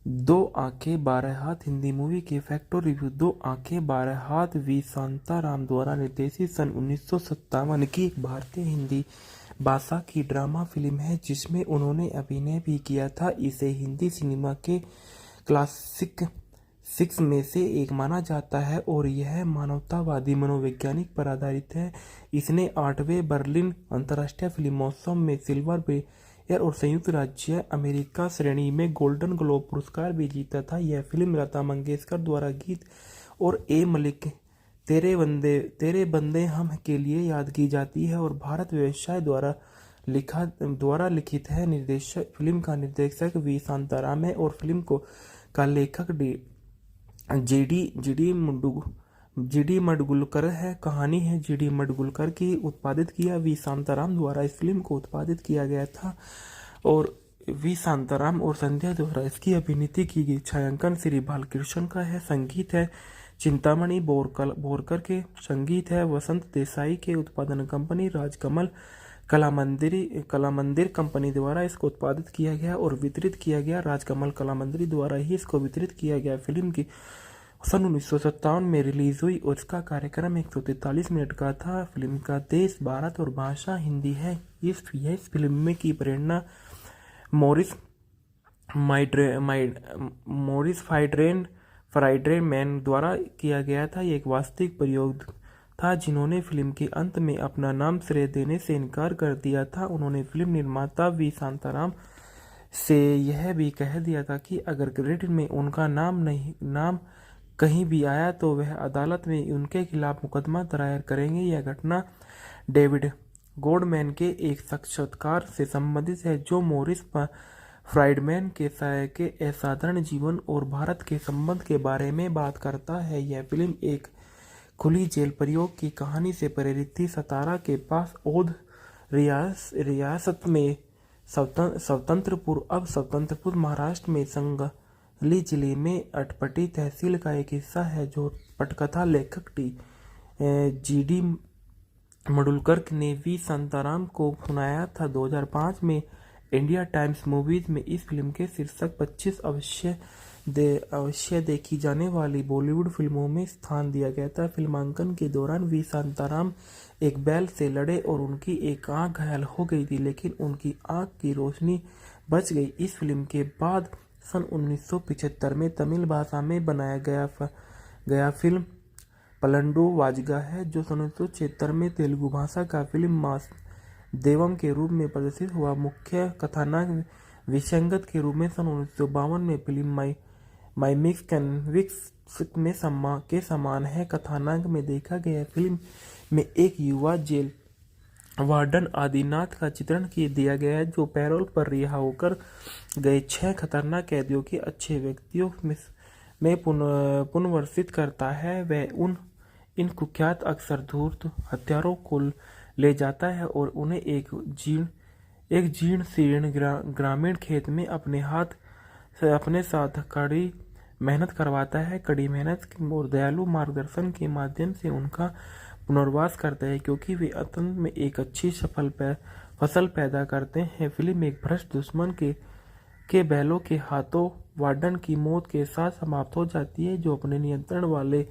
दो आंखें 12 हाथ हिंदी मूवी के फैक्ट और रिव्यू। दो आंखें 12 हाथ वी शांताराम द्वारा निर्देशित सन 1957 की एक भारतीय हिंदी भाषा की ड्रामा फिल्म है जिसमें उन्होंने अभिनय भी किया था। इसे हिंदी सिनेमा के क्लासिक सिक्स में से एक माना जाता है और यह मानवतावादी मनोवैज्ञानिक पर आधारित है। इसने 8वें बर्लिन अंतर्राष्ट्रीय फिल्म महोत्सव में सिल्वर बेयर और संयुक्त राज्य अमेरिका श्रेणी में गोल्डन ग्लोब पुरस्कार भी जीता था। यह फिल्म लता मंगेशकर द्वारा गीत और ए मलिक तेरे बंदे हम के लिए याद की जाती है और भारत व्यवसाय द्वारा लिखित है। निर्देशक फिल्म का निर्देशक वी शांताराम है और फिल्म का लेखक जीडी मडगुलकर है। कहानी है जीडी मडगुलकर की। उत्पादित किया वी शांताराम द्वारा इस फिल्म को उत्पादित किया गया था और वी शांताराम और संध्या द्वारा इसकी अभिनीत की गई। छायांकन श्री बालकृष्ण का है। संगीत है चिंतामणि बोरकर के। संगीत है वसंत देसाई के। उत्पादन कंपनी राजकमल कलामंदिर कंपनी द्वारा इसको उत्पादित किया गया और वितरित किया गया। राजकमल कलामंदिर द्वारा ही इसको वितरित किया गया। फिल्म की सन 1957 में रिलीज हुई और इसका कार्यक्रम 143 मिनट का था। फिल्म का देश भारत और भाषा हिंदी है। इस फिल्म में की प्रेरणा मॉरिस फ्राइड्रेन मैन द्वारा किया गया था। यह एक वास्तविक प्रयोग था जिन्होंने फिल्म के अंत में अपना नाम श्रेय देने से इनकार कर दिया था। उन्होंने फिल्म निर्माता वी शांताराम से यह भी कह दिया था कि अगर क्रेडिट में उनका नाम कहीं भी आया तो वह अदालत में उनके खिलाफ मुकदमा दायर करेंगे। यह घटना डेविड गोल्डमैन के एक साक्षात्कार से संबंधित है जो मॉरिस फ्राइडमैन के असाधारण जीवन और भारत के संबंध के बारे में बात करता है। यह फिल्म एक खुली जेल प्रयोग की कहानी से प्रेरित थी। सतारा के पास औध रियासत में स्वतंत्रपुर महाराष्ट्र में संगली जिले में अटपटी तहसील का एक हिस्सा है जो पटकथा लेखक जीडी मडगुलकर ने वी शांताराम को सुनाया था। 2005 में इंडिया टाइम्स मूवीज में इस फिल्म के शीर्षक 25 अवश्य देखी जाने वाली बॉलीवुड फिल्मों में स्थान दिया गया था। फिल्मांकन के दौरान वी शांताराम एक बैल से लड़े और उनकी एक आंख घायल हो गई थी लेकिन उनकी आंख की रोशनी बच गई। इस फिल्म के बाद सन 1975 में तमिल भाषा में बनाया गया फिल्म पलंडू वाजगा है जो सन 1976 में तेलुगु भाषा का फिल्म मास देवम के रूप में प्रदर्शित हुआ। मुख्य कथानक विसंगत के रूप में सन 1952 में फिल्म माइमिक्स कैनविक्स के समान है। कथानक में देखा गया फिल्म में एक युवा जेल वार्डन आदिनाथ का चित्रण दिया गया है जो पैरोल पर रिहा होकर गए 6 खतरनाक कैदियों के अच्छे व्यक्तियों में पुनर्वसित करता है। वह इन कुख्यात अक्सर धूर्त हत्यारों को ले जाता है और उन्हें एक जीर्ण शीर्ण ग्रामीण खेत में अपने साथ कड़ी मेहनत करवाता है। कड़ी मेहनत और दयालु मार्गदर्शन के माध्यम से उनका पुनर्वास करता है क्योंकि वे अंत में एक अच्छी फसल पैदा करते हैं। फिल्म एक भ्रष्ट दुश्मन के बैलों के हाथों वार्डन की मौत के साथ समाप्त हो जाती है जो अपने नियंत्रण वाले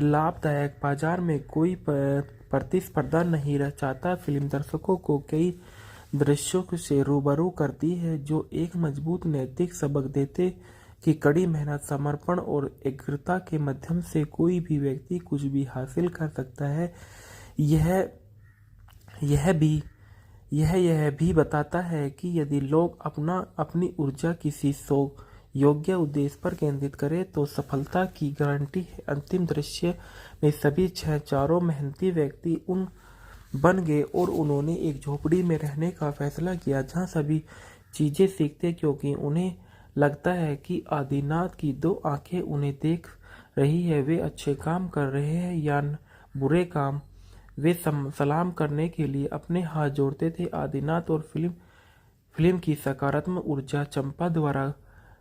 लाभदायक बाजार में कोई प्रतिस्पर्धा नहीं चाहता। फिल्म दर्शकों को कई दृश्यों से रूबरू करती है जो एक मजबूत नैतिक सबक देते कि कड़ी मेहनत समर्पण और एकाग्रता के माध्यम से कोई भी व्यक्ति कुछ भी हासिल कर सकता है। यह भी बताता है कि यदि लोग अपनी ऊर्जा किसी योग्य उद्देश्य पर केंद्रित करें तो सफलता की गारंटी है। अंतिम दृश्य में सभी चारों मेहनती व्यक्ति बन गए और उन्होंने एक झोपड़ी में रहने का फैसला किया जहां सभी चीजें सीखते क्योंकि उन्हें लगता है कि आदिनाथ की 2 आंखें उन्हें देख रही है। वे अच्छे काम कर रहे हैं या बुरे काम। वे सलाम करने के लिए अपने हाथ जोड़ते थे। आदिनाथ और फिल्म की सकारात्मक ऊर्जा चंपा द्वारा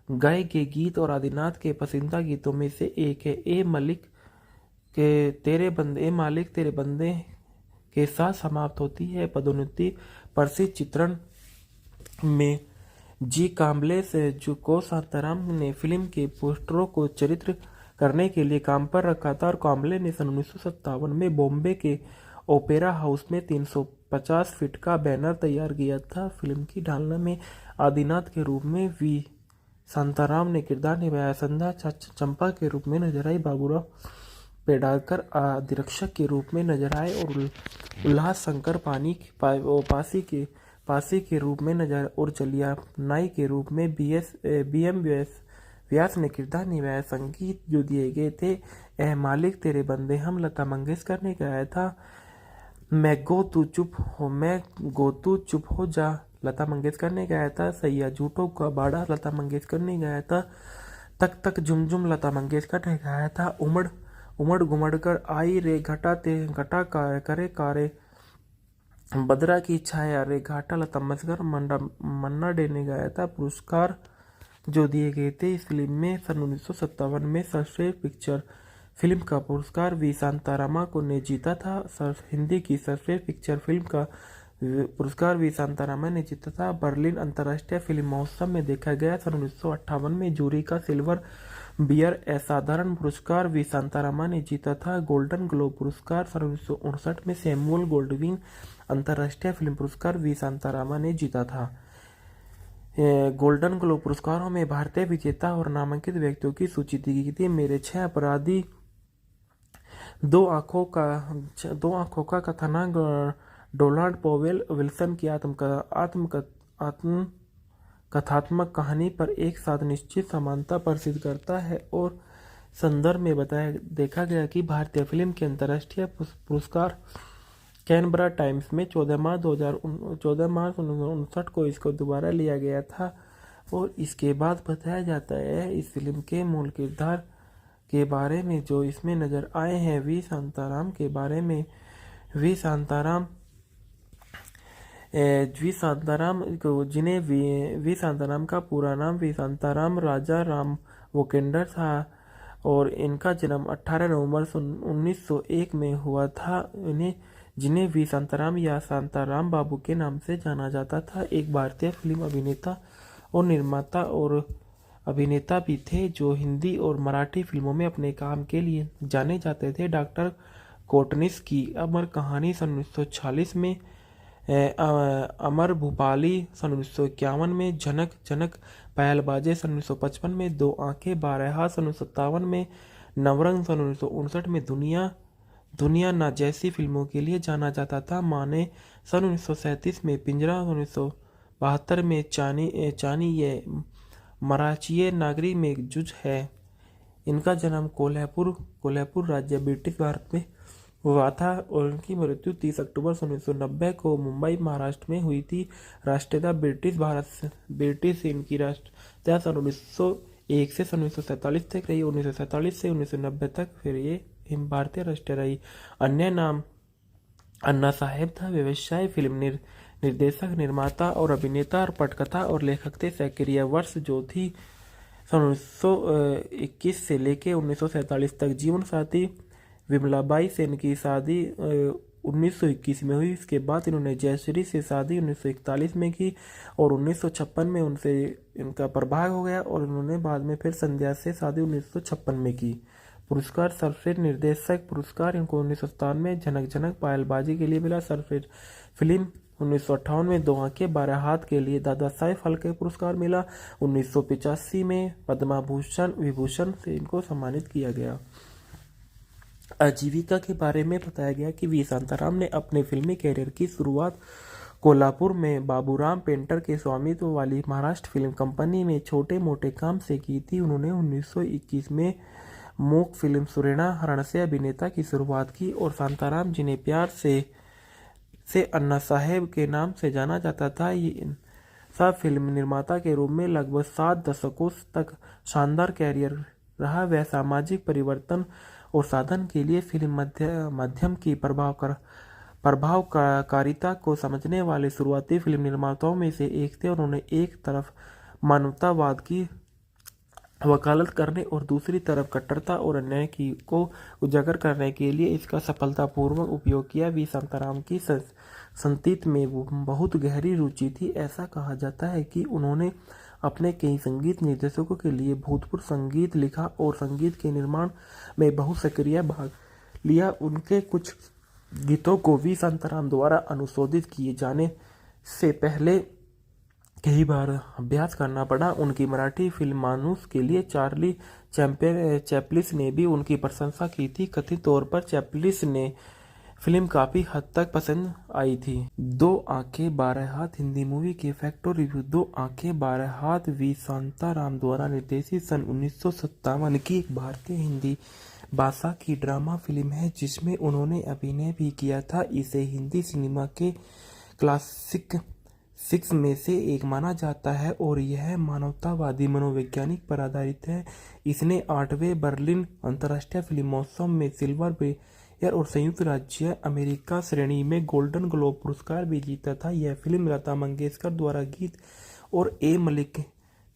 गाए गए गीत और आदिनाथ के पसंदीदा गीतों में से एक है। ए मालिक तेरे बंदे के साथ समाप्त होती है। पदोन्नति प्रसिद्ध चित्रण में जी काम्बले से जो को शांताराम ने फिल्म के पोस्टरों को चित्रित करने के लिए काम पर रखा था और काम्बले ने सन 1957 में बॉम्बे के ओपेरा हाउस में 350 फीट का बैनर तैयार किया था। फिल्म की ढालना में आदिनाथ के रूप में वी शांताराम ने किरदार निभाया। संध्या चंपा के रूप में नजर आई। बाबूराव पेड़ाकर अधिरक्षक के रूप में नजर आए और उल्लास शंकर पासी के रूप में नजर और चलिया नाई के रूप में बी एम व्यास ने किरदार निभाया। संगीत जो दिए गए थे ए मालिक तेरे बंदे हम लता मंगेशकर ने गाया था। मैं गो तू चुप हो जा लता मंगेशकर ने गाया था। सैया झूठों का बाड़ा लता मंगेशकर ने गाया था। तक तक झुमझुम लता मंगेशकर ने गाया था। उमड़ उमड़ घुमड़ कर आई रे घटा करे कारे बदरा की छाया रे घाटा लता मंगेशकर मन्ना डे ने गाया था। पुरस्कार जो दिए गए थे इस फिल्म में सन 1957 में सर्वश्रेष्ठ पिक्चर फिल्म का पुरस्कार वी शांतारामा को ने जीता था। हिंदी की सर्वश्रेष्ठ पिक्चर फिल्म का पुरस्कार वी शांतारामा ने जीता था। बर्लिन अंतर्राष्ट्रीय फिल्म महोत्सव में देखा गया। सन 1958 में जूरी का सिल्वर बियर असाधारण पुरस्कार वी शांतारामा ने जीता था। गोल्डन ग्लोब पुरस्कार सन 1959 में सैमुअल गोल्डविन अंतर्राष्ट्रीय फिल्म पुरस्कार वी शांतारामा ने जीता था। गोल्डन ग्लोब पुरस्कारों में भारतीय विजेता और नामांकित व्यक्तियों की सूची दी गई थी। मेरे 6 अपराधी, दो आंखों का कथानक डोनाल्ड पॉवेल विल्सन की कथात्मक कहानी पर एक साथ निश्चित समानता प्रसिद्ध करता है और संदर्भ में देखा गया कि भारतीय फिल्म के अंतर्राष्ट्रीय पुरस्कार कैनबरा टाइम्स में 14 मार्च 1959 को इसको दोबारा लिया गया था। और इसके बाद बताया जाता है इस फिल्म के मूल किरदार के बारे में जो इसमें नजर आए हैं वी शांताराम के बारे में। वी शांताराम वी शांताराम का पूरा नाम वी शांताराम राजा राम वोकेंडर था और इनका जन्म 18 नवंबर 1901 में हुआ था। जिन्हें वी शांताराम या शांताराम बाबू के नाम से जाना जाता था, एक भारतीय फिल्म अभिनेता और निर्माता और अभिनेता भी थे जो हिंदी और मराठी फिल्मों में अपने काम के लिए जाने जाते थे। डॉक्टर कोटनिस की अमर कहानी सन 1946 में, अमर भूपाली सन 1951 में, जनक पायलबाजे सन 1955 में, दो आंखें 12 हाथ सन 1957 में, नवरंग सन 1959 में, दुनिया ना जैसी फिल्मों के लिए जाना जाता था। माने सन 1937 में, पिंजरा 1972 में, चानी ये मराठीय नागरी में जुज है। इनका जन्म कोल्हापुर राज्य ब्रिटिश भारत में हुआ था और उनकी मृत्यु 30 अक्टूबर 1990 को मुंबई महाराष्ट्र में हुई थी। राष्ट्रीयता ब्रिटिश से इनकी राष्ट्रीयता सन 1901 से सन 1947 तक रही। 1947 से 1990 तक फिर ये भारतीय राष्ट्रीय रही। अन्य नाम अन्ना साहेब था। व्यवसाय फिल्म निर्देशक, निर्माता और अभिनेता और पटकथा और लेखक थे। सक्रिय वर्ष जो थी सन 1921 से लेके 1947 तक। जीवन साथी विमलाबाई से इनकी शादी 1921 में हुई। इसके बाद इन्होंने जयश्री से शादी 1941 में की और 1956 में उनसे इनका प्रभाव हो गया और उन्होंने बाद में फिर संध्या से शादी 1956 में की। पुरस्कार सर्वश्रेष्ठ निर्देशक पुरस्कार इनको 1957 में जनक पायलबाजी के लिए मिला। सर्वश्रेष्ठ फिल्म 1958 में दो आंखें 12 हाथ के लिए दादा साहेब फाल्के पुरस्कार मिला। 1985 में पद्मा विभूषण से इनको सम्मानित किया गया। आजीविका के बारे में बताया गया कि वी शांताराम ने अपने फिल्मी कैरियर की शुरुआत कोल्हापुर में बाबूराम पेंटर के स्वामित्व वाली महाराष्ट्र फिल्म कंपनी में छोटे मोटे काम से की थी। उन्होंने 1921 में मूक फिल्म सुरेना हरण से अभिनेता की शुरुआत की और शांताराम जिन्हें प्यार से अन्ना साहेब के नाम से जाना जाता था, ये सब फिल्म निर्माता के रूप में लगभग 7 दशकों तक शानदार कैरियर रहा। वह सामाजिक परिवर्तन और साधन के लिए फिल्म माध्यम की प्रभावकारिता को समझने वाले शुरुआती फिल्म निर्माताओं में से एक थे। उन्होंने एक तरफ मानवतावाद की वकालत करने और दूसरी तरफ कट्टरता और अन्याय की को उजागर करने के लिए इसका सफलतापूर्वक उपयोग किया। वी शांताराम की संगीत में बहुत गहरी रुचि थी। ऐसा कहा जाता है कि उन्होंने अपने कई संगीत निर्देशकों के लिए भूतपूर्व संगीत लिखा और संगीत के निर्माण में बहुत सक्रिय भाग लिया। उनके कुछ गीतों को वी शांताराम द्वारा अनुशोधित किए जाने से पहले कई बार अभ्यास करना पड़ा। उनकी मराठी फिल्म मानुस के लिए चार्ली चैपलिस ने भी उनकी प्रशंसा की थी। कथित तौर पर चैपलिस ने फिल्म काफी हद तक पसंद आई थी। 2 आंखें 12 हाथ हिंदी मूवी के फैक्टर रिव्यू। 2 आंखें 12 हाथ वी शांताराम द्वारा निर्देशित सन 1957 की एक भारतीय हिंदी भाषा की ड्रामा फिल्म है जिसमें उन्होंने अभिनय भी किया था। इसे हिंदी सिनेमा के क्लासिक 6 में से एक माना जाता है और यह मानवतावादी मनोवैज्ञानिक पर आधारित है। इसने 8वें बर्लिन अंतर्राष्ट्रीय फिल्म महोत्सव में सिल्वर बेयर और संयुक्त राज्य अमेरिका श्रेणी में गोल्डन ग्लोब पुरस्कार भी जीता था। यह फिल्म लता मंगेशकर द्वारा गीत और ए मलिक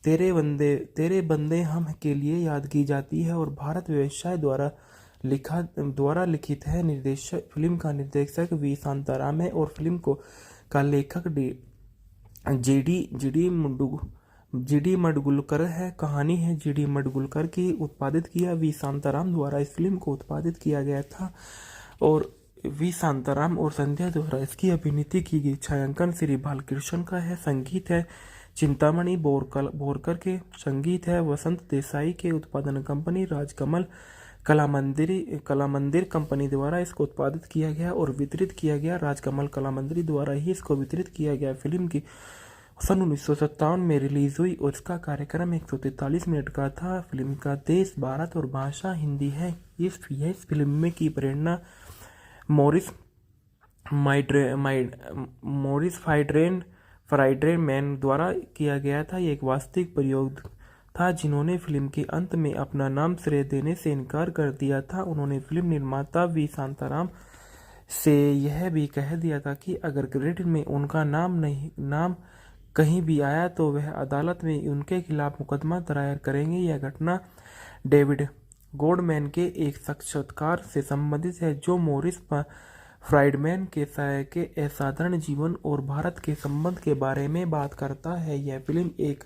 तेरे बंदे हम के लिए याद की जाती है और भारत व्यवसाय द्वारा लिखित है। फिल्म का निर्देशक वी शांताराम है और फिल्म का लेखक जीडी मडगुलकर है। कहानी है जीडी मडगुलकर की। उत्पादित किया वी शांताराम द्वारा इस फिल्म को उत्पादित किया गया था और वी शांताराम और संध्या द्वारा इसकी अभिनीत की गई। छायांकन श्री बालकृष्ण का है। संगीत है चिंतामणि बोरकर के। संगीत है वसंत देसाई के। उत्पादन कंपनी राजकमल कलामंदिर कंपनी द्वारा इसको उत्पादित किया गया और वितरित किया गया। राजकमल कलामंदिर द्वारा ही इसको वितरित किया गया। फिल्म की सन 1957 में रिलीज हुई और इसका कार्यक्रम 143 मिनट का था। फिल्म का देश भारत और भाषा हिंदी है। इस फिल्म में की प्रेरणा मॉरिस फ्राइड्रेन मैन द्वारा किया गया था। ये एक वास्तविक प्रयोग था जिन्होंने फिल्म के अंत में अपना नाम श्रेय देने से इनकार कर दिया था। उन्होंने फिल्म निर्माता वी शांताराम से यह भी कह दिया था कि अगर क्रेडिट में उनका नाम कहीं भी आया तो वह अदालत में उनके खिलाफ मुकदमा दायर करेंगे। यह घटना डेविड गोल्डमैन के एक साक्षात्कार से संबंधित है जो मॉरिस फ्राइडमैन के असाधारण जीवन और भारत के संबंध के बारे में बात करता है। यह फिल्म एक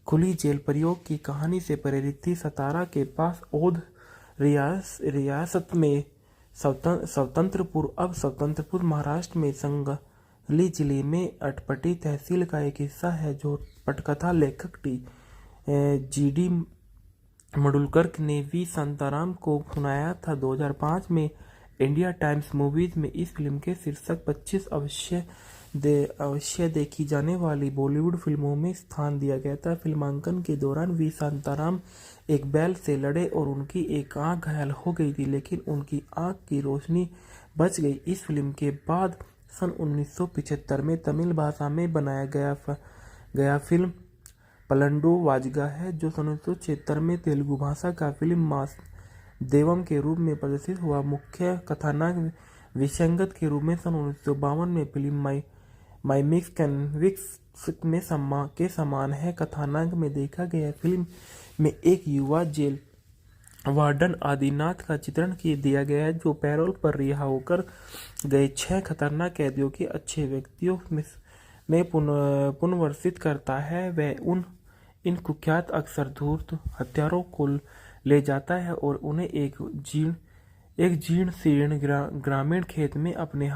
खुली जेल प्रयोग की कहानी से प्रेरित थी। सतारा के पास औध रियासत में स्वतंत्रपुर महाराष्ट्र में संगली जिले में अटपटी तहसील का एक हिस्सा है जो पटकथा लेखक जीडी मडगुलकर ने वी शांताराम को सुनाया था। 2005 में इंडिया टाइम्स मूवीज में इस फिल्म के शीर्षक 25 अवश्य देखी जाने वाली बॉलीवुड फिल्मों में स्थान दिया गया था। फिल्मांकन के दौरान वी शांताराम एक बैल से लड़े और उनकी एक आंख घायल हो गई थी लेकिन उनकी आंख की रोशनी बच गई। इस फिल्म के बाद सन 1975 में तमिल भाषा में बनाया गया फिल्म पलंडू वाजगा है जो सन 1976 में तेलुगु भाषा का फिल्म मास देवम के रूप में प्रदर्शित हुआ। मुख्य कथानक विसंगत के रूप में सन 1952 में फिल्म माइमिक्स कैनविक्स में के समान है। कथानक में देखा गया फिल्म में एक युवा जेल वार्डन आदिनाथ का चित्रण दिया गया है जो पैरोल पर रिहा होकर गए 6 खतरनाक कैदियों के अच्छे व्यक्तियों में पुनर्वसित करता है। वह इन कुख्यात अक्सर धूर्त हत्यारों को ले जाता है और उन्हें एक जीर्ण शीर्ण ग्रामीण खेत में अपने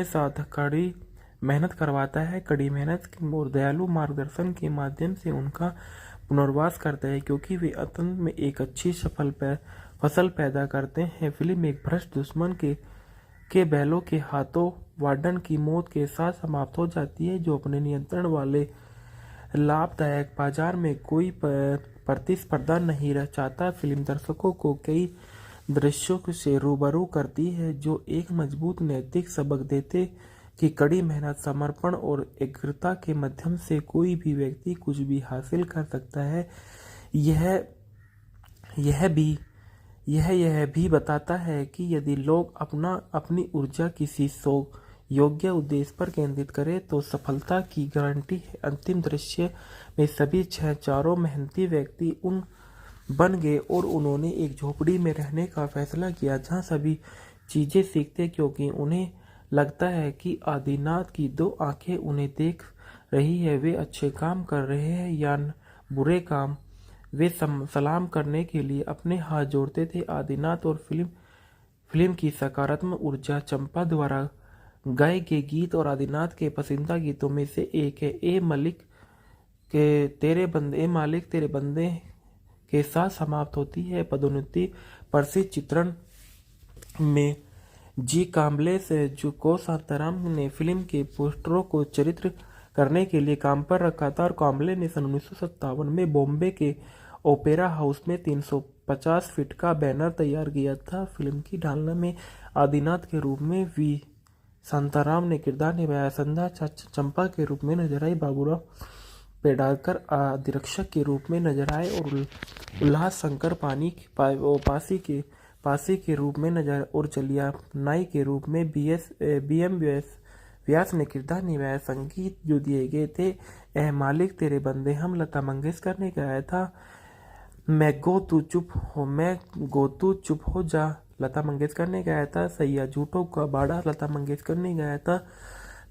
साथ कड़ी मेहनत करवाता है। कड़ी मेहनत और दयालु मार्गदर्शन के माध्यम से उनका पुनर्वास करता है क्योंकि वे अंत में एक अच्छी फसल पैदा करते हैं। फिल्म एक भ्रष्ट दुश्मन के बैलों के हाथों वार्डन की मौत के साथ समाप्त हो जाती है जो अपने नियंत्रण वाले लाभदायक बाजार में कोई प्रतिस्पर्धा नहीं चाहता। फिल्म दर्शकों को कई दृश्यों से रूबरू करती है जो एक मजबूत नैतिक सबक देते कि कड़ी मेहनत समर्पण और एकाग्रता के माध्यम से कोई भी व्यक्ति कुछ भी हासिल कर सकता है। यह भी बताता है कि यदि लोग अपनी ऊर्जा किसी शौक योग्य उद्देश्य पर केंद्रित करे तो सफलता की गारंटी है। अंतिम दृश्य में सभी चारों मेहनती व्यक्ति उन बन गए और उन्होंने एक झोपड़ी में रहने का फैसला किया जहां सभी चीजें सीखते, क्योंकि उन्हें लगता है कि आदिनाथ की दो आंखें उन्हें देख रही है। वे अच्छे काम कर रहे हैं या बुरे काम, वे सलाम करने के लिए अपने हाथ जोड़ते थे। आदिनाथ और फिल्म की सकारात्मक ऊर्जा चंपा द्वारा गाए गए गीत और आदिनाथ के पसंदीदा गीतों में से एक है। ए मालिक तेरे बंदे के साथ समाप्त होती है। पदोन्नति प्रसिद्ध चित्रण में जी काम्बले से को शांताराम ने फिल्म के पोस्टरों को चित्रित करने के लिए काम पर रखा था और काम्बले ने सन 1957 में बॉम्बे के ओपेरा हाउस में 350 फीट का बैनर तैयार किया था। फिल्म की ढालना में आदिनाथ के रूप में वी शांताराम ने किरदार निभाया। संध्या चंपा के रूप में नजर आई। बाबूराव पेड़ाकर अधिरक्षक के रूप में नजर आए और उल्लास शंकर पासी के रूप में नजर और चलिया नाई के रूप में BM व्यास ने किरदार निभाया। संगीत जो दिए गए थे ए मालिक तेरे बंदे हम लता मंगेशकर ने गाया था। मैं गो तू चुप हो जा लता मंगेशकर ने गाया था। सैया झूठों का बाड़ा लता मंगेशकर ने गाया था।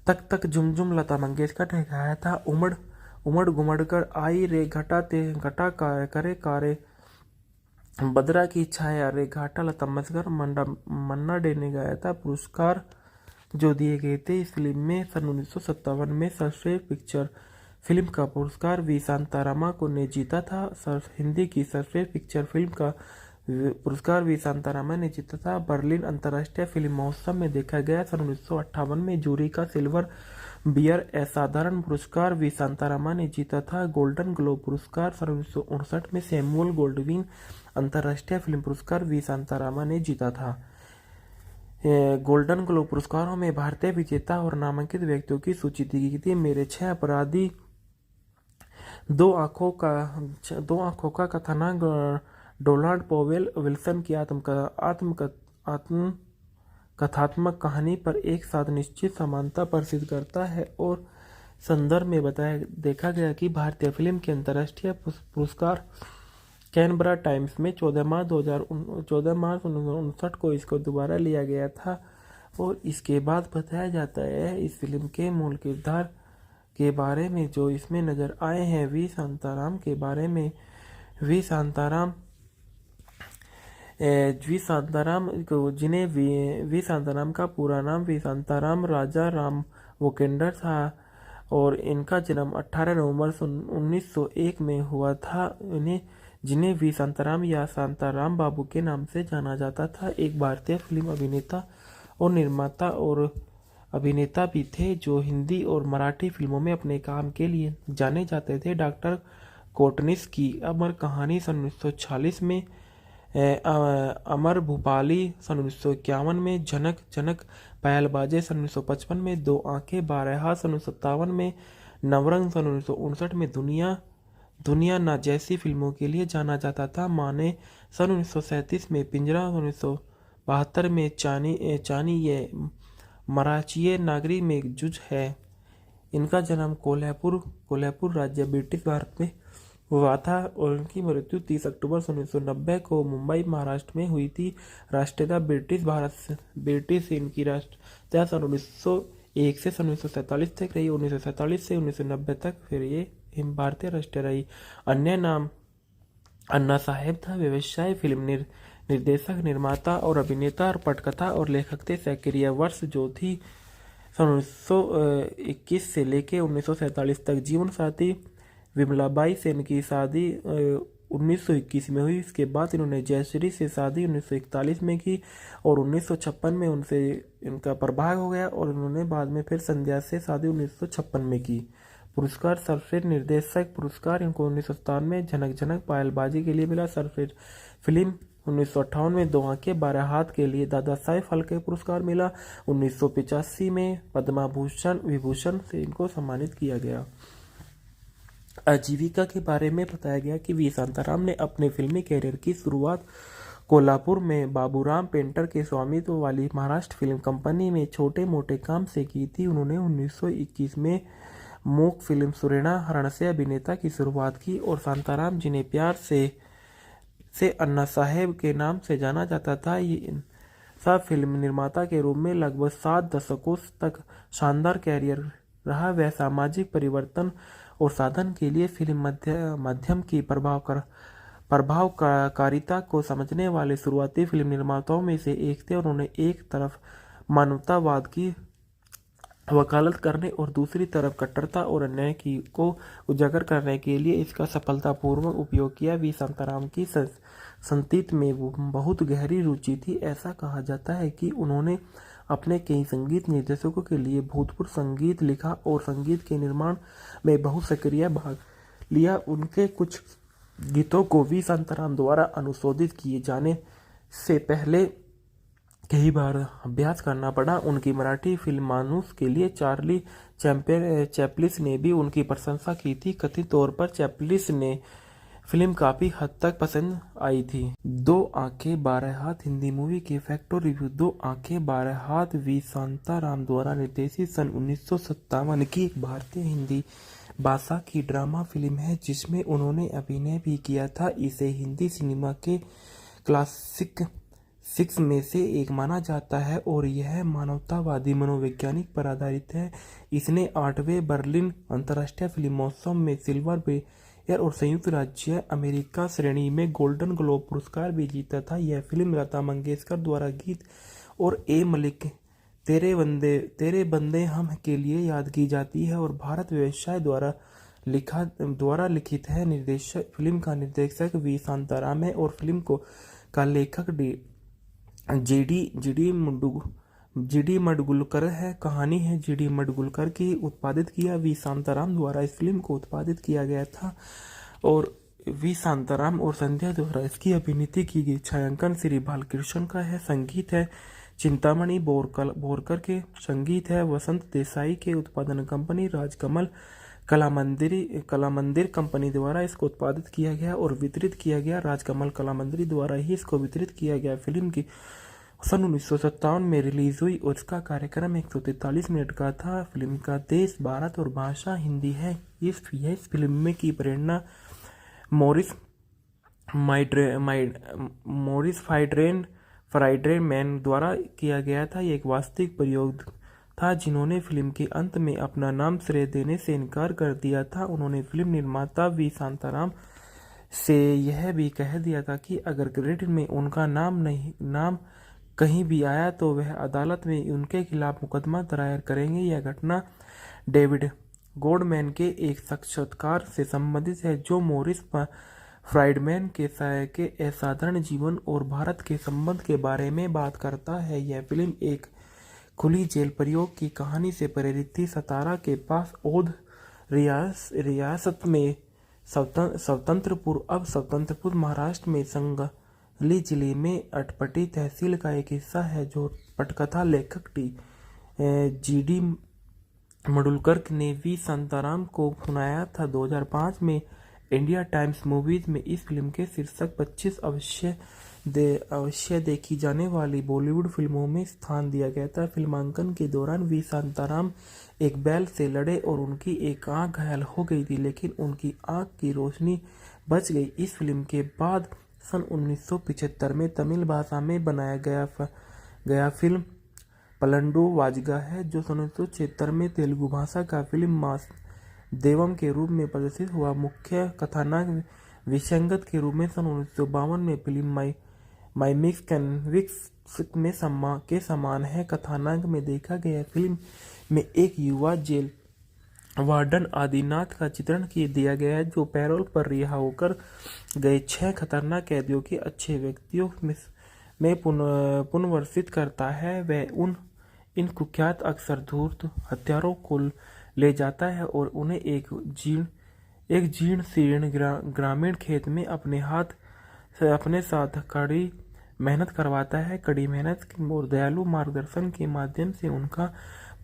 तक तक झुमझुम लता मंगेशकर ने गाया था। उमड़ घुमड़ कर आई रे घटा करे कारे बदरा की छाया रे घाटा लता मंगेशकर मन्ना डे ने गाया था। पुरस्कार जो दिए गए थे इस फिल्म में सन 1957 में सर्वश्रेष्ठ पिक्चर फिल्म का पुरस्कार वी शांतारामा को ने जीता था। हिंदी की सर्वश्रेष्ठ पिक्चर फिल्म का पुरस्कार वी शांतारामा ने जीता था। बर्लिन अंतर्राष्ट्रीय फिल्म महोत्सव में देखा गया। सन 1958 में जूरी का सिल्वर बियर असाधारण पुरस्कार वी शांतारामा ने जीता था। गोल्डन ग्लोब पुरस्कार सन 1959 में सैमुअल गोल्डविन अंतर्राष्ट्रीय फिल्म पुरस्कार वी शांतारामा ने जीता था। गोल्डन ग्लोब पुरस्कारों में भारतीय विजेता और नामांकित व्यक्तियों की सूची दी गई थी। मेरे 6 अपराधी, दो आंखों का कथानक डोनाल्ड पॉवेल विल्सन की कथात्मक कहानी पर एक साथ निश्चित समानता प्रसिद्ध करता है और संदर्भ में देखा गया कि भारतीय फिल्म के अंतर्राष्ट्रीय पुरस्कार कैनबरा टाइम्स में 14 मार्च 1959 को इसको दोबारा लिया गया था। और इसके बाद बताया जाता है इस फिल्म के मूल किरदार के बारे में जो इसमें नजर आए हैं वी शांताराम के बारे में। वी शांताराम का पूरा नाम वी शांताराम राजा राम वोकेंडर था और इनका जन्म 18 नवंबर 1901 में हुआ था। जिन्हें वी शांताराम या शांताराम बाबू के नाम से जाना जाता था, एक भारतीय फिल्म अभिनेता और निर्माता और अभिनेता भी थे जो हिंदी और मराठी फिल्मों में अपने काम के लिए जाने जाते थे। डॉक्टर कोटनिस की अमर कहानी सन 1946 में, अमर भूपाली सन 1951 में, जनक पायलबाजे सन 1955 में, दो आंखें बारह हाथ सन 1957 में, नवरंग सन 1959 में, दुनिया ना जैसी फिल्मों के लिए जाना जाता था। माने सन 1937 में, पिंजरा 1972 में, चानी ये मराठीय नागरी में जुज है। इनका जन्म कोल्हापुर राज्य ब्रिटिश भारत में हुआ था और इनकी मृत्यु 30 अक्टूबर 1990 को मुंबई महाराष्ट्र में हुई थी। राष्ट्रीयता ब्रिटिश इनकी राष्ट्रीयता सन 1901 से सन 1947 तक रही। 1947 से 1990 तक फिर ये भारतीय राष्ट्रीय रही। अन्य नाम अन्ना साहेब था। व्यवसाय फिल्म निर्देशक, निर्माता और अभिनेता और पटकथा और लेखक थे। सक्रिय वर्ष जो थी सन 1921 से लेके 1947 तक। जीवन साथी विमलाबाई से इनकी शादी 1921 में हुई। इसके बाद इन्होंने जयश्री से शादी 1941 में की और 1956 में उनसे इनका प्रभाव हो गया और इन्होंने बाद में फिर संध्या से शादी 1956 में की। पुरस्कार सर्वश्रेष्ठ निर्देशक पुरस्कार इनको 1957 में झनक पायलबाजी के लिए मिला। सर्वश्रेष्ठ फिल्म 1958 में दो आंखें बारह हाथ के लिए दादा साहेब फाल्के पुरस्कार मिला। 1985 में पद्मा विभूषण से इनको सम्मानित किया गया। आजीविका के बारे में बताया गया कि वी शांताराम ने अपने फिल्मी कैरियर की शुरुआत कोल्हापुर में बाबूराम पेंटर के स्वामित्व वाली महाराष्ट्र फिल्म कंपनी में छोटे मोटे काम से की थी। उन्होंने 1921 में मूक फिल्म सुरेना हरण से अभिनेता की शुरुआत की और शांताराम जिन्हें प्यार से अन्ना साहेब के नाम से जाना जाता था, ये सब फिल्म निर्माता के रूप में लगभग 7 दशकों तक शानदार कैरियर रहा। वह सामाजिक परिवर्तन और साधन के लिए फिल्म माध्यम की प्रभावकारिता को समझने वाले शुरुआती फिल्म निर्माताओं में से एक थे। उन्होंने एक तरफ मानवतावाद की वकालत करने और दूसरी तरफ कट्टरता और अन्याय को उजागर करने के लिए इसका सफलतापूर्वक उपयोग किया। वी शांताराम की संगीत में बहुत गहरी रुचि थी। ऐसा कहा जाता है कि उन्होंने अपने कई संगीत निर्देशकों के लिए भूतपूर्व संगीत लिखा और संगीत के निर्माण में बहुत सक्रिय भाग लिया। उनके कुछ गीतों को वी शांताराम द्वारा अनुशोधित किए जाने से पहले कई बार अभ्यास करना पड़ा। उनकी मराठी फिल्म मानुस के लिए चार्ली चैपलिस ने भी उनकी प्रशंसा की थी। कथित तौर पर चैपलिस ने फिल्म काफी हद तक पसंद आई थी। 2 आंखें 12 हाथ हिंदी मूवी के फैक्टर रिव्यू। 2 आंखें 12 हाथ वी शांताराम द्वारा निर्देशित सन 1957 की भारतीय हिंदी भाषा की ड्रामा फिल्म है जिसमें उन्होंने अभिनय भी किया था। इसे हिंदी सिनेमा के क्लासिक 6 में से एक माना जाता है और यह मानवतावादी मनोवैज्ञानिक पर आधारित है। इसने 8वें बर्लिन अंतर्राष्ट्रीय फिल्म महोत्सव में सिल्वर बेयर और संयुक्त राज्य अमेरिका श्रेणी में गोल्डन ग्लोब पुरस्कार भी जीता था। यह फिल्म लता मंगेशकर द्वारा गीत और ए मलिक तेरे बंदे हम के लिए याद की जाती है और भारत व्यवसाय द्वारा लिखित है। फिल्म का निर्देशक वी शांताराम है और फिल्म का लेखक जीडी मडगुलकर है। कहानी है जीडी मडगुलकर की। उत्पादित किया वी शांताराम द्वारा इस फिल्म को उत्पादित किया गया था और वी शांताराम और संध्या द्वारा इसकी अभिनीत की गई। छायांकन श्री बालकृष्ण का है। संगीत है चिंतामणि बोरकर के। संगीत है वसंत देसाई के। उत्पादन कंपनी राजकमल कलामंदिर कंपनी द्वारा इसको उत्पादित किया गया और वितरित किया गया। राजकमल कलामंदिर द्वारा ही इसको वितरित किया गया। फिल्म की सन 1957 में रिलीज हुई और इसका कार्यक्रम 143 मिनट का था। फिल्म का देश भारत और भाषा हिंदी है। इस फिल्म में की प्रेरणा मॉरिस फ्राइड्रेन मैन द्वारा किया गया था। ये एक वास्तविक प्रयोग था जिन्होंने फिल्म के अंत में अपना नाम श्रेय देने से इनकार कर दिया था। उन्होंने फिल्म निर्माता वी शांताराम से यह भी कह दिया था कि अगर क्रेडिट में उनका नाम कहीं भी आया तो वह अदालत में उनके खिलाफ मुकदमा दायर करेंगे। यह घटना डेविड गोल्डमैन के एक साक्षात्कार से संबंधित है जो मॉरिस फ्राइडमैन के असाधारण जीवन और भारत के संबंध के बारे में बात करता है। यह फिल्म एक खुली जेल प्रयोग की कहानी से प्रेरित थी। सतारा के पास औध रियासत में स्वतंत्रपुर महाराष्ट्र में संगली जिले में अटपटी तहसील का एक हिस्सा है जो पटकथा लेखक जीडी मडगुलकर ने वी शांताराम को सुनाया था। 2005 में इंडिया टाइम्स मूवीज में इस फिल्म के शीर्षक 25 अवश्य देखी जाने वाली बॉलीवुड फिल्मों में स्थान दिया गया था। फिल्मांकन के दौरान वी शांताराम एक बैल से लड़े और उनकी एक आंख घायल हो गई थी लेकिन उनकी आंख की रोशनी बच गई। इस फिल्म के बाद सन 1975 में तमिल भाषा में बनाया गया फिल्म पलंडू वाजगा है जो सन 1976 में तेलुगु भाषा का फिल्म मास देवम के रूप में प्रदर्शित हुआ। मुख्य कथानक विसंगत के रूप में सन 1952 में फिल्म माई मिक्स कैनविक्स के समान है। कथानक में देखा गया फिल्म में एक युवा जेल वार्डन आदिनाथ का चित्रण दिया गया है जो पैरोल पर रिहा होकर गए 6 खतरनाक कैदियों के अच्छे व्यक्तियों में पुनर्वसित करता है। वह इन कुख्यात अक्सर धूर्त हत्यारों को ले जाता है और उन्हें एक जीर्ण शीर्ण ग्रामीण खेत में अपने साथ कड़ी मेहनत करवाता है। कड़ी मेहनत और दयालु मार्गदर्शन के माध्यम से उनका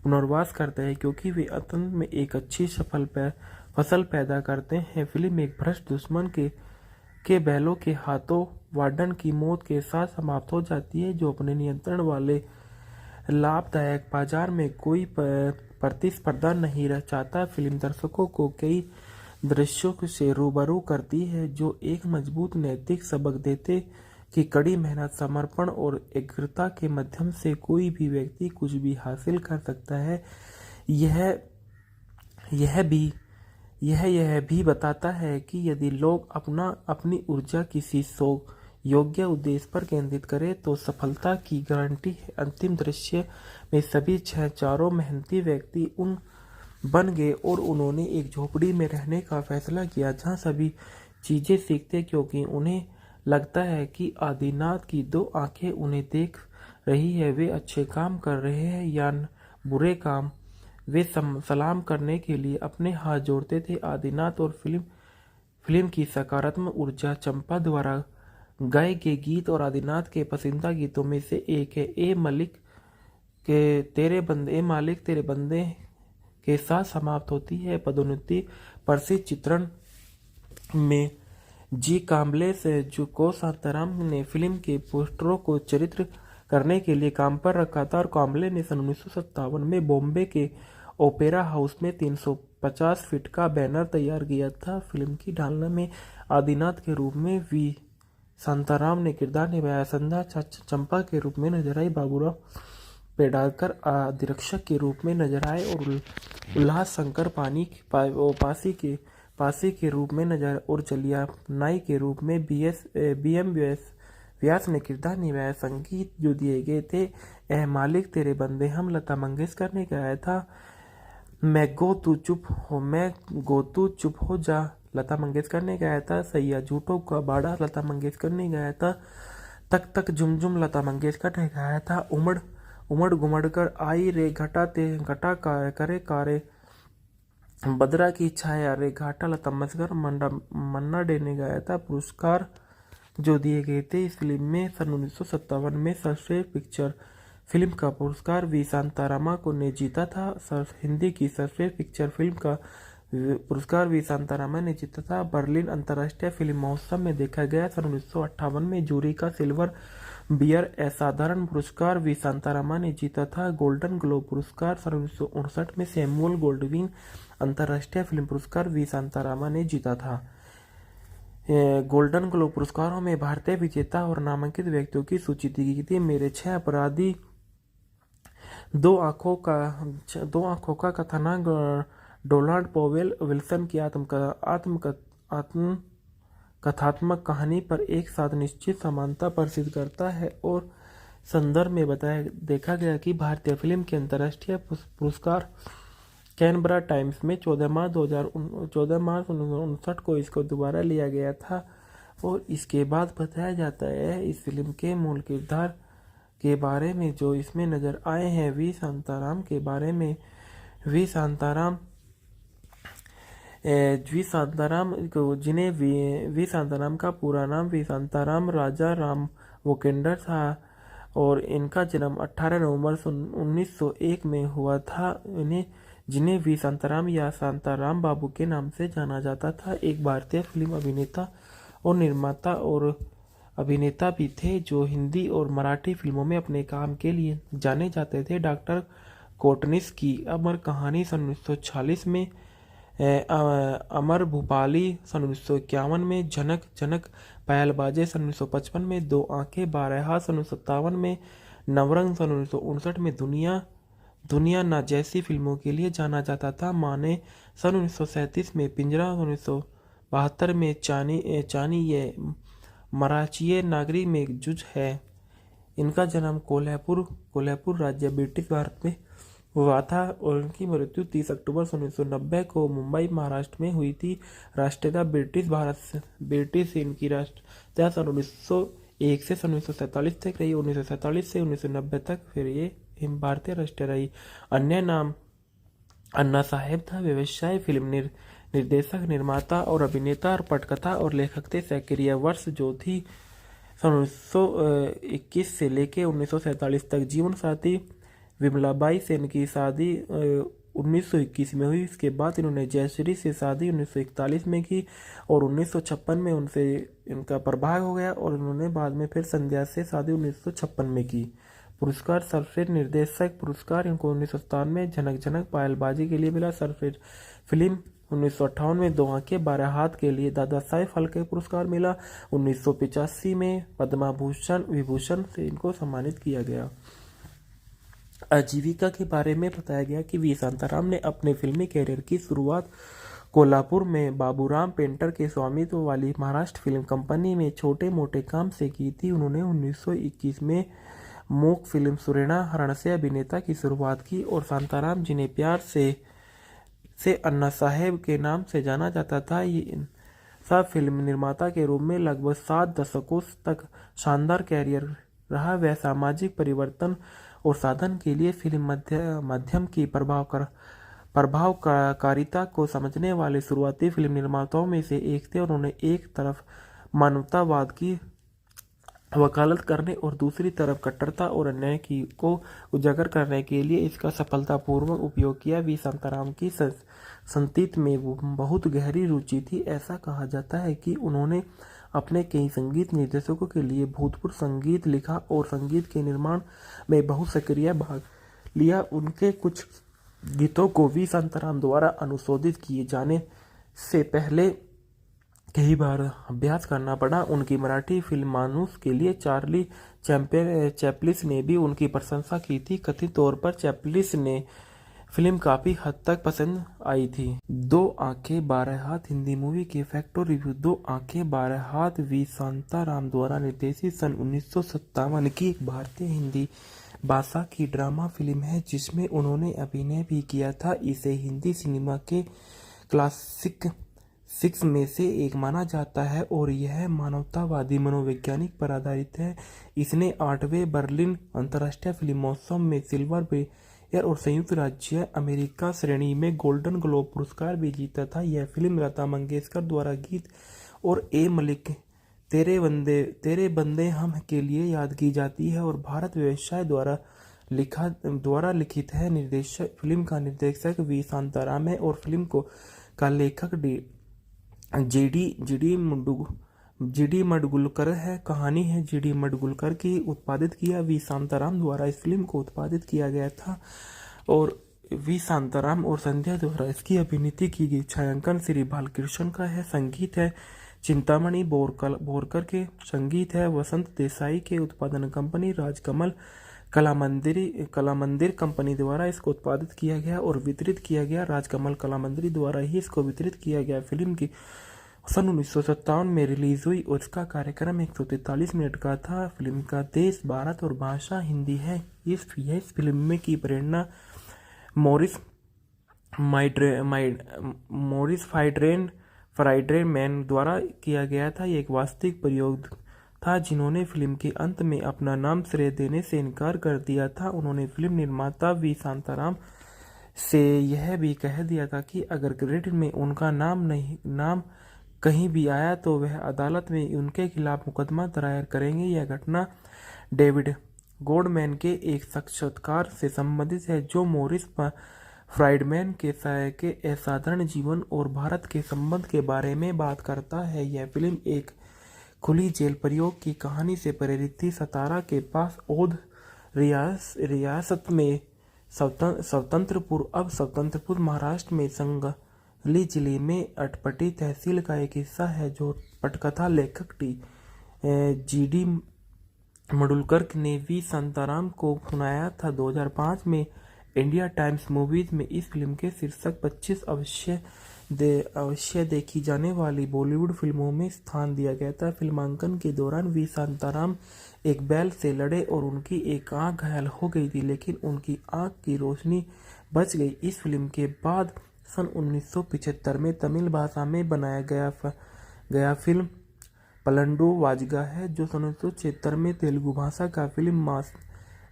पुनर्वास करता है क्योंकि वे अंत में एक अच्छी फसल पैदा करते हैं। फिल्म एक भ्रष्ट दुश्मन के बैलों के हाथों वार्डन की मौत के साथ समाप्त हो जाती है, जो अपने नियंत्रण वाले लाभदायक बाजार में कोई प्रतिस्पर्धा नहीं चाहता। फिल्म दर्शकों को कई दृश्यों से रूबरू करती है जो एक मजबूत नैतिक सबक देते कि कड़ी मेहनत, समर्पण और एकाग्रता के माध्यम से कोई भी व्यक्ति कुछ भी हासिल कर सकता है। यह भी बताता है कि यदि लोग अपनी ऊर्जा किसी योग्य उद्देश्य पर केंद्रित करें तो सफलता की गारंटी है। अंतिम दृश्य में सभी चारों मेहनती व्यक्ति बन गए और उन्होंने एक झोपड़ी में रहने का फैसला किया जहां सभी चीजें सीखते, क्योंकि उन्हें लगता है कि आदिनाथ की दो आंखें उन्हें देख रही है। वे अच्छे काम कर रहे हैं या बुरे काम, वे सलाम करने के लिए अपने हाथ जोड़ते थे। आदिनाथ और फिल्म की सकारात्मक ऊर्जा चंपा द्वारा गाए गए गीत और आदिनाथ के पसंदीदा गीतों में से एक है। ए मालिक तेरे बंदे के साथ समाप्त होती है। पदोन्नति प्रसिद्ध चित्रण में जी काम्बले से जुको शांताराम ने फिल्म के पोस्टरों को चित्रित करने के लिए काम पर रखा था और काम्बले ने सन 1957 में बॉम्बे के ओपेरा हाउस में 350 फीट का बैनर तैयार किया था। फिल्म की ढालना में आदिनाथ के रूप में वी शांताराम ने किरदार निभाया। संध्या चंपा के रूप में नजर आई। बाबूराव पेड़ाकर अधिरक्षक के रूप में नजर आए और उल्लास शंकर पासी के रूप में नजर और चलिया नाई के रूप में BM व्यास ने किरदार निभाया। संगीत जो दिए गए थे ए मालिक तेरे बंदे हम लता मंगेशकर ने गाया था। मैं गो तू चुप हो जा लता मंगेशकर ने गाया था। सैया झूठों का बाड़ा लता मंगेशकर ने गाया था। तक तक झुमझुम लता मंगेशकर ने गाया था। उमड़ घुमड़ कर आई रे घटा करे कारे बदरा की छाया रे घाटा लता मंगेशकर मन्ना डे ने गाया था। पुरस्कार जो दिए गए थे इस फिल्म में सन 1957 में सर्वश्रेष्ठ पिक्चर फिल्म का पुरस्कार वी शांतारामा को ने जीता था। हिंदी की सर्वश्रेष्ठ पिक्चर फिल्म का पुरस्कार वी शांतारामा ने जीता था। बर्लिन अंतर्राष्ट्रीय फिल्म महोत्सव में देखा गया। सन 1958 में जूरी का सिल्वर बियर असाधारण पुरस्कार वी शांतारामा ने जीता था। गोल्डन ग्लोब पुरस्कार सन 1959 में सैमुअल गोल्डविन अंतर्राष्ट्रीय फिल्म पुरस्कार वी शांतारामा ने जीता था। गोल्डन ग्लोब पुरस्कारों में भारतीय विजेता और नामांकित व्यक्तियों की सूची दी गई थी। मेरे 6 अपराधी, दो आंखों का कथानक डोनाल्ड पॉवेल विल्सन की कथात्मक कहानी पर एक साथ निश्चित समानता प्रसिद्ध करता है और संदर्भ में देखा गया कि भारतीय फिल्म के अंतर्राष्ट्रीय पुरस्कार कैनबरा टाइम्स में 14 मार्च 1959 को इसको दोबारा लिया गया था। और इसके बाद बताया जाता है इस फिल्म के मूल किरदार के बारे में जो इसमें नजर आए हैं वी शांताराम के बारे में। वी शांताराम का पूरा नाम वी शांताराम राजा राम वोकेंडर था और इनका जन्म 18 नवंबर 1901 में हुआ था। जिन्हें वी शांताराम या शांताराम बाबू के नाम से जाना जाता था, एक भारतीय फिल्म अभिनेता और निर्माता और अभिनेता भी थे जो हिंदी और मराठी फिल्मों में अपने काम के लिए जाने जाते थे। डॉक्टर कोटनिस की अमर कहानी सन 1946 में, अमर भूपाली सन 1951 में, जनक पायलबाजे सन 1955 में, दो आंखें बारहा सन 1957 में, नवरंग सन 1959 में दुनिया ना जैसी फिल्मों के लिए जाना जाता था। माने सन 1937 में, पिंजरा 1972 में, चानी ये मराठीय नागरिक में एक जुज है। इनका जन्म कोल्हापुर राज्य ब्रिटिश भारत में हुआ था और इनकी मृत्यु 30 अक्टूबर 1990 को मुंबई महाराष्ट्र में हुई थी। राष्ट्रीयता ब्रिटिश इनकी राष्ट्रीयता सन 1901 से सन 1947 तक रही। 1947 से 1990 तक फिर ये भारतीय राष्ट्रीय रही। अन्य नाम अन्ना साहेब था। व्यवसाय फिल्म निर्देशक, निर्माता और अभिनेता और पटकथा और लेखक थे। सक्रिय वर्ष जो थी सन 1921 से लेके 1947 तक। जीवन साथी विमलाबाई से इनकी शादी 1921 में हुई। इसके बाद इन्होंने जयश्री से शादी 1941 में की और 1956 में उनसे इनका प्रभाव हो गया और इन्होंने बाद में फिर संध्या से शादी 1956 में की। पुरस्कार सर्वश्रेष्ठ निर्देशक पुरस्कार इनको 1997 में झनक झनक पायलबाजी के लिए मिला। सर्वश्रेष्ठ फिल्म 1958 में दो आंखें बारह हाथ के लिए दादा साहेब फाल्के पुरस्कार मिला। 1985 में पद्मा भूषण विभूषण से इनको सम्मानित किया गया। आजीविका के बारे में बताया गया कि वी शांताराम ने अपने फिल्मी कैरियर की शुरुआत कोल्हापुर में बाबूराम पेंटर के स्वामित्व वाली महाराष्ट्र फिल्म कंपनी में छोटे मोटे काम से की थी। उन्होंने 1921 में मूक फिल्म सुरेना हरण से अभिनेता की शुरुआत की और शांताराम जिन्हें प्यार से अन्ना साहेब के नाम से जाना जाता था, ये सब फिल्म निर्माता के रूप में लगभग 7 दशकों तक शानदार कैरियर रहा। वह सामाजिक परिवर्तन और साधन के लिए फिल्म माध्यम की प्रभावकारिता को समझने वाले शुरुआती फिल्म निर्माताओं में से एक थे। उन्होंने एक तरफ मानवतावाद की वकालत करने और दूसरी तरफ कट्टरता और अन्याय को उजागर करने के लिए इसका सफलतापूर्वक उपयोग किया। वी शांताराम की संगीत में बहुत गहरी रुचि थी। ऐसा कहा जाता है कि उन्होंने अपने कई संगीत निर्देशकों के लिए भूतपूर्व संगीत लिखा और संगीत के निर्माण में बहुत सक्रिय भाग लिया। उनके कुछ गीतों को वी शांताराम द्वारा अनुशोधित किए जाने से पहले कई बार अभ्यास करना पड़ा। उनकी मराठी फिल्म मानुस के लिए चार्ली चैपलिस ने भी उनकी प्रशंसा की थी। कथित तौर पर चैपलिस ने फिल्म काफी हद तक पसंद आई थी। दो आंखें बारह हाथ हिंदी मूवी के फैक्ट रिव्यू। दो आंखें बारह हाथ वी शांताराम द्वारा निर्देशित सन 1957 की भारतीय हिंदी भाषा की ड्रामा फिल्म है जिसमें उन्होंने अभिनय भी किया था। इसे हिंदी सिनेमा के क्लासिक 6 में से एक माना जाता है और यह मानवतावादी मनोवैज्ञानिक पर आधारित है। इसने 8वें बर्लिन अंतर्राष्ट्रीय फिल्म महोत्सव में सिल्वर बेयर और संयुक्त राज्य अमेरिका श्रेणी में गोल्डन ग्लोब पुरस्कार भी जीता था। यह फिल्म लता मंगेशकर द्वारा गीत और ए मलिक तेरे बंदे हम के लिए याद की जाती है और भारत व्यवसाय द्वारा लिखित है। फिल्म का निर्देशक वी शांताराम है और फिल्म का लेखक जीडी मडगुलकर है। कहानी है जीडी मडगुलकर की। उत्पादित किया वी शांताराम द्वारा इस फिल्म को उत्पादित किया गया था और वी शांताराम और संध्या द्वारा इसकी अभिनीत की गई। छायांकन श्री बालकृष्ण का है। संगीत है चिंतामणि बोरकर के। संगीत है वसंत देसाई के। उत्पादन कंपनी राजकमल कलामंदिर कंपनी द्वारा इसको उत्पादित किया गया और वितरित किया गया। राजकमल कलामंदिर द्वारा ही इसको वितरित किया गया। फिल्म की सन 1957 में रिलीज हुई और इसका कार्यक्रम 143 मिनट का था। फिल्म का देश भारत और भाषा हिंदी है। इस फिल्म में की प्रेरणा मॉरिस फ्राइड्रेन मैन द्वारा किया गया था। ये एक वास्तविक प्रयोग था जिन्होंने फिल्म के अंत में अपना नाम श्रेय देने से इनकार कर दिया था। उन्होंने फिल्म निर्माता वी शांताराम से यह भी कह दिया था कि अगर क्रेडिट में उनका नाम कहीं भी आया तो वह अदालत में उनके खिलाफ मुकदमा दायर करेंगे। यह घटना डेविड गोल्डमैन के एक साक्षात्कार से संबंधित है जो मॉरिस फ्राइडमैन के असाधारण जीवन और भारत के संबंध के बारे में बात करता है। यह फिल्म एक खुली जेल प्रयोग की कहानी से प्रेरित थी। सतारा के पास औध रियासत में स्वतंत्रपुर महाराष्ट्र में संगली जिले में अटपटी तहसील का एक हिस्सा है जो पटकथा लेखक जीडी मडगुलकर ने वी शांताराम को सुनाया था। 2005 में इंडिया टाइम्स मूवीज में इस फिल्म के शीर्षक 25 अवश्य देखी जाने वाली बॉलीवुड फिल्मों में स्थान दिया गया था। फिल्मांकन के दौरान वी शांताराम एक बैल से लड़े और उनकी एक आंख घायल हो गई थी लेकिन उनकी आंख की रोशनी बच गई। इस फिल्म के बाद सन 1975 में तमिल भाषा में बनाया गया फिल्म पलंडू वाजगा है जो सन 1976 में तेलुगु भाषा का फिल्म मास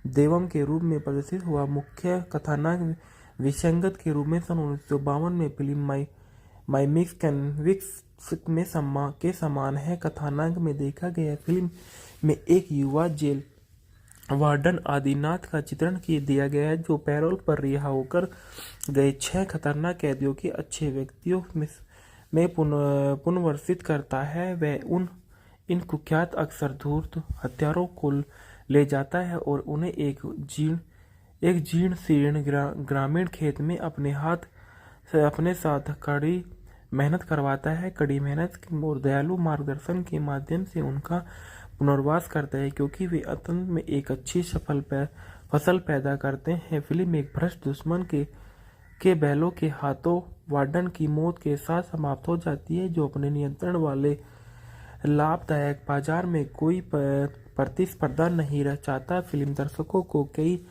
देवम के रूप में प्रदर्शित हुआ। मुख्य कथानक विसंगत के रूप में सन 1952 में फिल्म माई मिक्स में के समान है। कथानक में देखा गया फिल्म में एक युवा जेल वार्डन आदिनाथ का चित्रण दिया गया है, जो पैरोल पर रिहा होकर गए 6 खतरनाक कैदियों के अच्छे व्यक्तियों में पुनर्वसित करता है। वह इन कुख्यात अक्सर धूर्त हत्यारों को ले जाता है और उन्हें एक जीर्ण शीर्ण ग्रामीण खेत में अपने साथ कड़ी मेहनत करवाता है। कड़ी मेहनत और दयालु मार्गदर्शन के माध्यम से उनका पुनर्वास करता है, क्योंकि वे अंत में एक अच्छी फसल पैदा करते हैं। फिल्म एक भ्रष्ट दुश्मन के बैलों के हाथों वार्डन की मौत के साथ समाप्त हो जाती है, जो अपने नियंत्रण वाले लाभदायक बाजार में कोई प्रतिस्पर्धा नहीं चाहता। फिल्म दर्शकों को कई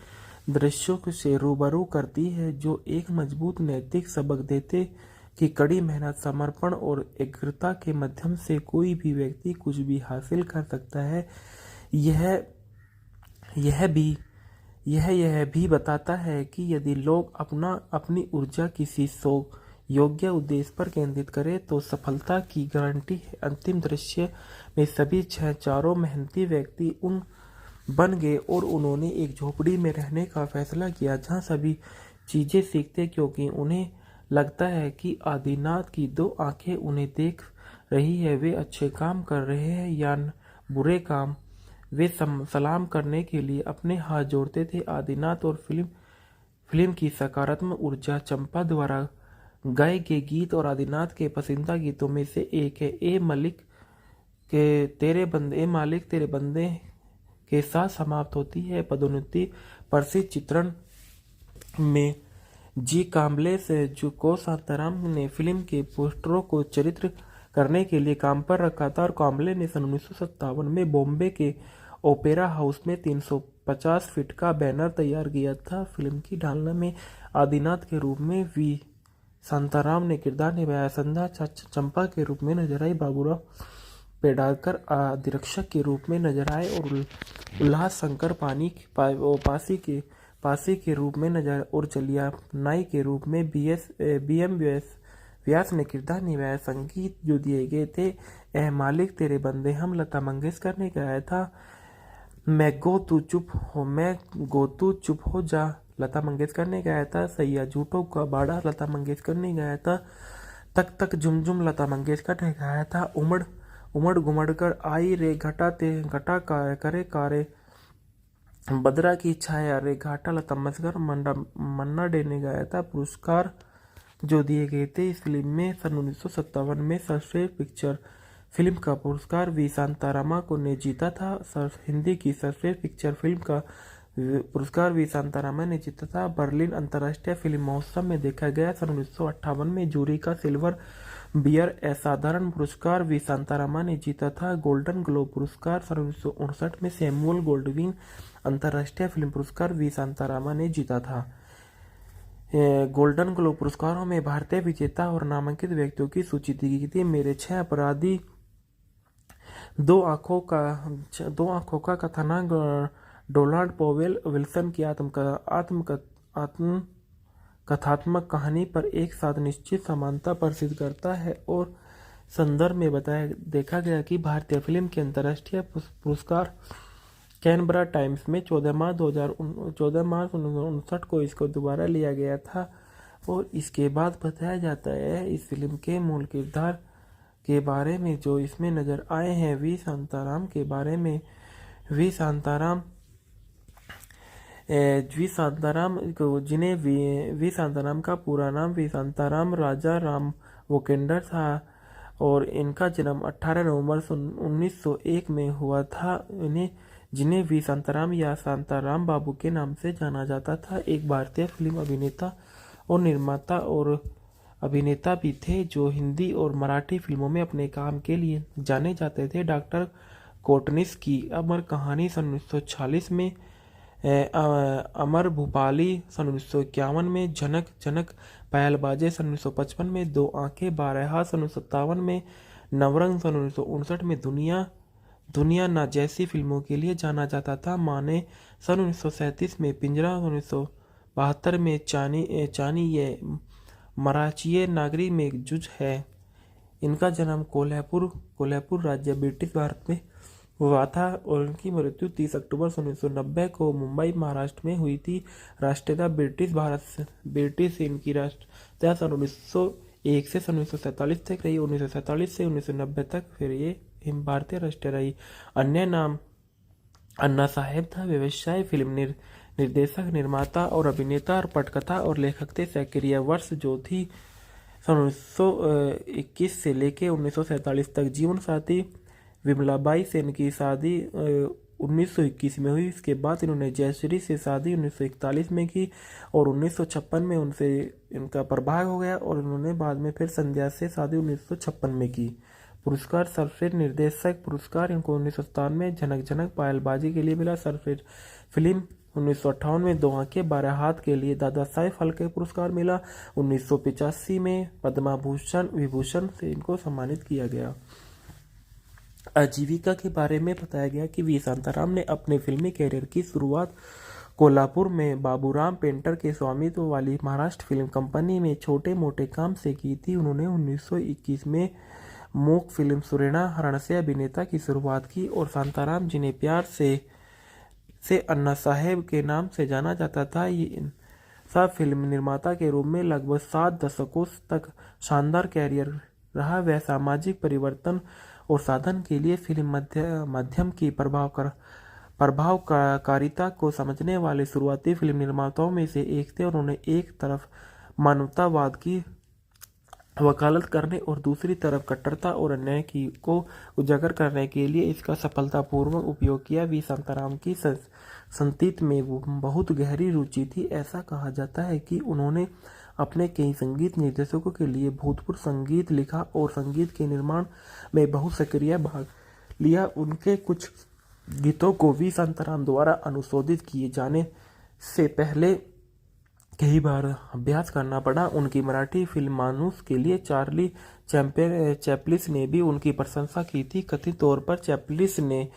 दृश्यों से रूबरू करती है जो एक मजबूत नैतिक सबक देते कि कड़ी मेहनत, समर्पण और एकाग्रता के माध्यम से कोई भी व्यक्ति कुछ भी हासिल कर सकता है। यह भी बताता है कि यदि लोग अपनी ऊर्जा किसी योग्य उद्देश्य पर केंद्रित करें तो सफलता की गारंटी है। अंतिम दृश्य में सभी चारों मेहनती व्यक्ति बन गए और उन्होंने एक झोपड़ी में रहने का फैसला किया, जहां सभी चीजें सीखते, क्योंकि उन्हें लगता है कि आदिनाथ की 2 आंखें उन्हें देख रही है। वे अच्छे काम कर रहे हैं या बुरे काम, वे सलाम करने के लिए अपने हाथ जोड़ते थे। आदिनाथ और फिल्म की सकारात्मक ऊर्जा चंपा द्वारा गाए गए गीत और आदिनाथ के पसंदीदा गीतों में से एक है। ए मालिक तेरे बंदे के साथ समाप्त होती है। पदोन्नति प्रसिद्ध चित्रण में जी काम्बले से को शांताराम ने फिल्म के पोस्टरों को चित्रित करने के लिए काम पर रखा था और काम्बले ने सन 1957 में बॉम्बे के ओपेरा हाउस में 350 फीट का बैनर तैयार किया था। फिल्म की ढालना में आदिनाथ के रूप में वी शांताराम ने किरदार निभाया। संध्या चंपा के रूप में नजर आई। बाबूराव पेडनेकर अधिरक्षक के रूप में नजर आए और उल्लास शंकर पासी के रूप में नजर और चलिया नाई के रूप में BM व्यास ने किरदार निभाया। संगीत जो दिए गए थे ए मालिक तेरे बंदे हम लता मंगेशकर ने गाया था। मैं गो तू चुप हो जा लता मंगेशकर ने गाया था। सैया झूठों का बाड़ा लता मंगेशकर ने गाया था। तक तक झुमझुम लता मंगेशकर ने गाया था। उमड़ घुमड़ कर आई रे घटा करे कारे बदरा की छाया रे घाटा लता मंगेशकर मन्ना डे ने गाया था। पुरस्कार जो दिए गए थे इस फिल्म में सन 1957 में सर्वश्रेष्ठ पिक्चर फिल्म का पुरस्कार वी शांतारामा को ने जीता था। हिंदी की सर्वश्रेष्ठ पिक्चर फिल्म का पुरस्कार वी शांतारामा ने जीता था। बर्लिन अंतर्राष्ट्रीय फिल्म महोत्सव में देखा गया। सन 1958 में जूरी का सिल्वर बियर असाधारण पुरस्कार वी शांतारामा ने जीता था। गोल्डन ग्लोब पुरस्कार सन 1959 में सैमुअल गोल्डविन अंतर्राष्ट्रीय फिल्म पुरस्कार वी शांतारामा ने जीता था। गोल्डन ग्लोब पुरस्कारों में भारतीय विजेता और नामांकित व्यक्तियों की सूची दी गई थी। मेरे 6 अपराधी, 2 आंखों का कथानक डोनाल्ड पॉवेल विल्सन की कथात्मक कहानी पर एक साथ निश्चित समानता प्रसिद्ध करता है और संदर्भ में देखा गया कि भारतीय फिल्म के अंतर्राष्ट्रीय पुरस्कार कैनबरा टाइम्स में 14 मार्च 1959 को इसको दोबारा लिया गया था। और इसके बाद बताया जाता है इस फिल्म के मूल किरदार के बारे में जो इसमें नजर आए हैं वी शांताराम के बारे में। वी शांताराम का पूरा नाम वी शांताराम राजा राम वोकेंडर था और इनका जन्म 18 नवंबर 1901 में हुआ था। जिन्हें वी शांताराम या शांताराम बाबू के नाम से जाना जाता था, एक भारतीय फिल्म अभिनेता और निर्माता और अभिनेता भी थे जो हिंदी और मराठी फिल्मों में अपने काम के लिए जाने जाते थे। डॉक्टर कोटनिस की अमर कहानी सन 1946 में, अमर भूपाली सन 1951 में, जनक पायलबाजे सन 1955 में, 2 आंखें बारहा सन 1957 में, नवरंग सन 1959 में दुनिया ना जैसी फिल्मों के लिए जाना जाता था। माने सन 1937 में, पिंजरा 1972 में, चानी ये मराठीय नागरिक में एक जुज है। इनका जन्म कोल्हापुर राज्य ब्रिटिश भारत में हुआ था और उनकी मृत्यु 30 अक्टूबर 1990 को मुंबई महाराष्ट्र में हुई थी। राष्ट्रीयता ब्रिटिश इनकी राष्ट्रीयता सन 1901 से सन 1947 तक रही। 1947 से 1990 तक फिर ये भारतीय राष्ट्रीय रही। अन्य नाम अन्ना साहेब था। व्यवसाय फिल्म निर्देशक, निर्माता और अभिनेता और पटकथा और लेखक थे। सक्रिय वर्ष जो थी सन 1921 से लेके 1947 तक। जीवन साथी विमलाबाई से इनकी शादी 1921 में हुई। इसके बाद इन्होंने जयश्री से शादी 1941 में की और 1956 में उनसे इनका प्रभाव हो गया और उन्होंने बाद में फिर संध्या से शादी 1956 में की। पुरस्कार सर्वश्रेष्ठ निर्देशक पुरस्कार इनको 1997 में झनक झनक पायलबाजी के लिए मिला। सर्वश्रेष्ठ फिल्म 1958 में दो आंखें बारह हाथ के लिए दादा साहेब फाल्के पुरस्कार मिला। 1985 में पद्मा विभूषण से इनको सम्मानित किया गया। आजीविका के बारे में बताया गया कि वी शांताराम ने अपने फिल्मी कैरियर की शुरुआत कोल्हापुर में बाबूराम पेंटर के स्वामित्व वाली महाराष्ट्र फिल्म कंपनी में छोटे मोटे काम से की थी। उन्होंने 1921 में मूक फिल्म सुरेना हरण से अभिनेता की शुरुआत की और शांताराम, जिन्हें प्यार से अन्ना साहेब के नाम से जाना जाता था, ये सब फिल्म निर्माता के रूप में लगभग 7 दशकों तक शानदार कैरियर रहा। वह सामाजिक परिवर्तन और साधन के लिए फिल्म माध्यम की प्रभावकारिता को समझने वाले शुरुआती फिल्म निर्माताओं में से एक थे। उन्होंने एक तरफ मानवतावाद की वकालत करने और दूसरी तरफ कट्टरता और अन्याय को उजागर करने के लिए इसका सफलतापूर्वक उपयोग किया। वी शांताराम की संगीत में बहुत गहरी रुचि थी। ऐसा कहा जाता है कि उन्होंने अपने कई संगीत निर्देशकों के लिए भूतपूर्व संगीत लिखा और संगीत के निर्माण में बहुत सक्रिय भाग लिया। उनके कुछ गीतों को वी शांताराम द्वारा अनुशोधित किए जाने से पहले कई बार अभ्यास करना पड़ा। उनकी मराठी फिल्म मानुस के लिए चार्ली चैपलिस ने भी उनकी प्रशंसा की थी। कथित तौर पर चैपलिस ने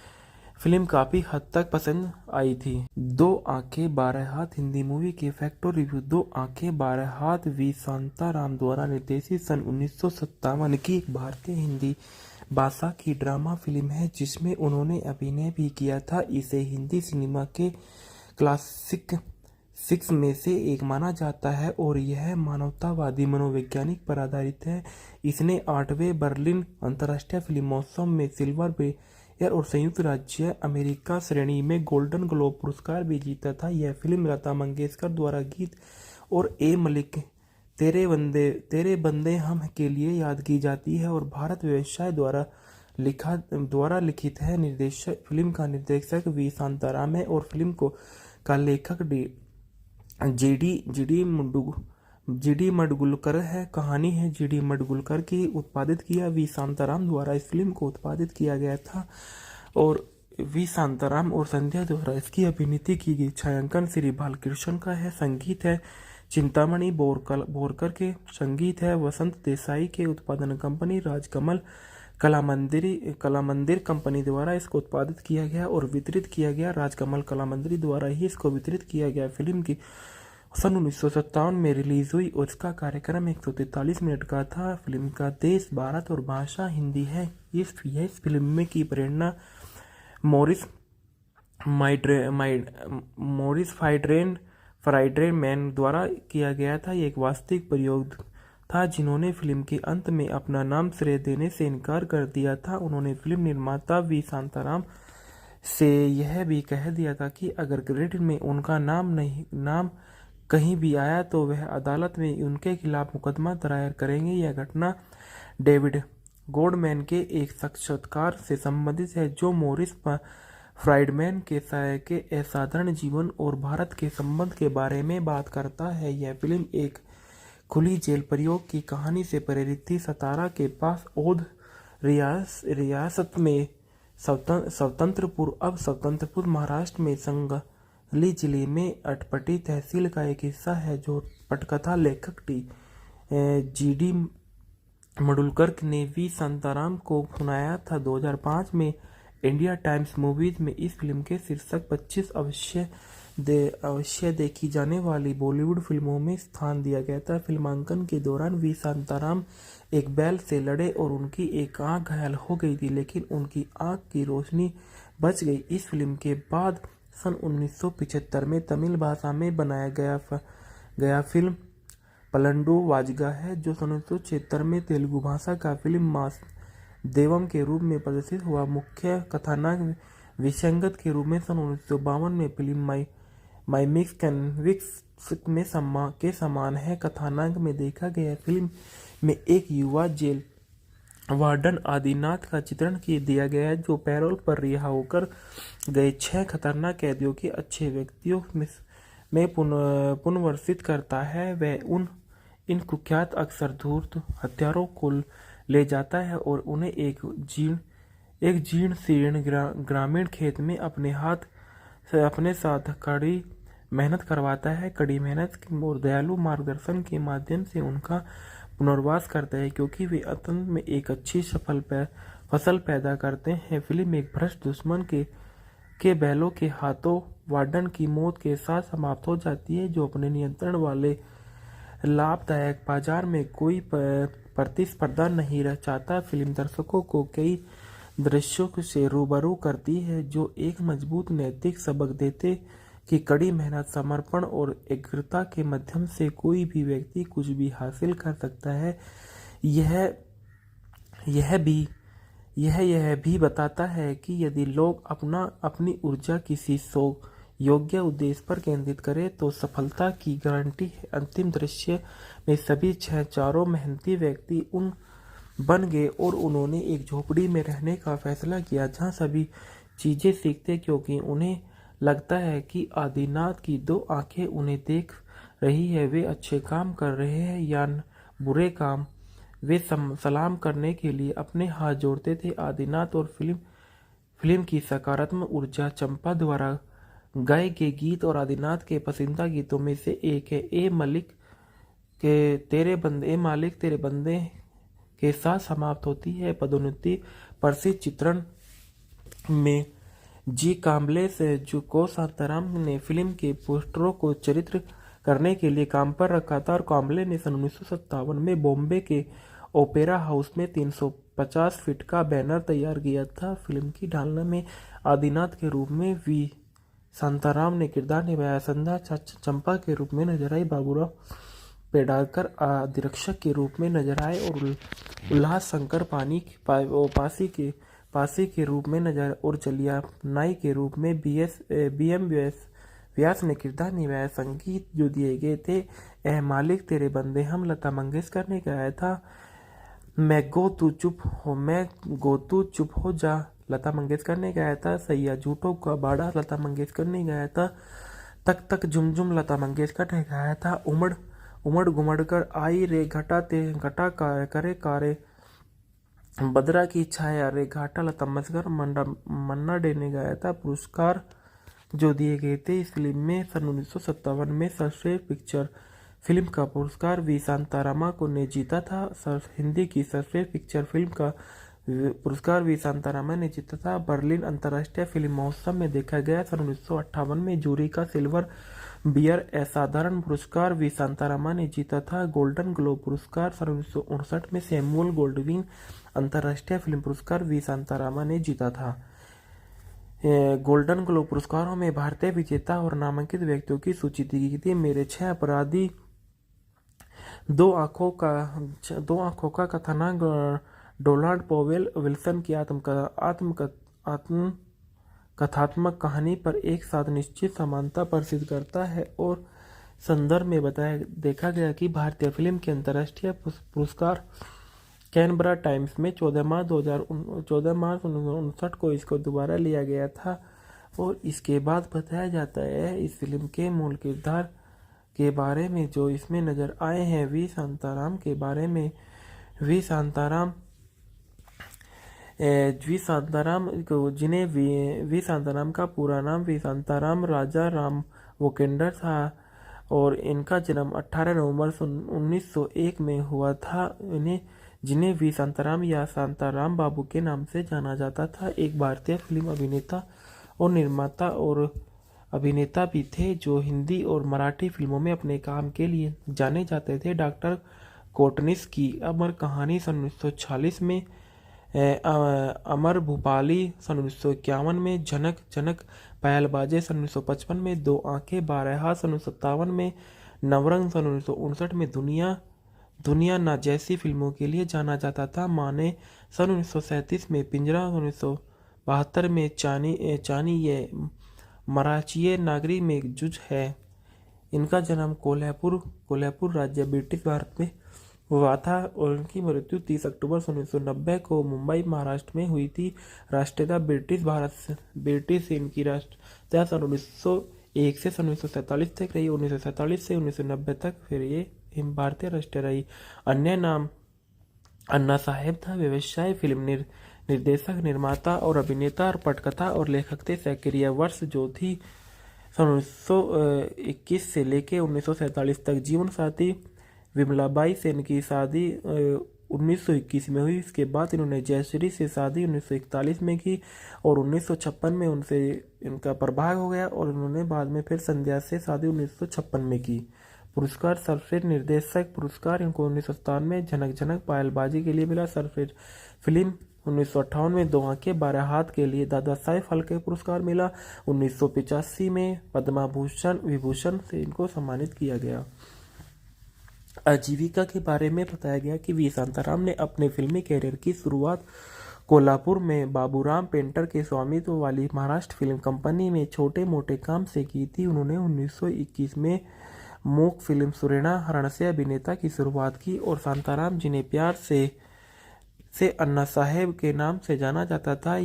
फिल्म काफी हद तक पसंद आई थी। दो आंखें बारह हाथ हिंदी मूवी के फैक्टर रिव्यू। दो आंखें बारह हाथ वी शांताराम द्वारा निर्देशित सन 1957 की एक भारतीय हिंदी भाषा की ड्रामा फिल्म है जिसमें उन्होंने अभिनय भी किया था। इसे हिंदी सिनेमा के क्लासिक 6 में से एक माना जाता है और यह मानवतावादी मनोवैज्ञानिक पर आधारित है। इसने 8वें बर्लिन अंतर्राष्ट्रीय फिल्म महोत्सव में सिल्वर बेयर और संयुक्त राज्य अमेरिका श्रेणी में गोल्डन ग्लोब पुरस्कार भी जीता था। यह फिल्म लता मंगेशकर द्वारा गीत और ए मलिक तेरे बंदे हम के लिए याद की जाती है और भारत व्यवसाय द्वारा लिखित है। फिल्म का निर्देशक वी शांताराम है और फिल्म का लेखक जीडी मडगुलकर है। कहानी है जीडी मडगुलकर की। उत्पादित किया वी शांताराम द्वारा इस फिल्म को उत्पादित किया गया था और वी शांताराम और संध्या द्वारा इसकी अभिनीत की गई। छायांकन श्री बालकृष्ण का है। संगीत है चिंतामणि बोरकर के। संगीत है वसंत देसाई के। उत्पादन कंपनी राजकमल कला मंदिर कंपनी द्वारा इसको उत्पादित किया गया और वितरित किया गया। राजकमल कला मंदिर द्वारा ही इसको वितरित किया गया। फिल्म की सन 1957 में रिलीज हुई और इसका कार्यक्रम 143 मिनट का था। फिल्म का देश भारत और भाषा हिंदी है। इस फिल्म में की प्रेरणा मॉरिस फ्राइड्रेन मैन द्वारा किया गया था। ये एक वास्तविक प्रयोग था जिन्होंने फिल्म के अंत में अपना नाम श्रेय देने से इनकार कर दिया था। उन्होंने फिल्म निर्माता वी शांताराम से यह भी कह दिया था कि अगर क्रेडिट में उनका नाम कहीं भी आया तो वह अदालत में उनके खिलाफ मुकदमा दायर करेंगे। यह घटना डेविड गोल्डमैन के एक साक्षात्कार से संबंधित है जो मॉरिस फ्राइडमैन के असाधारण जीवन और भारत के संबंध के बारे में बात करता है। यह फिल्म एक खुली जेल प्रयोग की कहानी से प्रेरित थी। सतारा के पास औध रियासत में स्वतंत्रपुर महाराष्ट्र में संगली जिले में अटपटी तहसील का एक हिस्सा है जो पटकथा लेखक जीडी मडगुलकर ने वी शांताराम को सुनाया था। 2005 में इंडिया टाइम्स मूवीज में इस फिल्म के शीर्षक 25 अवश्य अवश्य देखी जाने वाली बॉलीवुड फिल्मों में स्थान दिया गया था। फिल्मांकन के दौरान वी शांताराम एक बैल से लड़े और उनकी एक आंख घायल हो गई थी, लेकिन उनकी आंख की रोशनी बच गई। इस फिल्म के बाद सन 1975 में तमिल भाषा में बनाया गया फिल्म पलंडू वाजगा है, जो सन 1976 में तेलुगु भाषा का फिल्म मास देवम के रूप में प्रदर्शित हुआ। मुख्य कथानक विसंगत के रूप में सन 1952 में फिल्म माई मिक्स कैनविक्स में के समान है। कथानक में देखा गया फिल्म में एक युवा जेल वार्डन आदिनाथ का चित्रण दिया गया है, जो पैरोल पर रिहा होकर गए 6 खतरनाक कैदियों के अच्छे व्यक्तियों में पुनर्वसित करता है। वह इन कुख्यात अक्सर धूर्त हत्यारों को ले जाता है और उन्हें एक जीर्ण शीर्ण ग्रामीण खेत में अपने साथ कड़ी मेहनत करवाता है। कड़ी मेहनत और दयालु मार्गदर्शन के माध्यम से उनका पुनर्वास करता है, क्योंकि वे अंत में एक अच्छी फसल पैदा करते हैं। फिल्म एक भ्रष्ट दुश्मन के बैलों के हाथों वार्डन की मौत के साथ समाप्त हो जाती है, जो अपने नियंत्रण वाले लाभदायक बाजार में कोई प्रतिस्पर्धा नहीं चाहता। फिल्म दर्शकों को कई दृश्यों से रूबरू करती है जो एक मजबूत नैतिक सबक देते कि कड़ी मेहनत, समर्पण और एकाग्रता के माध्यम से कोई भी व्यक्ति कुछ भी हासिल कर सकता है। यह भी बताता है कि यदि लोग अपनी ऊर्जा किसी योग्य उद्देश्य पर केंद्रित करें तो सफलता की गारंटी है। अंतिम दृश्य में सभी चारों मेहनती व्यक्ति बन गए और उन्होंने एक झोपड़ी में रहने का फैसला किया, जहां सभी चीजें सीखते, क्योंकि उन्हें लगता है कि आदिनाथ की 2 आंखें उन्हें देख रही है। वे अच्छे काम कर रहे हैं या बुरे काम, वे सलाम करने के लिए अपने हाथ जोड़ते थे। आदिनाथ और फिल्म की सकारात्मक ऊर्जा चंपा द्वारा गाए गए गीत और आदिनाथ के पसंदीदा गीतों में से एक है। ए मालिक तेरे बंदे के साथ समाप्त होती है। पदोन्नति प्रसिद्ध चित्रण में जी काम्बले से को शांताराम ने फिल्म के पोस्टरों को चित्रित करने के लिए काम पर रखा था और काम्बले ने सन 1957 में बॉम्बे के ओपेरा हाउस में 350 फीट का बैनर तैयार किया था। फिल्म की ढालना में आदिनाथ के रूप में वी शांताराम ने किरदार निभाया। संध्या चंपा के रूप में नजर आई। बाबूराव पेड़ाकर अधिरक्षक के रूप में नजर आए और उल्लास शंकर पासी के रूप में नजर और चलिया नाई के रूप में BM व्यास ने किरदार निभाया। संगीत जो दिए गए थे ए मालिक तेरे बंदे हम लता मंगेशकर ने गाया था। मैं गो तू चुप हो जा लता मंगेशकर ने गाया था। सैया झूठों का बाड़ा लता मंगेशकर ने गाया था। तक तक झुमझुम लता मंगेशकर ने गाया था। उमड़ घुमड़ कर आई रे घटा करे कारे बदरा की छाया रे घाटा लता मंगेशकर मन्ना डे ने गाया था। पुरस्कार जो दिए गए थे इस फिल्म में सन 1957 में सर्वश्रेष्ठ पिक्चर फिल्म का पुरस्कार वी शांतारामा को ने जीता था। हिंदी की सर्वश्रेष्ठ पिक्चर फिल्म का पुरस्कार वी शांतारामा ने जीता था। बर्लिन अंतर्राष्ट्रीय फिल्म महोत्सव में देखा गया। सन 1958 में जूरी का सिल्वर बियर असाधारण पुरस्कार वी शांतारामा ने जीता था। गोल्डन ग्लोब पुरस्कार सन 1959 में सैमुअल गोल्डविन अंतर्राष्ट्रीय फिल्म पुरस्कार वी शांतारामा ने जीता था। गोल्डन ग्लोब पुरस्कारों में भारतीय विजेता और नामांकित व्यक्तियों की सूची दी गई थी। मेरे 6 अपराधी, 2 आंखों का कथानक डोनाल्ड पॉवेल विल्सन की कथात्मक कहानी पर एक साथ निश्चित समानता प्रसिद्ध करता है और संदर्भ में देखा गया कि भारतीय फिल्म के अंतर्राष्ट्रीय पुरस्कार कैनबरा टाइम्स में 14 मार्च 1959 को इसको दोबारा लिया गया था। और इसके बाद बताया जाता है इस फिल्म के मूल किरदार के बारे में जो इसमें नजर आए हैं वी शांताराम के बारे में। वी शांताराम वी शांताराम का पूरा नाम वी शांताराम राजा राम वोकेंडर था और इनका जन्म 18 नवंबर 1901 में हुआ था। जिन्हें वी शांताराम या शांताराम बाबू के नाम से जाना जाता था, एक भारतीय फिल्म अभिनेता और निर्माता और अभिनेता भी थे जो हिंदी और मराठी फिल्मों में अपने काम के लिए जाने जाते थे। डॉक्टर कोटनिस की अमर कहानी सन 1946 में, अमर भूपाली सन 1951 में, झनक झनक पायल बाजे सन 1955 में, दो आंखें बारह हाथ सन 1957 में, नवरंग सन 1959 में, दुनिया ना जैसी फिल्मों के लिए जाना जाता था। माँ ने सन 1937 में, पिंजरा 1972 में, चानी ये मराठीय नागरी में जुझ है। इनका जन्म कोल्हापुर राज्य ब्रिटिश भारत में हुआ था और उनकी मृत्यु 30 अक्टूबर 1990 को मुंबई महाराष्ट्र में हुई थी। राष्ट्रीयता ब्रिटिश से इनकी राष्ट्रीयता सन 1901 से सन 1947 तक रही। 1947 से 1990 तक फिर ये भारतीय राष्ट्रीय रही। अन्य नाम अन्ना साहेब था। व्यवसाय फिल्म निर्देशक, निर्माता और अभिनेता और पटकथा और लेखक थे। सक्रिय वर्ष जो थी सन 1921 से लेकर 1947 तक। जीवन साथी विमलाबाई से इनकी शादी 1921 में हुई। इसके बाद इन्होंने जयश्री से शादी 1941 में की और 1956 में उनसे इनका प्रभाव हो गया और उन्होंने बाद में फिर संध्या से शादी 1956 में की। पुरस्कार सर्वश्रेष्ठ निर्देशक पुरस्कार इनको 1957 में झनक झनक पायलबाजी के लिए मिला। सर्वश्रेष्ठ फिल्म 1958 में दो आंखें बारह हाथ के लिए दादा साहेब फाल्के पुरस्कार मिला। 1985 में पद्मा विभूषण से इनको सम्मानित किया गया। आजीविका के बारे में बताया गया कि वी शांताराम ने अपने फिल्मी कैरियर की शुरुआत कोल्हापुर में बाबूराम पेंटर के स्वामित्व वाली महाराष्ट्र फिल्म कंपनी में छोटे मोटे काम से की थी। उन्होंने 1921 में मूक फिल्म सुरेना हरण से अभिनेता की शुरुआत की और शांताराम, जिन्हें प्यार से अन्ना साहेब के नाम से जाना जाता था,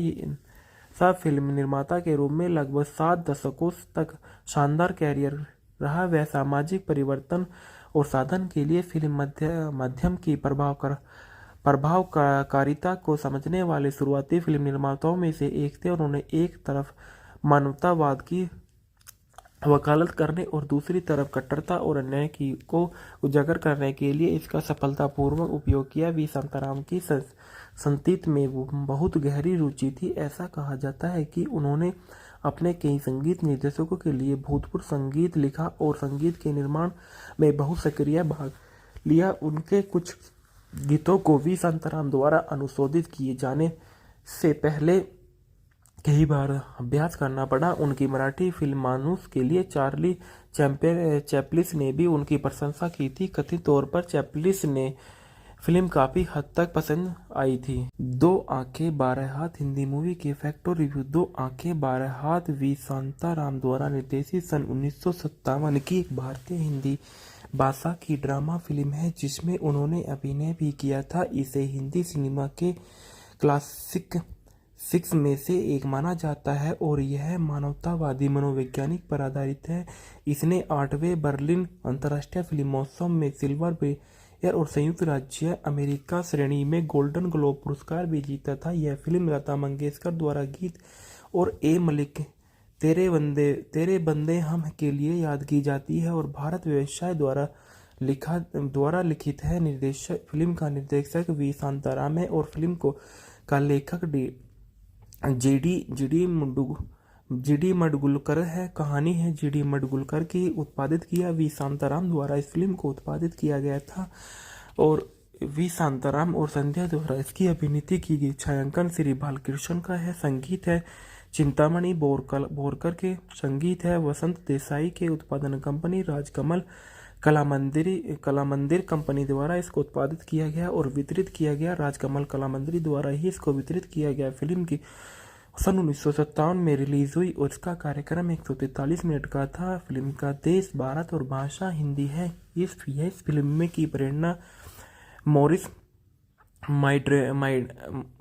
सब फिल्म निर्माता के रूप में लगभग 7 दशकों तक शानदार कैरियर रहा। वह सामाजिक परिवर्तन और साधन के लिए फिल्म माध्यम की प्रभावकारिता को समझने वाले शुरुआती फिल्म निर्माताओं में से एक थे। उन्होंने एक तरफ मानवतावाद की वकालत करने और दूसरी तरफ कट्टरता और अन्याय को उजागर करने के लिए इसका सफलतापूर्वक उपयोग किया। वी शांताराम की संगीत में बहुत गहरी रुचि थी। ऐसा कहा जाता है कि उन्होंने अपने कई संगीत निर्देशकों के लिए भूतपूर्व संगीत लिखा और संगीत के निर्माण में बहुत सक्रिय भाग लिया। उनके कुछ गीतों को वी शांताराम द्वारा अनुशोधित किए जाने से पहले कई बार अभ्यास करना पड़ा। उनकी मराठी फिल्म मानुस के लिए चार्ली चैपलिस ने भी उनकी प्रशंसा की थी। कथित तौर पर चैपलिस ने फिल्म काफी हद तक पसंद आई थी। दो आंखें बारह हाथ हिंदी मूवी के फैक्टर रिव्यू। दो आंखें बारह हाथ वी शांताराम द्वारा निर्देशित सन 1957 की एक भारतीय हिंदी भाषा की ड्रामा फिल्म है जिसमें उन्होंने अभिनय भी किया था। इसे हिंदी सिनेमा के क्लासिक 6 में से एक माना जाता है और यह मानवतावादी मनोवैज्ञानिक पर आधारित है। इसने 8वें बर्लिन अंतर्राष्ट्रीय फिल्म महोत्सव में सिल्वर बेयर और संयुक्त राज्य अमेरिका श्रेणी में गोल्डन ग्लोब पुरस्कार भी जीता था। यह फिल्म लता मंगेशकर द्वारा गीत और ए मलिक तेरे बंदे हम के लिए याद की जाती है और भारत व्यवसाय द्वारा लिखित है। फिल्म का निर्देशक वी शांताराम है और फिल्म का लेखक जीडी मडगुलकर है। कहानी है जीडी मडगुलकर की। उत्पादित किया वी शांताराम द्वारा इस फिल्म को उत्पादित किया गया था और वी शांताराम और संध्या द्वारा इसकी अभिनीत की गई। छायांकन श्री बालकृष्ण का है। संगीत है चिंतामणि बोरकर के। संगीत है वसंत देसाई के। उत्पादन कंपनी राजकमल कला मंदिर कंपनी द्वारा इसको उत्पादित किया गया और वितरित किया गया। राजकमल कला मंदिर द्वारा ही इसको वितरित किया गया। फिल्म की सन 1957 में रिलीज हुई और इसका कार्यक्रम 143 मिनट का था। फिल्म का देश भारत और भाषा हिंदी है। इस फिल्म में की प्रेरणा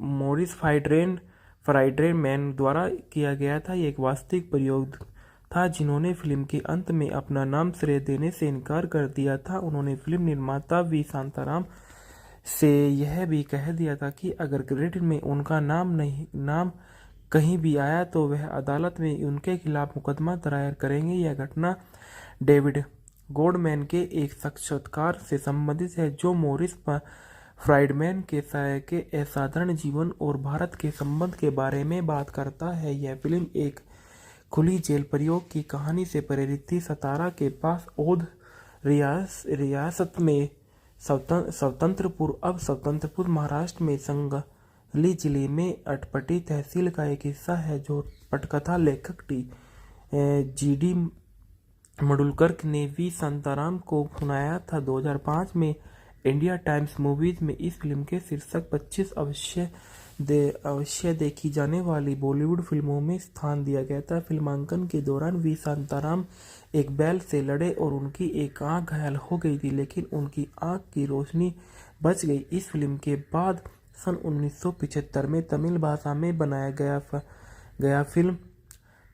मॉरिस फ्राइड्रेन मैन द्वारा किया गया था। ये एक वास्तविक प्रयोग था जिन्होंने फिल्म के अंत में अपना नाम श्रेय देने से इनकार कर दिया था। उन्होंने फिल्म निर्माता वी शांताराम से यह भी कह दिया था कि अगर क्रेडिट में उनका नाम कहीं भी आया तो वह अदालत में उनके खिलाफ मुकदमा दायर करेंगे। यह घटना डेविड गोल्डमैन के एक साक्षात्कार से संबंधित है जो मॉरिस फ्राइडमैन के असाधारण जीवन और भारत के संबंध के बारे में बात करता है। यह फिल्म एक खुली जेल प्रयोग की कहानी से प्रेरित थी। सतारा के पास औध रियासत में स्वतंत्रपुर महाराष्ट्र में संगली जिले में अटपटी तहसील का एक हिस्सा है, जो पटकथा लेखक जी.डी. मडुलकर ने वी शांताराम को सुनाया था। 2005 में इंडिया टाइम्स मूवीज में इस फिल्म के शीर्षक 25 अवश्य देखी जाने वाली बॉलीवुड फिल्मों में स्थान दिया गया था। फिल्मांकन के दौरान वी शांताराम एक बैल से लड़े और उनकी एक आंख घायल हो गई थी, लेकिन उनकी आंख की रोशनी बच गई। इस फिल्म के बाद सन 1975 में तमिल भाषा में बनाया गया फिल्म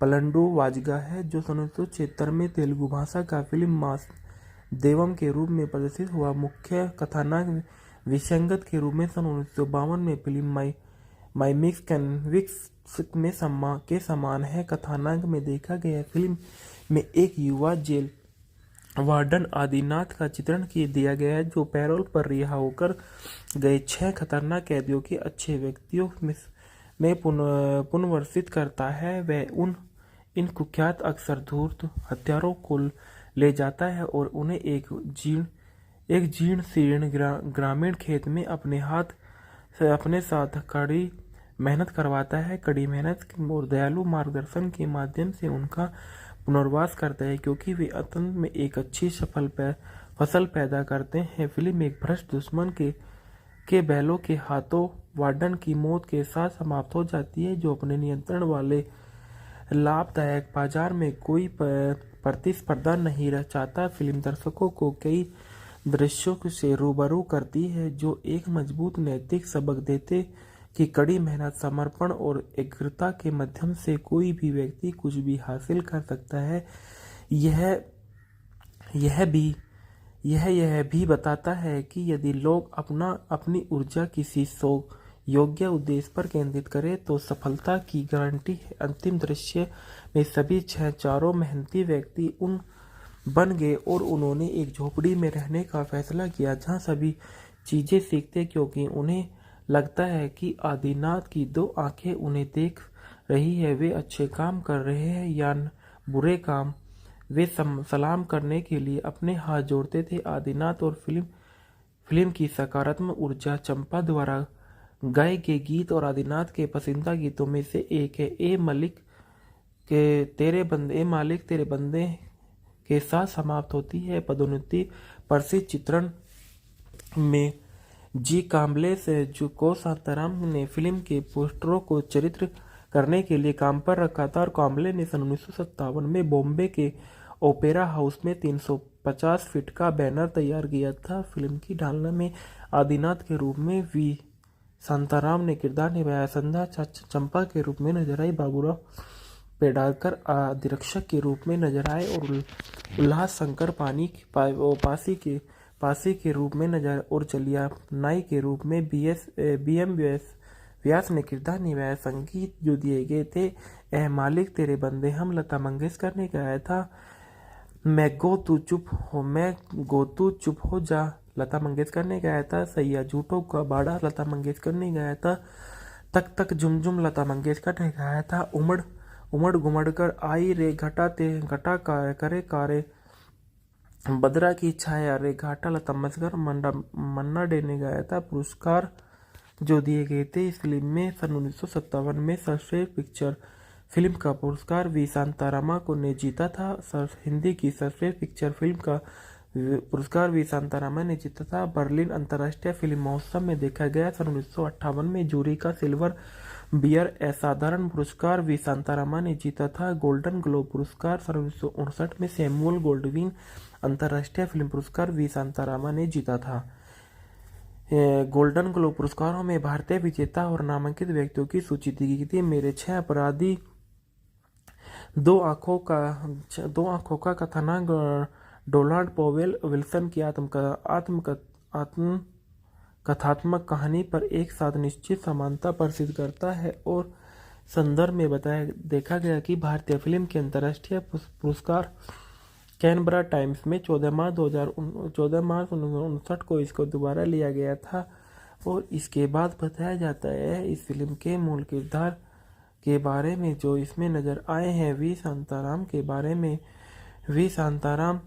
पलंडू वाजगा है, जो सन 1976 में तेलुगु भाषा का फिल्म मास देवम के रूप में प्रदर्शित हुआ। मुख्य कथानक विसंगत के रूप में सन 1952 में फिल्म माइमिक्स कैनविक्स के समान है। कथानक में देखा गया फिल्म में एक युवा जेल वार्डन आदिनाथ का चित्रण दिया गया है, जो पैरोल पर रिहा होकर गए 6 खतरनाक कैदियों के अच्छे व्यक्तियों में पुनर्वसित करता है। वह इन कुख्यात अक्सर धूर्त हत्यारों को ले जाता है और उन्हें एक जीर्ण शीर्ण ग्रामीण खेत में अपने साथ कड़ी मेहनत करवाता है। कड़ी मेहनत और दयालु मार्गदर्शन के माध्यम से उनका पुनर्वास करता है, क्योंकि वे अंत में एक अच्छी फसल पैदा करते हैं। फिल्म एक भ्रष्ट दुश्मन के बैलों के हाथों वार्डन की मौत के साथ समाप्त हो जाती है, जो अपने नियंत्रण वाले लाभदायक बाजार में कोई प्रतिस्पर्धा नहीं चाहता। फिल्म दर्शकों को कई दृश्यों से रूबरू करती है, जो एक मजबूत नैतिक सबक देते कि कड़ी मेहनत, समर्पण और एकाग्रता के माध्यम से कोई भी व्यक्ति कुछ भी हासिल कर सकता है। यह भी बताता है कि यदि लोग अपनी ऊर्जा किसी योग्य उद्देश्य पर केंद्रित करें तो सफलता की गारंटी है। अंतिम दृश्य में सभी चारों मेहनती व्यक्ति बन गए और उन्होंने एक झोपड़ी में रहने का फैसला किया, जहां सभी चीजें सीखते, क्योंकि उन्हें लगता है कि आदिनाथ की 2 आंखें उन्हें देख रही है। वे अच्छे काम कर रहे हैं या बुरे काम, वे सलाम करने के लिए अपने हाथ जोड़ते थे। आदिनाथ और फिल्म की सकारात्मक ऊर्जा चंपा द्वारा गाए गए गीत और आदिनाथ के पसंदीदा गीतों में से एक है। ए मालिक तेरे बंदे के साथ समाप्त होती है। पदोन्नति प्रसिद्ध चित्रण में जी काम्बले से को शांताराम ने फिल्म के पोस्टरों को चित्रित करने के लिए काम पर रखा था, और काम्बले ने सन 1957 में बॉम्बे के ओपेरा हाउस में 350 फीट का बैनर तैयार किया था। फिल्म की ढालना में आदिनाथ के रूप में वी शांताराम ने किरदार निभाया। संध्या चंपा के रूप में नजर आई, बाबूराव पेडनेकर अधिरक्षक के रूप में नजर आए और उल्लास शंकर पासी के रूप में नजर और चलिया नाई के रूप में BM व्यास ने किरदार निभाया। संगीत जो दिए गए थे ए मालिक तेरे बंदे हम लता मंगेशकर ने गाया था। मैं गो तू चुप हो जा लता मंगेशकर ने गाया था। सैया झूठों का बाड़ा लता मंगेशकर ने गाया था। तक तक झुमझुम लता मंगेशकर ने गाया था। उमड़ घुमड़ कर आई रे घटा करे कारे बदरा की छाया रे घाटा लता मंगेशकर मन्ना डे ने गाया था। पुरस्कार जो दिए गए थे इस फिल्म में सन 1957 में सर्वश्रेष्ठ पिक्चर फिल्म का पुरस्कार वी शांतारामा को ने जीता था। हिंदी की सर्वश्रेष्ठ पिक्चर फिल्म का पुरस्कार वी शांतारामा ने जीता था। बर्लिन अंतर्राष्ट्रीय फिल्म महोत्सव में देखा गया। सन 1958 में जूरी का सिल्वर बियर असाधारण पुरस्कार वी शांतारामा ने जीता था। गोल्डन ग्लोब पुरस्कार सन 1959 में सैमुअल गोल्डविन अंतर्राष्ट्रीय फिल्म पुरस्कार वी शांतारामा ने जीता था। गोल्डन ग्लोब पुरस्कारों में भारतीय विजेता और नामांकित व्यक्तियों की सूची दी गई थी। मेरे 6 अपराधी, 2 आंखों का कथानक डोनाल्ड पॉवेल विल्सन की आत्मकथात्मक कहानी पर एक साथ निश्चित समानता प्रसिद्ध करता है और संदर्भ में देखा गया कि भारतीय फिल्म के अंतर्राष्ट्रीय पुरस्कार कैनबरा टाइम्स में 14 मार्च 1959 को इसको दोबारा लिया गया था। और इसके बाद बताया जाता है इस फिल्म के मूल किरदार के बारे में जो इसमें नज़र आए हैं। वी शांताराम के बारे में, वी शांताराम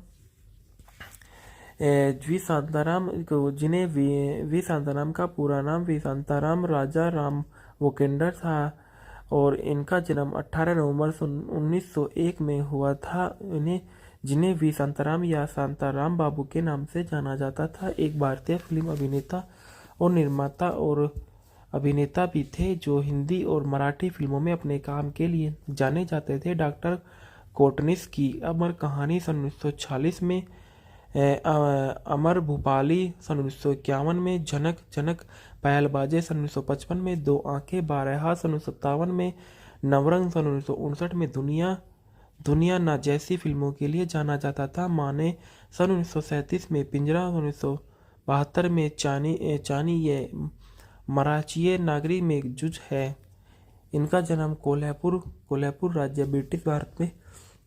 वी शांताराम को, जिन्हें वी शांताराम का पूरा नाम वी शांताराम राजा राम वोकेंडर था और इनका जन्म 18 नवंबर 1901 में हुआ था। जिन्हें वी शांताराम या शांताराम बाबू के नाम से जाना जाता था, एक भारतीय फिल्म अभिनेता और निर्माता और अभिनेता भी थे जो हिंदी और मराठी फिल्मों में अपने काम के लिए जाने जाते थे। डॉक्टर कोटनिस की अमर कहानी सन 1946 में, अमर भूपाली सन 1951 में, झनक झनक पायल बाजे सन 1955 में, दो आंखें बारह हाथ सन 1957 में, नवरंग सन 1959 में, दुनिया ना जैसी फिल्मों के लिए जाना जाता था। माने सन 1937 में, पिंजरा सन 1972 में, चानी ये मराठीय नागरी में जुज है। इनका जन्म कोल्हापुर राज्य ब्रिटिश भारत में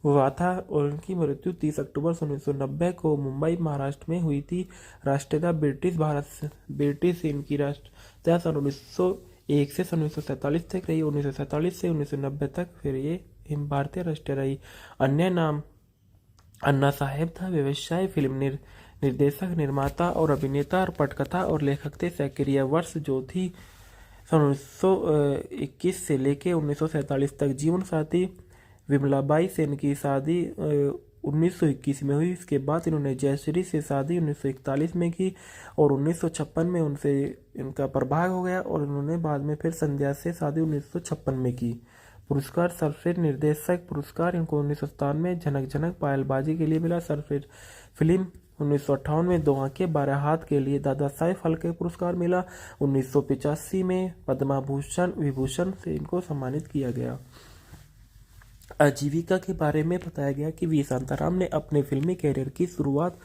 हुआ था और इनकी मृत्यु 30 अक्टूबर 1990 को मुंबई महाराष्ट्र में हुई थी। राष्ट्रीयता ब्रिटिश इनकी राष्ट्रीयता सन 1901 से सन 1947 तक रही, 1947 से 1990 तक फिर ये भारतीय राष्ट्रीय रही। अन्य नाम अन्ना साहेब था। व्यवसाय फिल्म निर्देशक, निर्माता और अभिनेता और पटकथा और लेखक थे। सक्रिय वर्ष जो थी सन 1921 से लेके 1947 तक। जीवन साथी विमलाबाई से इनकी शादी 1921 में हुई। इसके बाद इन्होंने जयश्री से शादी 1941 में की और 1956 में उनसे इनका प्रभाव हो गया और इन्होंने बाद में फिर संध्या से शादी 1956 में की। पुरस्कार, सर्वश्रेष्ठ निर्देशक पुरस्कार इनको 1997 में झनक झनक पायलबाजी के लिए मिला। सर्वश्रेष्ठ फिल्म 1958 में दो आंखें बारह हाथ के लिए दादा साहेब फाल्के पुरस्कार मिला। 1985 में पद्मा विभूषण से इनको सम्मानित किया गया। आजीविका के बारे में बताया गया कि वी शांताराम ने अपने फिल्मी कैरियर की शुरुआत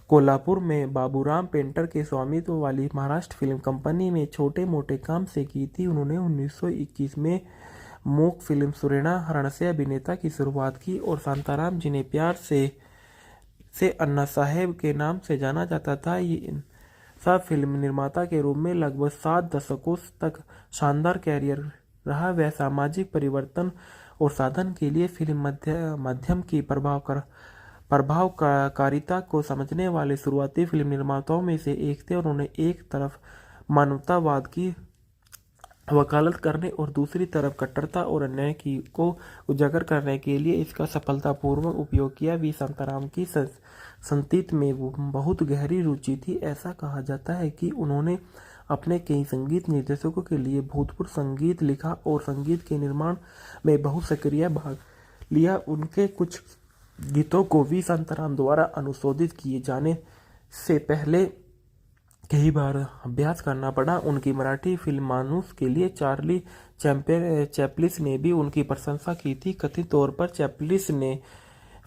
कोल्हापुर में बाबूराम पेंटर के स्वामित्व वाली महाराष्ट्र फिल्म कंपनी में छोटे मोटे काम से की थी। उन्होंने 1921 में मूक फिल्म सुरेना हरण से अभिनेता की शुरुआत की और शांताराम, जिन्हें प्यार से अन्ना साहेब के नाम से जाना जाता था, सब फिल्म निर्माता के रूप में लगभग 7 दशकों तक शानदार कैरियर रहा। वह सामाजिक परिवर्तन और साधन के लिए फिल्म माध्यम की प्रभावकारिता को समझने वाले शुरुआती फिल्म निर्माताओं में से एक थे। उन्होंने एक तरफ मानवतावाद की वकालत करने और दूसरी तरफ कट्टरता और अन्याय को उजागर करने के लिए इसका सफलतापूर्वक उपयोग किया। वी शांताराम की संगीत में बहुत गहरी रुचि थी। ऐसा कहा जाता है कि उन्होंने अपने कई संगीत निर्देशकों के लिए भूतपूर्व संगीत लिखा और संगीत के निर्माण में बहुत सक्रिय भाग लिया। उनके कुछ गीतों को वी शांताराम द्वारा अनुशोधित किए जाने से पहले कई बार अभ्यास करना पड़ा। उनकी मराठी फिल्म मानुस के लिए चार्ली चैपलिस ने भी उनकी प्रशंसा की थी। कथित तौर पर चैपलिस ने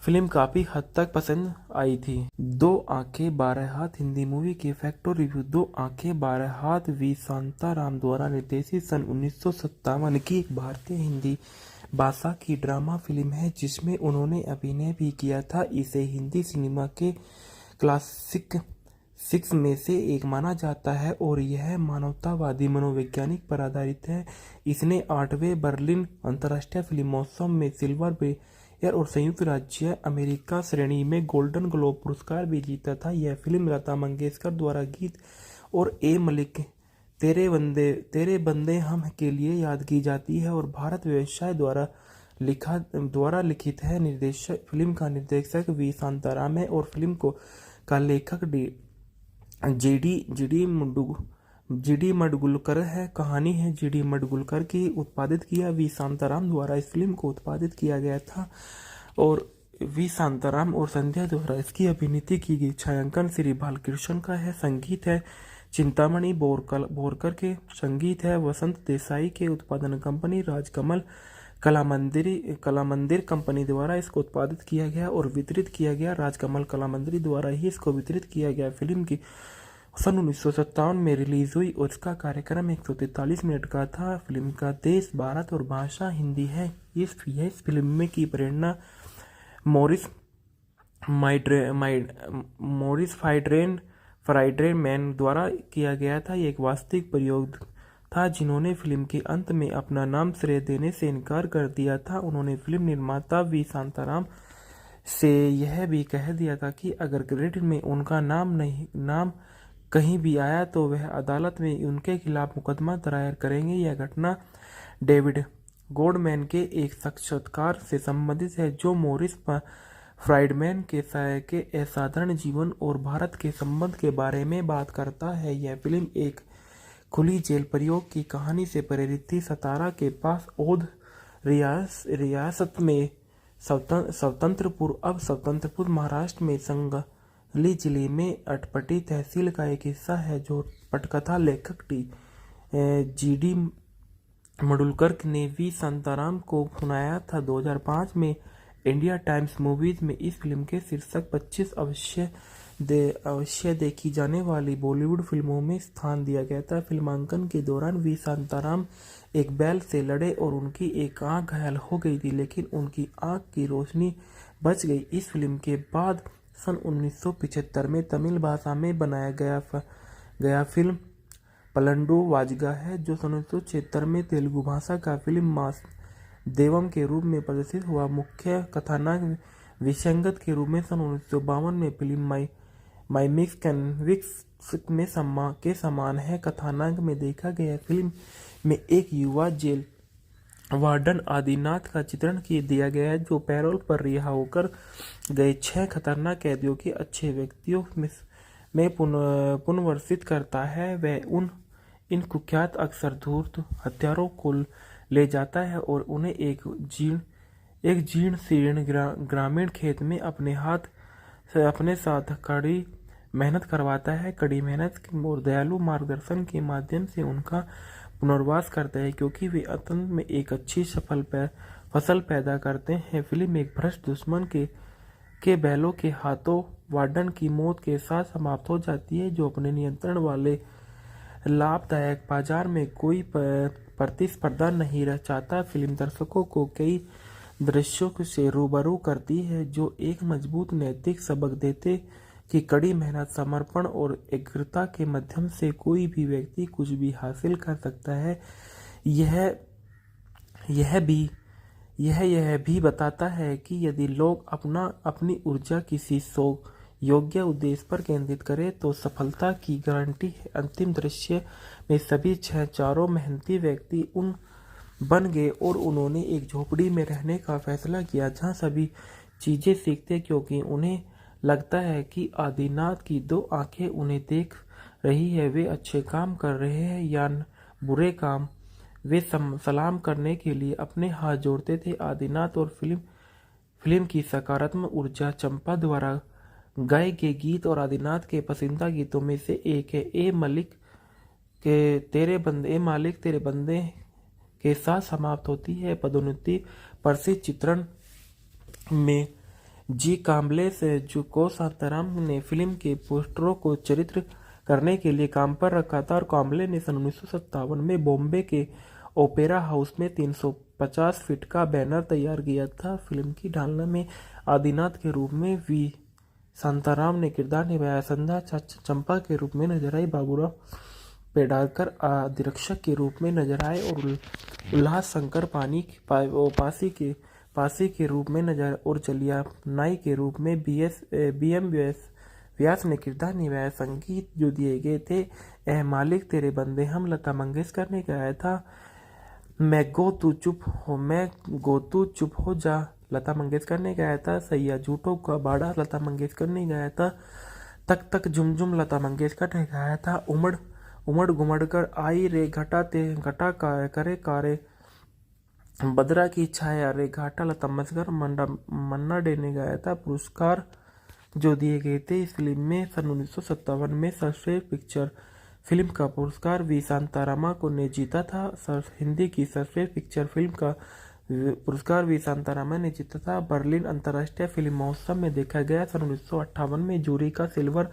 फिल्म काफ़ी हद तक पसंद आई थी। दो आंखें बारह हाथ हिंदी मूवी के फैक्ट और रिव्यू। दो आंखें बारह हाथ वी शांताराम द्वारा निर्देशित सन 1957 की भारतीय हिंदी भाषा की ड्रामा फिल्म है जिसमें उन्होंने अभिनय भी किया था। इसे हिंदी सिनेमा के क्लासिक 6 में से एक माना जाता है और यह मानवतावादी मनोवैज्ञानिक पर आधारित है। इसने 8वें बर्लिन अंतर्राष्ट्रीय फिल्म महोत्सव में सिल्वर बेयर और संयुक्त राज्य अमेरिका श्रेणी में गोल्डन ग्लोब पुरस्कार भी जीता था। यह फिल्म लता मंगेशकर द्वारा गीत और ए मलिक तेरे बंदे हम के लिए याद की जाती है और भारत व्यवसाय द्वारा लिखित है। फिल्म का निर्देशक वी शांताराम है और फिल्म का लेखक जीडी मडगुलकर है। कहानी है जीडी मडगुलकर की। उत्पादित किया वी शांताराम द्वारा इस फिल्म को उत्पादित किया गया था और वी शांताराम और संध्या द्वारा इसकी अभिनीत की गई। छायांकन श्री बालकृष्ण का है। संगीत है चिंतामणि बोरकर के। संगीत है वसंत देसाई के। उत्पादन कंपनी राजकमल कलामंदिर कंपनी द्वारा इसको उत्पादित किया गया और वितरित किया गया। राजकमल कलामंदिर द्वारा ही इसको वितरित किया गया। फिल्म की सन 1957 में रिलीज हुई और इसका कार्यक्रम 143 मिनट का था। फिल्म का देश भारत और भाषा हिंदी है। इस फिल्म में की प्रेरणा मॉरिस फ्राइड्रेन मैन द्वारा किया गया था। ये एक वास्तविक प्रयोग था, जिन्होंने फिल्म के अंत में अपना नाम श्रेय देने से इनकार कर दिया था। उन्होंने फिल्म निर्माता वी शांताराम से यह भी कह दिया था कि अगर क्रेडिट में उनका नाम कहीं भी आया तो वह अदालत में उनके खिलाफ मुकदमा दायर करेंगे। यह घटना डेविड गोल्डमैन के एक साक्षात्कार से संबंधित है, जो मॉरिस फ्राइडमैन के असाधारण जीवन और भारत के संबंध के बारे में बात करता है। यह फिल्म एक खुली जेल प्रयोग की कहानी से प्रेरित थी। सतारा के पास औध रियासत में स्वतंत्रपुर महाराष्ट्र में संगली जिले में अटपटी तहसील का एक हिस्सा है, जो पटकथा लेखक जी.डी. मडुलकर ने वी शांताराम को सुनाया था। 2005 में इंडिया टाइम्स मूवीज में इस फिल्म के शीर्षक 25 अवश्य देखी जाने वाली बॉलीवुड फिल्मों में स्थान दिया गया था। फिल्मांकन के दौरान वी शांताराम एक बैल से लड़े और उनकी एक आंख घायल हो गई थी, लेकिन उनकी आंख की रोशनी बच गई। इस फिल्म के बाद सन 1975 में तमिल भाषा में बनाया गया फिल्म पलंडू वाजगा है, जो सन 1976 में तेलुगु भाषा का फिल्म मास देवम के रूप में प्रदर्शित हुआ। मुख्य कथानक विसंगत के रूप में सन 1952 में फिल्म माई मिक्स कैनविक्स के समान है। कथानक में देखा गया फिल्म में एक युवा जेल वार्डन आदिनाथ का चित्रण दिया गया है, जो पैरोल पर रिहा होकर गए 6 खतरनाक कैदियों के अच्छे व्यक्तियों में पुनर्वसित करता है। वह इन कुख्यात अक्सर धूर्त हत्यारों को ले जाता है और उन्हें एक जीर्ण शीर्ण ग्रामीण खेत में अपने साथ कड़ी मेहनत करवाता है। कड़ी मेहनत और दयालु मार्गदर्शन के माध्यम से उनका पुनर्वास करता है, क्योंकि वे अंत में एक अच्छी फसल पैदा करते हैं। फिल्म एक भ्रष्ट दुश्मन के बैलों के हाथों वार्डन की मौत के साथ समाप्त हो जाती है, जो अपने नियंत्रण वाले लाभदायक बाजार में कोई प्रतिस्पर्धा नहीं चाहता। फिल्म दर्शकों को कई दृश्यों से रूबरू करती है, जो एक मजबूत नैतिक सबक देते कि कड़ी मेहनत, समर्पण और एकाग्रता के माध्यम से कोई भी व्यक्ति कुछ भी हासिल कर सकता है। यह भी बताता है कि यदि लोग अपनी ऊर्जा किसी योग्य उद्देश्य पर केंद्रित करें तो सफलता की गारंटी है। अंतिम दृश्य में सभी चारों मेहनती व्यक्ति बन गए और उन्होंने एक झोपड़ी में रहने का फैसला किया, जहां सभी चीजें सीखते, क्योंकि उन्हें लगता है कि आदिनाथ की 2 आंखें उन्हें देख रही है। वे अच्छे काम कर रहे हैं या बुरे काम, वे सलाम करने के लिए अपने हाथ जोड़ते थे। आदिनाथ और फिल्म की सकारात्मक ऊर्जा चंपा द्वारा गाए गए गीत और आदिनाथ के पसंदीदा गीतों में से एक है। ए मालिक तेरे बंदे के साथ समाप्त होती है। पदोन्नति प्रसिद्ध चित्रण में जी काम्बले से को शांताराम ने फिल्म के पोस्टरों को चित्रित करने के लिए काम पर रखा था, और काम्बले ने सन 1957 में बॉम्बे के ओपेरा हाउस में 350 फीट का बैनर तैयार किया था। फिल्म की ढालना में आदिनाथ के रूप में वी शांताराम ने किरदार निभाया। संध्या चंपा के रूप में नजर आई, बाबूराव पेडनेकर अधिरक्षक के रूप में नजर आए और उल्लास शंकर पासी के रूप में नजर और चलिया नाई के रूप में BM व्यास ने किरदार निभाया। संगीत जो दिए गए थे ए मालिक तेरे बंदे हम लता मंगेशकर ने गाया था। मैं गो तू चुप हो जा लता मंगेशकर ने गाया था। सैया झूठों का बाड़ा लता मंगेशकर ने गाया था। तक तक झुमझुम लता मंगेशकर ने गाया था। उमड़ घुमड़ कर आई रे घटा करे कारे बदरा की छाया रे घाटा लता मंगेशकर मन्ना डे ने गाया था। पुरस्कार जो दिए गए थे इस फिल्म में सन 1957 में सर्वश्रेष्ठ पिक्चर फिल्म का पुरस्कार वी शांतारामा को ने जीता था। हिंदी की सर्वश्रेष्ठ पिक्चर फिल्म का पुरस्कार वी शांतारामा ने जीता था। बर्लिन अंतर्राष्ट्रीय फिल्म महोत्सव में देखा गया। सन 1958 में जूरी का सिल्वर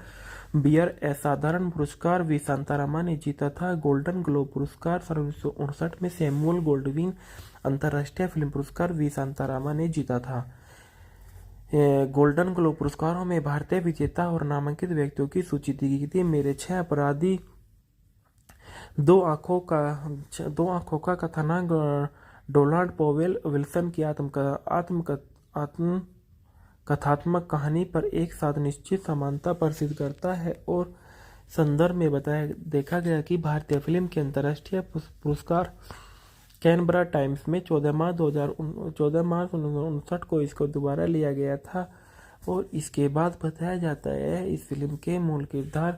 बियर असाधारण पुरस्कार वी शांतारामा ने जीता था। गोल्डन ग्लोब पुरस्कार सन 1959 में सैमुअल गोल्डविन अंतर्राष्ट्रीय फिल्म पुरस्कार वी शांतारामा ने जीता था। गोल्डन ग्लोब पुरस्कारों में भारतीय विजेता और नामांकित व्यक्तियों की सूची दी गई थी। मेरे 6 अपराधी दो आंखों का कथानक डोनाल्ड पॉवेल विल्सन की आत्मकथात्मक कहानी पर एक साथ निश्चित समानता प्रस्तुत करता है और संदर्भ में देखा गया कि भारतीय फिल्म के अंतर्राष्ट्रीय पुरस्कार कैनबरा टाइम्स में 14 मार्च 1959 को इसको दोबारा लिया गया था। और इसके बाद बताया जाता है इस फिल्म के मूल किरदार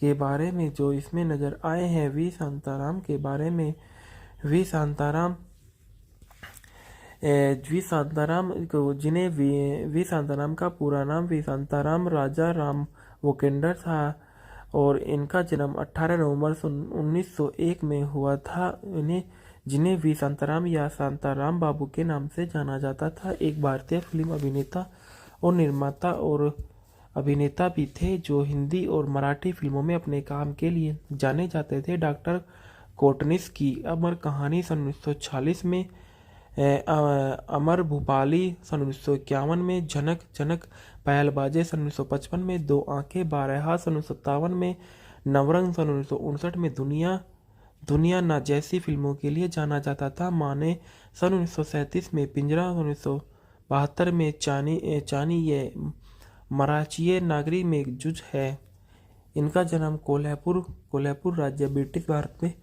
के बारे में जो इसमें नजर आए हैं वी शांताराम के बारे में। वी शांताराम वी शांताराम का पूरा नाम वी शांताराम राजा राम वोकेंडर था और इनका जन्म 18 नवंबर 1901 में हुआ था। जिन्हें वी शांताराम या शांताराम बाबू के नाम से जाना जाता था, एक भारतीय फिल्म अभिनेता और निर्माता और अभिनेता भी थे जो हिंदी और मराठी फिल्मों में अपने काम के लिए जाने जाते थे। डॉक्टर कोटनिस की अमर कहानी सन 1946 में, अमर भूपाली सन 1951 में, जनक पायलबाजे सन 1955 में, दो आंखें बारह हाथ सन 1957 में, नवरंग सन 1959 में, दुनिया ना जैसी फिल्मों के लिए जाना जाता था। माने सन 1937 में, पिंजरा सन 1972 में, चानी ये मराठीय नागरी में जुज है। इनका जन्म कोल्हापुर राज्य ब्रिटिश भारत में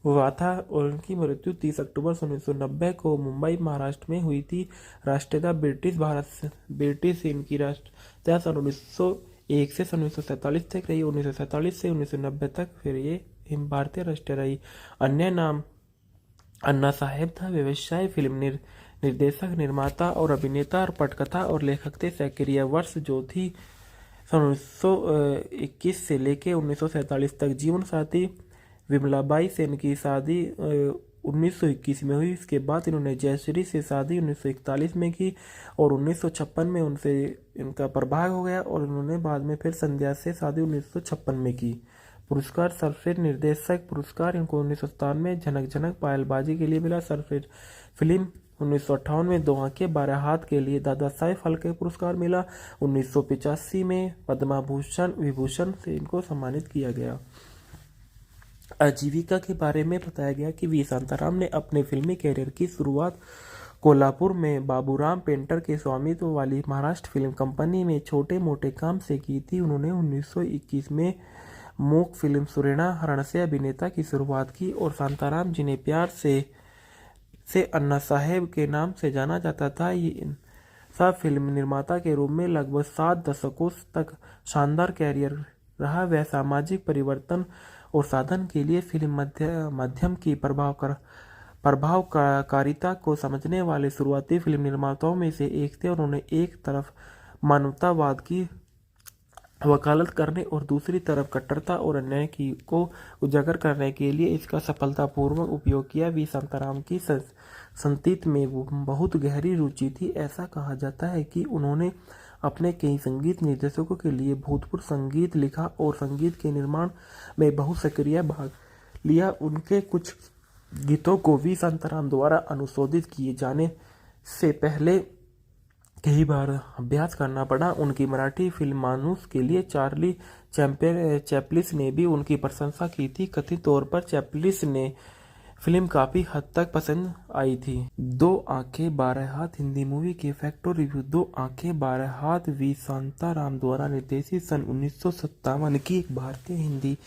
हुआ था और इनकी मृत्यु 30 अक्टूबर 1990 को मुंबई महाराष्ट्र में हुई थी। राष्ट्रीयता ब्रिटिश इनकी राष्ट्रीयता सन 1901 से सन 1947 तक रही। 1947 से 1990 तक फिर ये भारतीय राष्ट्रीय रही। अन्य नाम अन्ना साहेब था। व्यवसाय फिल्म निर्देशक, निर्माता और अभिनेता और पटकथा और लेखक थे। सक्रिय वर्ष जो थी सन 1921 से लेके 1947 तक। जीवन साथी विमलाबाई से इनकी शादी 1921 में हुई। इसके बाद इन्होंने जयश्री से शादी 1941 में की और 1956 में उनसे इनका प्रभाव हो गया और उन्होंने बाद में फिर संध्या से शादी 1956 में की। पुरस्कार सर्वश्रेष्ठ निर्देशक पुरस्कार इनको 1997 में जनक पायलबाजी के लिए मिला। सर्वश्रेष्ठ फिल्म 1958 में दो आंखें बारह हाथ के लिए दादा साहेब फाल्के पुरस्कार मिला। 1985 में पद्म विभूषण से इनको सम्मानित किया गया। आजीविका के बारे में बताया गया कि वी शांताराम ने अपने फिल्मी कैरियर की शुरुआत कोल्हापुर में बाबूराम पेंटर के स्वामित्व वाली महाराष्ट्र फिल्म कंपनी में छोटे मोटे काम से की थी। उन्होंने 1921 में मूक फिल्म सुरेना हरण से अभिनेता की शुरुआत की और शांताराम, जिन्हें प्यार से अन्ना साहेब के नाम से जाना जाता था, सब फिल्म निर्माता के रूप में लगभग 7 दशकों तक शानदार कैरियर रहा। वह सामाजिक परिवर्तन और साधन के लिए फिल्म माध्यम की प्रभावकारिता को समझने वाले शुरुआती फिल्म निर्माताओं में से एक थे। उन्होंने एक तरफ मानवतावाद की वकालत करने और दूसरी तरफ कट्टरता और अन्याय को उजागर करने के लिए इसका सफलतापूर्वक उपयोग किया। वी शांताराम की संगीत में बहुत गहरी रुचि थी। ऐसा कहा जाता है कि उन्होंने अपने कई संगीत निर्देशकों के लिए भूतपूर्व संगीत लिखा और संगीत के निर्माण में बहुत सक्रिय भाग लिया। उनके कुछ गीतों को वी शांताराम द्वारा अनुशोधित किए जाने से पहले कई बार अभ्यास करना पड़ा। उनकी मराठी फिल्म मानुस के लिए चार्ली चैपलिस ने भी उनकी प्रशंसा की थी। कथित तौर पर चैपलिस ने फिल्म काफी हद तक पसंद आई थी। दो आंखें बारह हाथ हिंदी मूवी के फैक्ट और रिव्यू। दो आंखें बारह हाथ वी शांताराम द्वारा निर्देशित सन 1957 की एक भारतीय हिंदी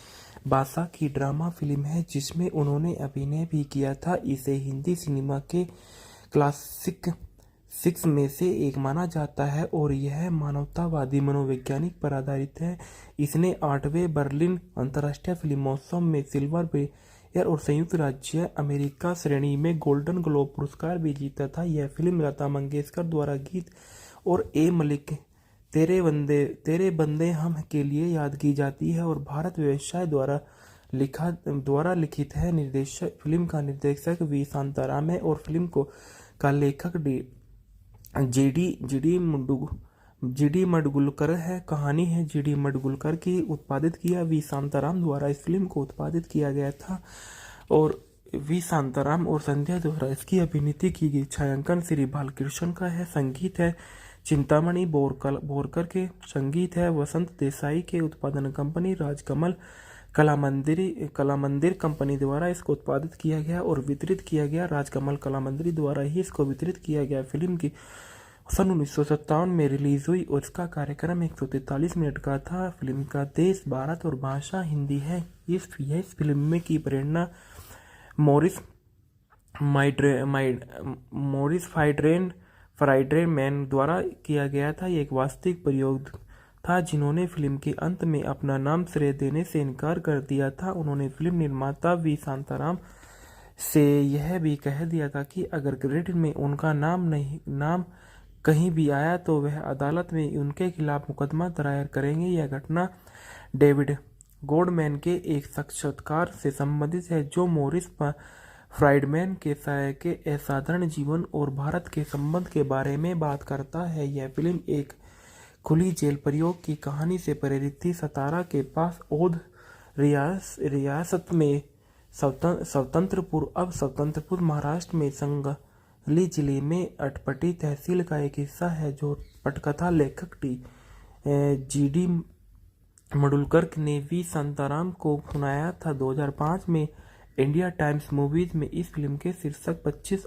भाषा की ड्रामा फिल्म है जिसमें उन्होंने अभिनय भी किया था। इसे हिंदी सिनेमा के क्लासिक 6 में से एक माना जाता है और यह मानवतावादी मनोवैज्ञानिक पर आधारित है। इसने 8वें बर्लिन अंतर्राष्ट्रीय फिल्म महोत्सव में सिल्वर बेयर और संयुक्त राज्य अमेरिका श्रेणी में गोल्डन ग्लोब पुरस्कार भी जीता था। यह फिल्म लता मंगेशकर द्वारा गीत और ए मलिक तेरे बंदे हम के लिए याद की जाती है और भारत व्यवसाय द्वारा लिखित है। फिल्म का निर्देशक वी शांताराम है और फिल्म का लेखक जीडी मडगुलकर है। कहानी है जीडी मडगुलकर की। उत्पादित किया वी शांताराम द्वारा इस फिल्म को उत्पादित किया गया था और वी शांताराम और संध्या द्वारा इसकी अभिनीति की गई। छायांकन श्री बालकृष्ण का है। संगीत है चिंतामणि बोरकर के। संगीत है वसंत देसाई के। उत्पादन कंपनी राजकमल कलामंदिर कंपनी द्वारा इसको उत्पादित किया गया और वितरित किया गया। राजकमल कलामंदिर द्वारा ही इसको वितरित किया गया। फिल्म की सन 1957 में रिलीज हुई और इसका कार्यक्रम 143 मिनट का था। फिल्म का देश भारत और भाषा हिंदी है। इस फिल्म में की प्रेरणा मॉरिस फ्राइड्रेन मैन द्वारा किया गया था। ये एक वास्तविक प्रयोग था जिन्होंने फिल्म के अंत में अपना नाम श्रेय देने से इनकार कर दिया था। उन्होंने फिल्म निर्माता वी शांताराम से यह भी कह दिया था कि अगर क्रेडिट में उनका नाम कहीं भी आया तो वह अदालत में उनके खिलाफ मुकदमा दायर करेंगे। यह घटना डेविड गोल्डमैन के एक साक्षात्कार से संबंधित है जो मॉरिस फ्राइडमैन के असाधारण जीवन और भारत के संबंध के बारे में बात करता है। यह फिल्म एक खुली जेल प्रयोग की कहानी से प्रेरित थी। सतारा के पास औध रियासत में स्वतंत्रपुर महाराष्ट्र में संगली जिले में अटपटी तहसील का एक हिस्सा है जो पटकथा लेखक जी.डी. मडुलकर ने वी शांताराम को सुनाया था। 2005 में इंडिया टाइम्स मूवीज में इस फिल्म के शीर्षक 25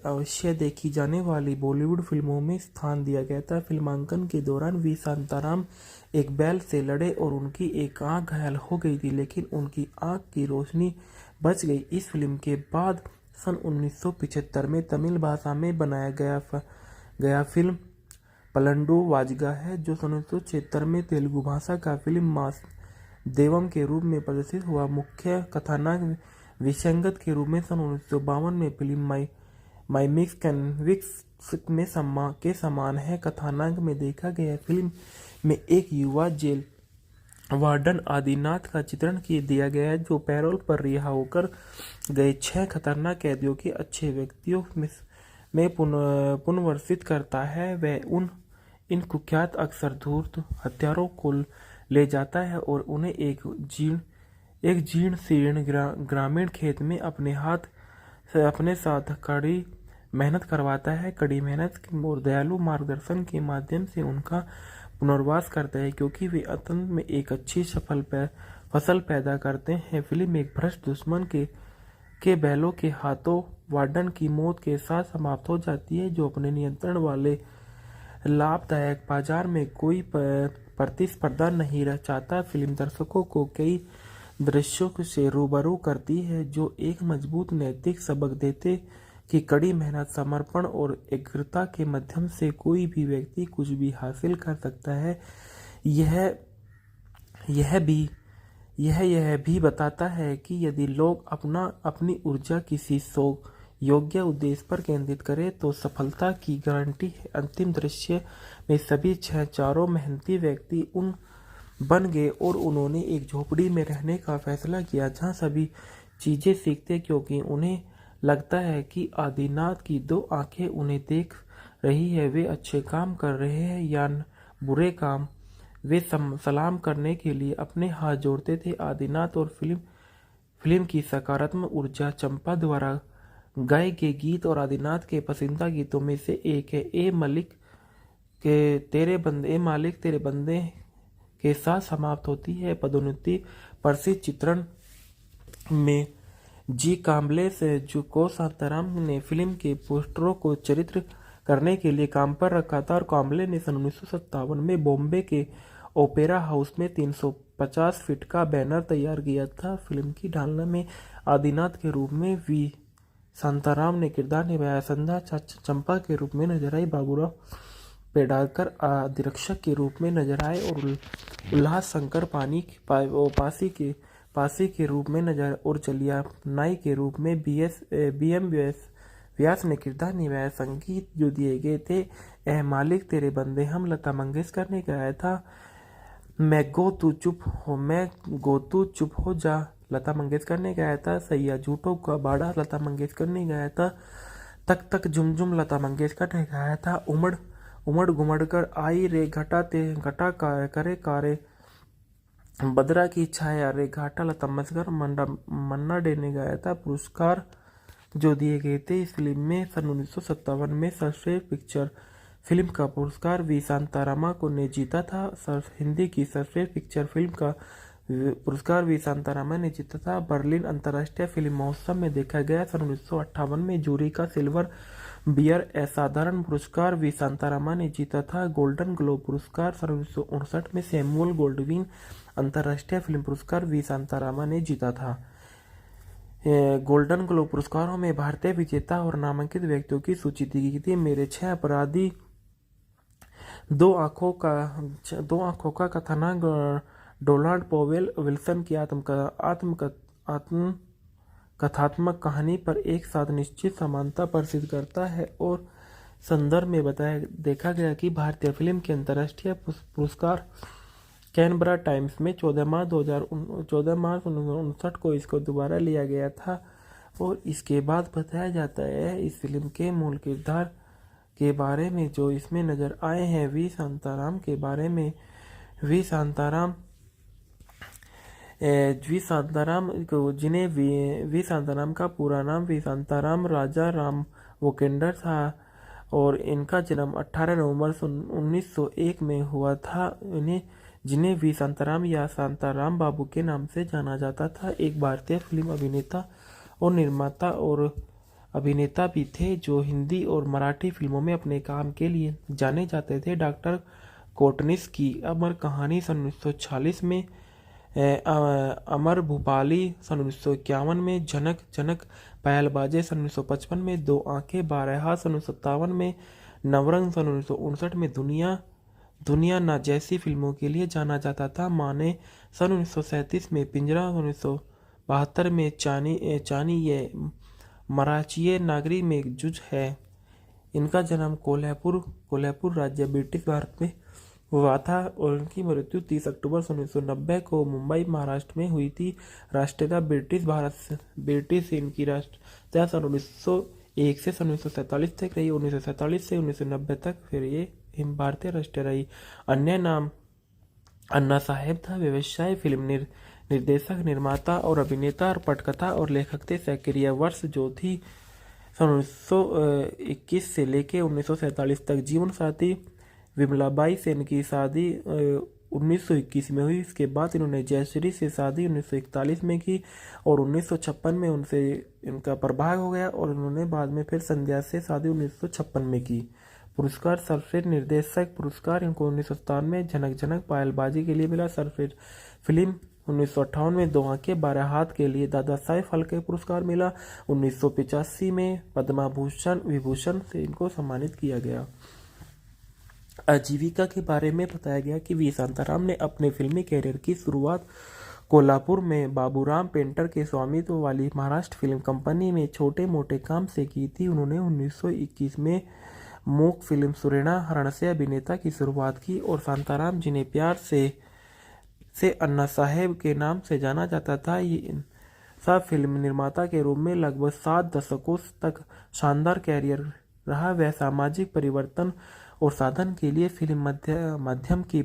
अवश्य देखी जाने वाली बॉलीवुड फिल्मों में स्थान दिया गया था। फिल्मांकन के दौरान वी शांताराम एक बैल से लड़े और उनकी एक आंख घायल हो गई थी, लेकिन उनकी आंख की रोशनी बच गई। इस फिल्म के बाद सन 1975 में तमिल भाषा में बनाया गया फिल्म पलंडू वाजगा है जो सन 1976 में तेलुगु भाषा का फिल्म मास देवम के रूप में प्रदर्शित हुआ। मुख्य कथानक विसंगत के रूप में सन 1952 में फिल्म माई मिक्स में के समान है। कथानक में देखा गया फिल्म में एक युवा जेल वार्डन आदिनाथ का चित्रण दिया गया है जो पैरोल पर रिहा होकर गए 6 खतरनाक कैदियों के अच्छे व्यक्तियों में पुनर्वसित करता है। वह इन कुख्यात अक्सर धूर्त हत्यारों को ले जाता है और उन्हें एक जीर्ण शीर्ण ग्रामीण खेत में अपने साथ कड़ी मेहनत करवाता है। कड़ी मेहनत और दयालु मार्गदर्शन के माध्यम से उनका पुनर्वास करता है क्योंकि वे अंत में एक अच्छी फसल पैदा करते हैं। फिल्म एक भ्रष्ट दुश्मन के बैलों के हाथों वार्डन की मौत के साथ समाप्त हो जाती है जो अपने नियंत्रण वाले लाभदायक बाजार में कोई प्रतिस्पर्धा नहीं चाहता। फिल्म दर्शकों को कई दृश्यों से रूबरू करती है जो एक मजबूत नैतिक सबक देते कि कड़ी मेहनत, समर्पण और एकाग्रता के माध्यम से कोई भी व्यक्ति कुछ भी हासिल कर सकता है। यह भी बताता है कि यदि लोग अपनी ऊर्जा किसी योग्य उद्देश्य पर केंद्रित करें तो सफलता की गारंटी है। अंतिम दृश्य में सभी चारों मेहनती व्यक्ति बन गए और उन्होंने एक झोपड़ी में रहने का फैसला किया जहां सभी चीजें सीखते क्योंकि उन्हें लगता है कि आदिनाथ की 2 आंखें उन्हें देख रही है। वे अच्छे काम कर रहे हैं या बुरे काम। वे सलाम करने के लिए अपने हाथ जोड़ते थे। आदिनाथ और फिल्म की सकारात्मक ऊर्जा चंपा द्वारा गाए गए गीत और आदिनाथ के पसंदीदा गीतों में से एक है। ए मालिक तेरे बंदे के साथ समाप्त होती है। पदोन्नति प्रसिद्ध चित्रण में जी काम्बले से को शांताराम ने फिल्म के पोस्टरों को चित्रित करने के लिए काम पर रखा था और काम्बले ने सन 1957 में बॉम्बे के ओपेरा हाउस में 350 फीट का बैनर तैयार किया था। फिल्म की ढालना में आदिनाथ के रूप में वी शांताराम ने किरदार निभाया। संध्या चंपा के रूप में नजर आई। बाबूराव पेडनेकर अधिरक्षक के रूप में नजर आए और उल्लास शंकर पासी के रूप में नजर और चलिया नाई के रूप में BM व्यास ने किरदार निभाया। संगीत जो दिए गए थे ए मालिक तेरे बंदे हम लता मंगेशकर ने गाया था। मैं गो तू चुप हो जा लता मंगेशकर ने गाया था। सैया झूठों का बाड़ा लता मंगेशकर ने गाया था। तक तक झुमझुम लता मंगेशकर ने गाया था। उमड़ घुमड़ कर आई रे घटा करे कारे बदरा की छाया रे घाटा लता मंगेशकर मन्ना डे ने गाया था। पुरस्कार जो दिए गए थे इस फिल्म में सन 1957 में सर्वश्रेष्ठ पिक्चर फिल्म का पुरस्कार वी शांतारामा को ने जीता था। हिंदी की सर्वश्रेष्ठ पिक्चर फिल्म का पुरस्कार वी शांतारामन ने जीता था। बर्लिन अंतर्राष्ट्रीय फिल्म महोत्सव में देखा गया। सन 1958 में जूरी का सिल्वर बियर असाधारण पुरस्कार वी शांतारामन ने जीता था। गोल्डन ग्लोब पुरस्कार सन 1959 में सैमुअल गोल्डविन अंतर्राष्ट्रीय फिल्म पुरस्कार वी शांतारामन ने जीता था। गोल्डन ग्लोब पुरस्कारों में भारतीय विजेता और नामांकित व्यक्तियों की सूची दी गई थी। मेरे 6 अपराधी, दो आंखों का कथानक डोनाल्ड पॉवेल विल्सन की कथात्मक कहानी पर एक साथ निश्चित समानता प्रसिद्ध करता है। और संदर्भ में देखा गया कि भारतीय फिल्म के अंतर्राष्ट्रीय पुरस्कार कैनबरा टाइम्स में 14 मार्च 1959 को इसको दोबारा लिया गया था। और इसके बाद बताया जाता है इस फिल्म के मूल किरदार के बारे में जो इसमें नजर आए हैं वी शांताराम के बारे में। वी शांताराम वी शांताराम का पूरा नाम वी शांताराम राजा राम वोकेंडर था और इनका जन्म 18 नवंबर 1901 में हुआ था। जिन्हें वी शांताराम या शांताराम बाबू के नाम से जाना जाता था, एक भारतीय फिल्म अभिनेता और निर्माता और अभिनेता भी थे जो हिंदी और मराठी फिल्मों में अपने काम के लिए जाने जाते थे। डॉक्टर कोटनिस की अमर कहानी सन 1946 में, अमर भूपाली सन 1951 में, जनक पायलबाजे सन 1955 में, दो आंखें 12 हाथ सन 1957 में, नवरंग सन 1959 में दुनिया ना जैसी फिल्मों के लिए जाना जाता था। माने सन 1937 में, पिंजरा सन 1972 में, चानी ये मराठीय नागरी में जुज है। इनका जन्म कोल्हापुर राज्य ब्रिटिश भारत में हुआ था और उनकी मृत्यु 30 अक्टूबर 1990 को मुंबई महाराष्ट्र में हुई थी। राष्ट्रीयता ब्रिटिश इनकी राष्ट्रीयता सन 1901 से सन 1947 तक रही। 1947 से 1990 तक फिर ये भारतीय राष्ट्रीय रही। अन्य नाम अन्ना साहेब था। व्यवसाय फिल्म निर्देशक, निर्माता और अभिनेता और पटकथा और लेखक थे। सक्रिय वर्ष जो थी सन 1921 से लेके 1947 तक। जीवन साथी विमलाबाई से इनकी शादी 1921 में हुई। इसके बाद इन्होंने जयश्री से शादी 1941 में की और 1956 में उनसे इनका प्रभाव हो गया और उन्होंने बाद में फिर संध्या से शादी 1956 में की। पुरस्कार सर्वश्रेष्ठ निर्देशक पुरस्कार इनको 1997 में जनक पायलबाजी के लिए मिला। सर्वश्रेष्ठ फिल्म 1958 में दो आंखें 12 हाथ के लिए दादा साहेब फाल्के पुरस्कार मिला। 1985 में पद्मा विभूषण से इनको सम्मानित किया गया। आजीविका के बारे में बताया गया कि वी शांताराम ने अपने फिल्मी कैरियर की शुरुआत कोल्हापुर में बाबूराम पेंटर के स्वामित्व वाली महाराष्ट्र फिल्म कंपनी में छोटे मोटे काम से की थी। उन्होंने 1921 में मूक फिल्म सुरेना हरण से अभिनेता की शुरुआत की और शांताराम, जिन्हें प्यार से अन्ना साहेब के नाम से जाना जाता था, सब फिल्म निर्माता के रूप में लगभग 7 दशकों तक शानदार कैरियर रहा। वह सामाजिक परिवर्तन और साधन के लिए फिल्म माध्यम की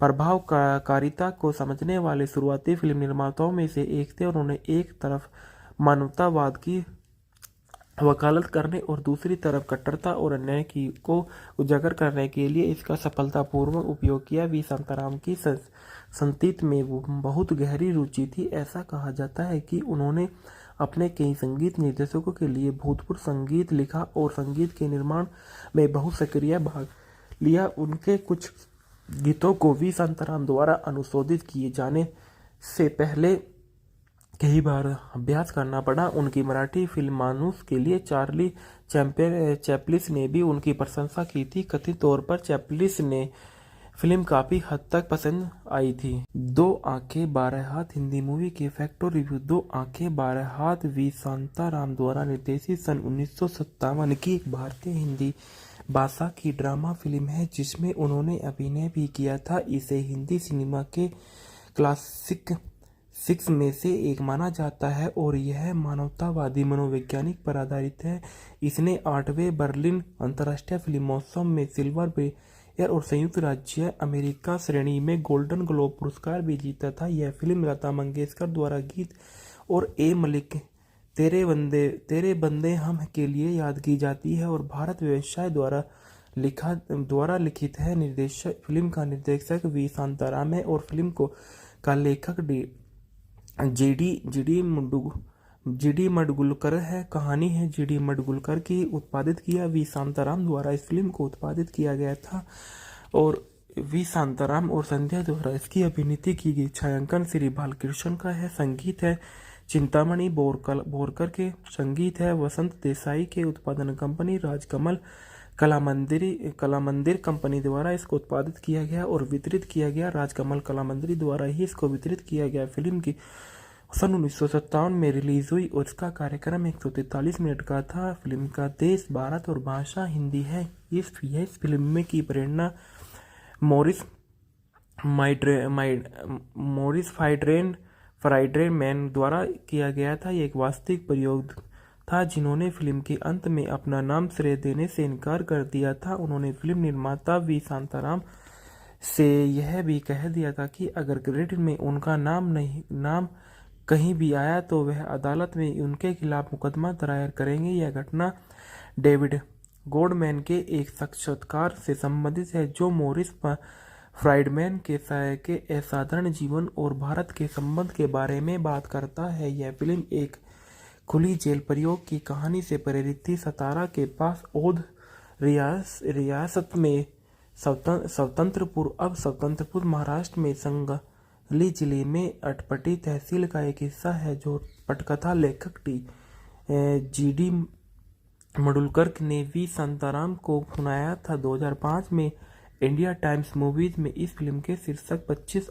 प्रभावकारिता को समझने वाले शुरुआती फिल्म निर्माताओं में से एक थे। उन्होंने एक तरफ मानवतावाद की वकालत करने और दूसरी तरफ कट्टरता और अन्याय को उजागर करने के लिए इसका सफलतापूर्वक उपयोग किया। वी शांताराम की संगीत में बहुत गहरी रुचि थी। ऐसा कहा जाता है कि उन्होंने अपने कई संगीत निर्देशकों के लिए भूतपूर्व संगीत लिखा और संगीत के निर्माण में बहुत सक्रिय भाग लिया। उनके कुछ गीतों को वी शांताराम द्वारा अनुशोधित किए जाने से पहले कई बार अभ्यास करना पड़ा। उनकी मराठी फिल्म मानुस के लिए चार्ली चैपलिस ने भी उनकी प्रशंसा की थी। कथित तौर पर चैपलिस ने फिल्म काफी हद तक पसंद आई थी। दो आंखें 12 हाथ हिंदी मूवी के फैक्टर रिव्यू। दो आंखें 12 हाथ वी शांताराम द्वारा निर्देशित सन 1957 की एक भारतीय हिंदी भाषा की ड्रामा फिल्म है जिसमें उन्होंने अभिनय भी किया था। इसे हिंदी सिनेमा के क्लासिक 6 में से एक माना जाता है और यह मानवतावादी मनोवैज्ञानिक पर आधारित है। इसने 8वें बर्लिन अंतर्राष्ट्रीय फिल्म महोत्सव में सिल्वर बेयर और संयुक्त राज्य अमेरिका श्रेणी में गोल्डन ग्लोब पुरस्कार भी जीता था। यह फिल्म लता मंगेशकर द्वारा गीत और ए मलिक तेरे बंदे हम के लिए याद की जाती है और भारत व्यवसाय द्वारा लिखित है। फिल्म का निर्देशक वी शांताराम है और फिल्म को का लेखक जीडी मडगुलकर है। कहानी है जीडी मडगुलकर की। उत्पादित किया वी शांताराम द्वारा इस फिल्म को उत्पादित किया गया था और वी शांताराम और संध्या द्वारा इसकी अभिनीत की गई। छायांकन श्री बालकृष्ण का है। संगीत है चिंतामणि बोरकर के। संगीत है वसंत देसाई के। उत्पादन कंपनी राजकमल कलामंदिर कंपनी द्वारा इसको उत्पादित किया गया और वितरित किया गया। राजकमल कलामंदिर द्वारा ही इसको वितरित किया गया। फिल्म की सन 1957 में रिलीज हुई और इसका कार्यक्रम 143 मिनट का था। फिल्म का देश भारत और भाषा हिंदी है। इस फिल्म में की प्रेरणा मॉरिस फ्राइड्रेन मैन द्वारा किया गया था। यह एक वास्तविक प्रयोग था जिन्होंने फिल्म के अंत में अपना नाम श्रेय देने से इनकार कर दिया था। उन्होंने फिल्म निर्माता वी शांताराम से यह भी कह दिया था कि अगर क्रेडिट में उनका नाम कहीं भी आया तो वह अदालत में उनके खिलाफ मुकदमा दायर करेंगे। यह घटना डेविड गोल्डमैन के एक साक्षात्कार से संबंधित है जो मॉरिस फ्राइडमैन के असाधारण जीवन और भारत के संबंध के बारे में बात करता है। यह फिल्म एक खुली जेल प्रयोग की कहानी से प्रेरित थी। सतारा के पास औध रियासत में स्वतंत्रपुर महाराष्ट्र में संगली जिले में अटपटी तहसील का एक हिस्सा है जो पटकथा लेखक जीडी मडगुलकर ने वी शांताराम को सुनाया था। 2005 में इंडिया टाइम्स मूवीज में इस फिल्म के शीर्षक 25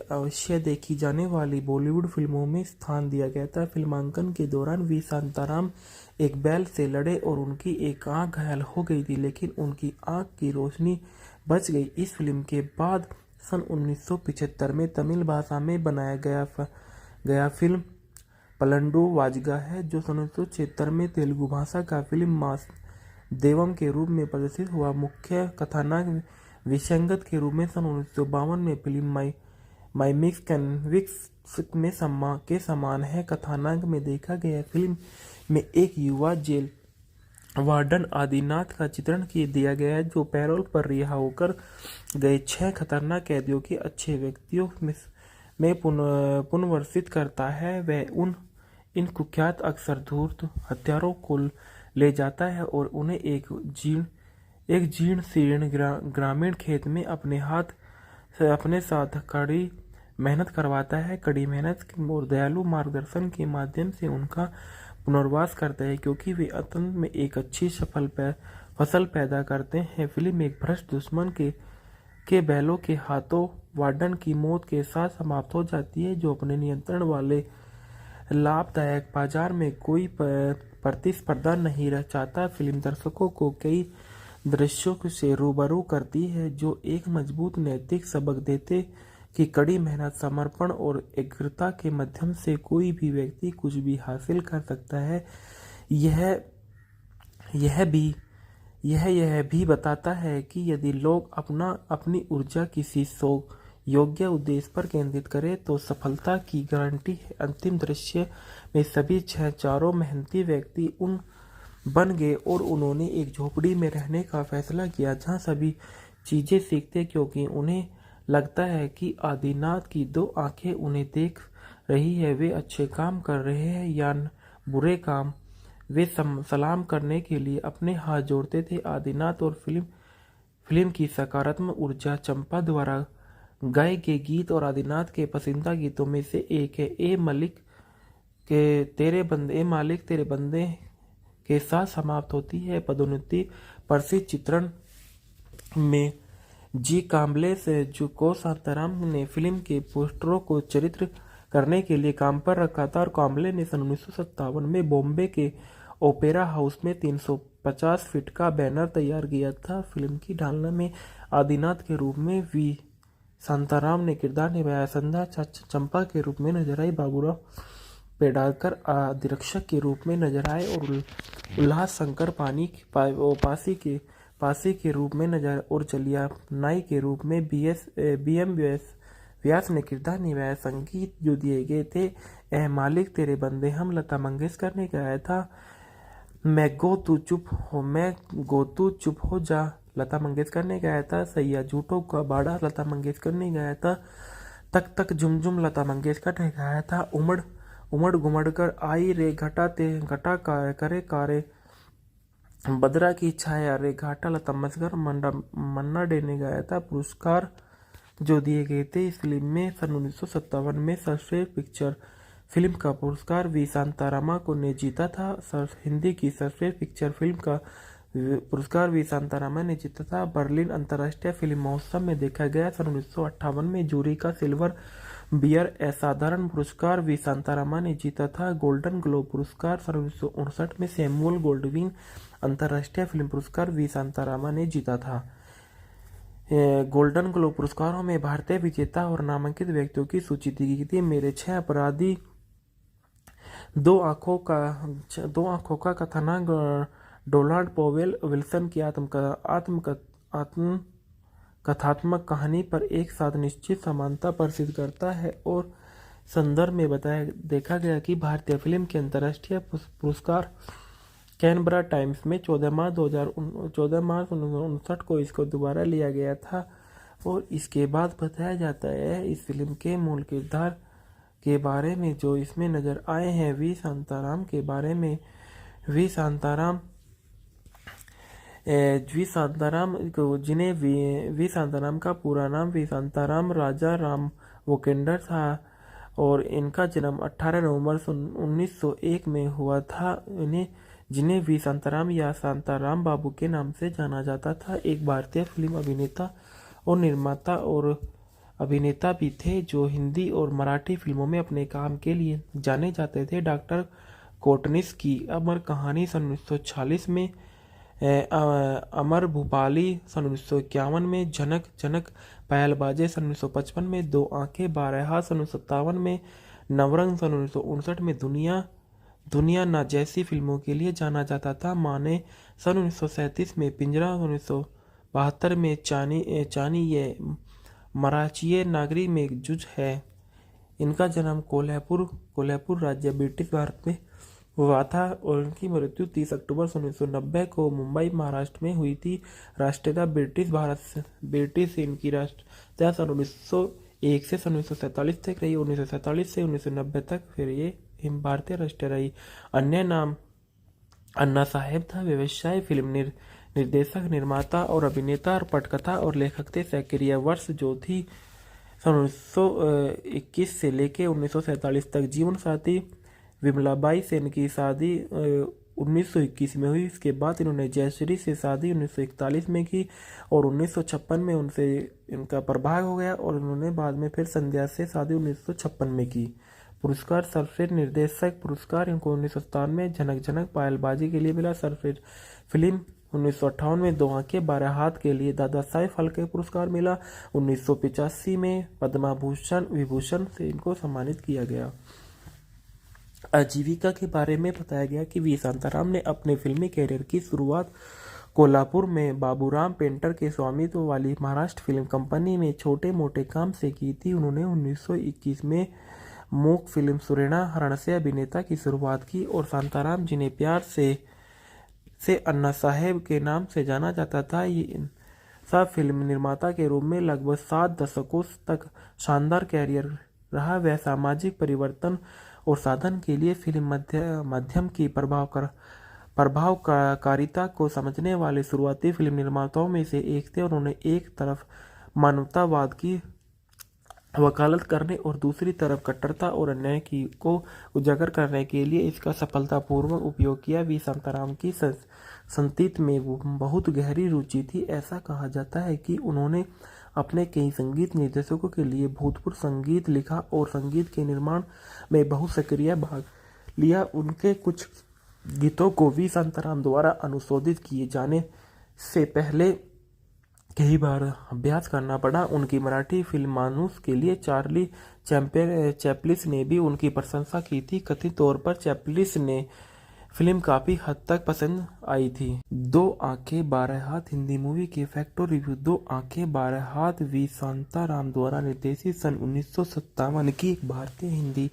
अवश्य देखी जाने वाली बॉलीवुड फिल्मों में स्थान दिया गया था। फिल्मांकन के दौरान वी शांताराम एक बैल से लड़े और उनकी एक आंख घायल हो गई थी, लेकिन उनकी आंख की रोशनी बच गई। इस फिल्म के बाद सन 1975 में तमिल भाषा में बनाया गया फिल्म पलंडू वाजगा है जो सन 1976 में तेलुगु भाषा का फिल्म मास देवम के रूप में प्रदर्शित हुआ। मुख्य कथानक विसंगत के रूप में सन 1952 में फिल्म माइमिक्स कैनविक्स में के समान है। कथानक में देखा गया फिल्म में एक युवा जेल वार्डन आदिनाथ का चित्रण दिया गया है जो पैरोल पर रिहा होकर गए 6 खतरनाक कैदियों के अच्छे व्यक्तियों में पुनर्वसित करता है। वह इन कुख्यात अक्सर धूर्त हत्यारों को ले जाता है और उन्हें एक जीर्ण शीर्ण ग्रामीण खेत में अपने साथ कड़ी मेहनत करवाता है। कड़ी मेहनत और दयालु मार्गदर्शन के माध्यम से उनका पुनर्वास करता है क्योंकि वे अंत में एक अच्छी फसल पैदा करते हैं। फिल्म एक भ्रष्ट दुश्मन के बैलों के हाथों वार्डन की मौत के साथ समाप्त हो जाती है जो अपने नियंत्रण वाले लाभदायक बाजार में कोई प्रतिस्पर्धा नहीं चाहता। फिल्म दर्शकों को कई दृश्यों से रूबरू करती है जो एक मजबूत नैतिक सबक देते कि कड़ी मेहनत, समर्पण और एकाग्रता के माध्यम से कोई भी व्यक्ति कुछ भी हासिल कर सकता है। यह भी बताता है कि यदि लोग अपनी ऊर्जा किसी योग्य उद्देश्य पर केंद्रित करें तो सफलता की गारंटी है। अंतिम दृश्य में सभी चारों मेहनती व्यक्ति बन गए और उन्होंने एक झोपड़ी में रहने का फैसला किया जहां सभी चीजें सीखते क्योंकि उन्हें लगता है कि आदिनाथ की 2 आंखें उन्हें देख रही है। वे अच्छे काम कर रहे हैं या बुरे काम। वे सलाम करने के लिए अपने हाथ जोड़ते थे। आदिनाथ और फिल्म की सकारात्मक ऊर्जा चंपा द्वारा गाए गए गीत और आदिनाथ के पसंदीदा गीतों में से एक है। ए मालिक तेरे बंदे के साथ समाप्त होती है। पदोन्नति प्रसिद्ध चित्रण में जी काम्बले से को शांताराम ने फिल्म के पोस्टरों को चित्रित करने के लिए काम पर रखा था और काम्बले ने सन 1957 में बॉम्बे के ओपेरा हाउस में 350 फीट का बैनर तैयार किया था। फिल्म की ढालना में आदिनाथ के रूप में वी शांताराम ने किरदार निभाया। संध्या चंपा के रूप में नजर आई। बाबूराव पेड़ाकर अधिरक्षक के रूप में नजर आए और उल्लास शंकर पासी के रूप में नजर और चलिया नाई के रूप में BM व्यास ने किरदार निभाया। संगीत जो दिए गए थे ए मालिक तेरे बंदे हम लता मंगेशकर ने गाया था। मैं गो तू चुप हो जा लता मंगेशकर ने गाया था। सैया झूठों का बाड़ा लता मंगेशकर ने गाया था। तक तक झुम झुम लता मंगेशकर ने गाया था। उमड़ उमड़ घुमड़ कर आई रे घटा ते घटा करे कारे बदरा की छाया रे घाटा लता मंगेशकर मन्ना डे ने गाया था। पुरस्कार जो दिए गए थे इस फिल्म में सन 1957 में सर्वश्रेष्ठ पिक्चर फिल्म का पुरस्कार वी शांतारामा को ने जीता था। हिंदी की सर्वश्रेष्ठ पिक्चर फिल्म का पुरस्कार वी शांतारामा ने जीता था। बर्लिन अंतर्राष्ट्रीय फिल्म महोत्सव में देखा गया सन 1958 में जूरी का सिल्वर बियर असाधारण पुरस्कार वी शांतारामा ने जीता था। गोल्डन ग्लोब पुरस्कार सन 1959 में सैमुअल गोल्डविन अंतर्राष्ट्रीय फिल्म पुरस्कार वी शांतारामा ने जीता था। गोल्डन ग्लोब पुरस्कारों में भारतीय विजेता और नामांकित व्यक्तियों की सूची दी गई थी। मेरे 6 अपराधी, दो आंखों का कथानक डोनाल्ड पॉवेल विल्सन की कथात्मक कहानी पर एक साथ निश्चित समानता पर सिद्ध करता है। और संदर्भ में देखा गया कि भारतीय फिल्म के अंतर्राष्ट्रीय पुरस्कार कैनबरा टाइम्स में 14 मार्च 1959 को इसको दोबारा लिया गया था। और इसके बाद बताया जाता है इस फिल्म के मूल किरदार के बारे में जो इसमें नजर आए हैं वी शांताराम के बारे में। वी शांताराम वी शांताराम का पूरा नाम वी शांताराम राजा राम वोकेंडर था और इनका जन्म 18 नवंबर 1901 में हुआ था। जिन्हें वी शांताराम या शांताराम बाबू के नाम से जाना जाता था, एक भारतीय फिल्म अभिनेता और निर्माता और अभिनेता भी थे जो हिंदी और मराठी फिल्मों में अपने काम के लिए जाने जाते थे। डॉक्टर कोटनिस की अमर कहानी सन 1946 में, अमर भूपाली सन 1951 में, जनक पायलबाजे सन 1955 में, दो आंखें 12 हाथ सन 1957 में, नवरंग सन 1959 में, दुनिया ना जैसी फिल्मों के लिए जाना जाता था। माने सन 1937 में, पिंजरा 1972 में, चानी ये मराठीय नागरी में जुझ है। इनका जन्म कोल्हापुर राज्य ब्रिटिश भारत में हुआ था और उनकी मृत्यु 30 अक्टूबर 1990 को मुंबई महाराष्ट्र में हुई थी। राष्ट्रीयता ब्रिटिश से इनकी राष्ट्रीयता सन 1901 से सन 1947 तक रही। 1947 से 1990 तक फिर ये भारतीय राष्ट्रीय रही। अन्य नाम अन्ना साहेब था। व्यवसाय फिल्म निर्देशक, निर्माता और अभिनेता और पटकथा और लेखक थे। सक्रिय वर्ष जो थी सन 1921 से लेके 1947 तक। जीवन साथी विमलाबाई से इनकी शादी 1921 में हुई। इसके बाद इन्होंने जयश्री से शादी 1941 में की और 1956 में उनसे इनका प्रभाव हो गया और उन्होंने बाद में फिर संध्या से शादी 1956 में की। पुरस्कार सर्वश्रेष्ठ निर्देशक पुरस्कार इनको 1957 में झनक पायलबाजी के लिए मिला। सर्वश्रेष्ठ फिल्म 1958 में दो आंखें 12 हाथ के लिए दादा साहेब फाल्के पुरस्कार मिला। 1985 में पद्मा विभूषण से इनको सम्मानित किया गया। आजीविका के बारे में बताया गया कि वी शांताराम ने अपने फिल्मी कैरियर की शुरुआत कोल्हापुर में बाबूराम पेंटर के स्वामित्व वाली महाराष्ट्र फिल्म कंपनी में छोटे मोटे काम से की थी। उन्होंने 1921 में मूक फिल्म सुरेना हरण से अभिनेता की शुरुआत की और शांताराम जिन्हें प्यार से अन्ना साहेब के नाम से जाना जाता था, ये सब फिल्म निर्माता के रूप में लगभग 7 दशकों तक शानदार कैरियर रहा। वह सामाजिक परिवर्तन और साधन के लिए फिल्म माध्यम की प्रभावकारिता को समझने वाले शुरुआती फिल्म निर्माताओं में से एक थे। उन्होंने एक तरफ मानवतावाद की वकालत करने और दूसरी तरफ कट्टरता और अन्याय को उजागर करने के लिए इसका सफलतापूर्वक उपयोग किया। वी शांताराम की संगीत में बहुत गहरी रुचि थी। ऐसा कहा जाता है कि उन्होंने अपने कई संगीत निर्देशकों के लिए भूतपूर्व संगीत लिखा और संगीत के निर्माण में बहुत सक्रिय भाग लिया। उनके कुछ गीतों को वी शांताराम द्वारा अनुशोधित किए जाने से पहले कई बार अभ्यास करना पड़ा। उनकी मराठी फिल्म मानुस के लिए चार्ली चैपलिस ने भी उनकी प्रशंसा की थी। कथित तौर पर चैपलिस ने फिल्म काफी हद तक पसंद आई थी। दो आंखें 12 हाथ हिंदी मूवी के फैक्टर रिव्यू। दो आंखें 12 हाथ वी शांताराम द्वारा निर्देशित सन 1957 की एक भारतीय हिंदी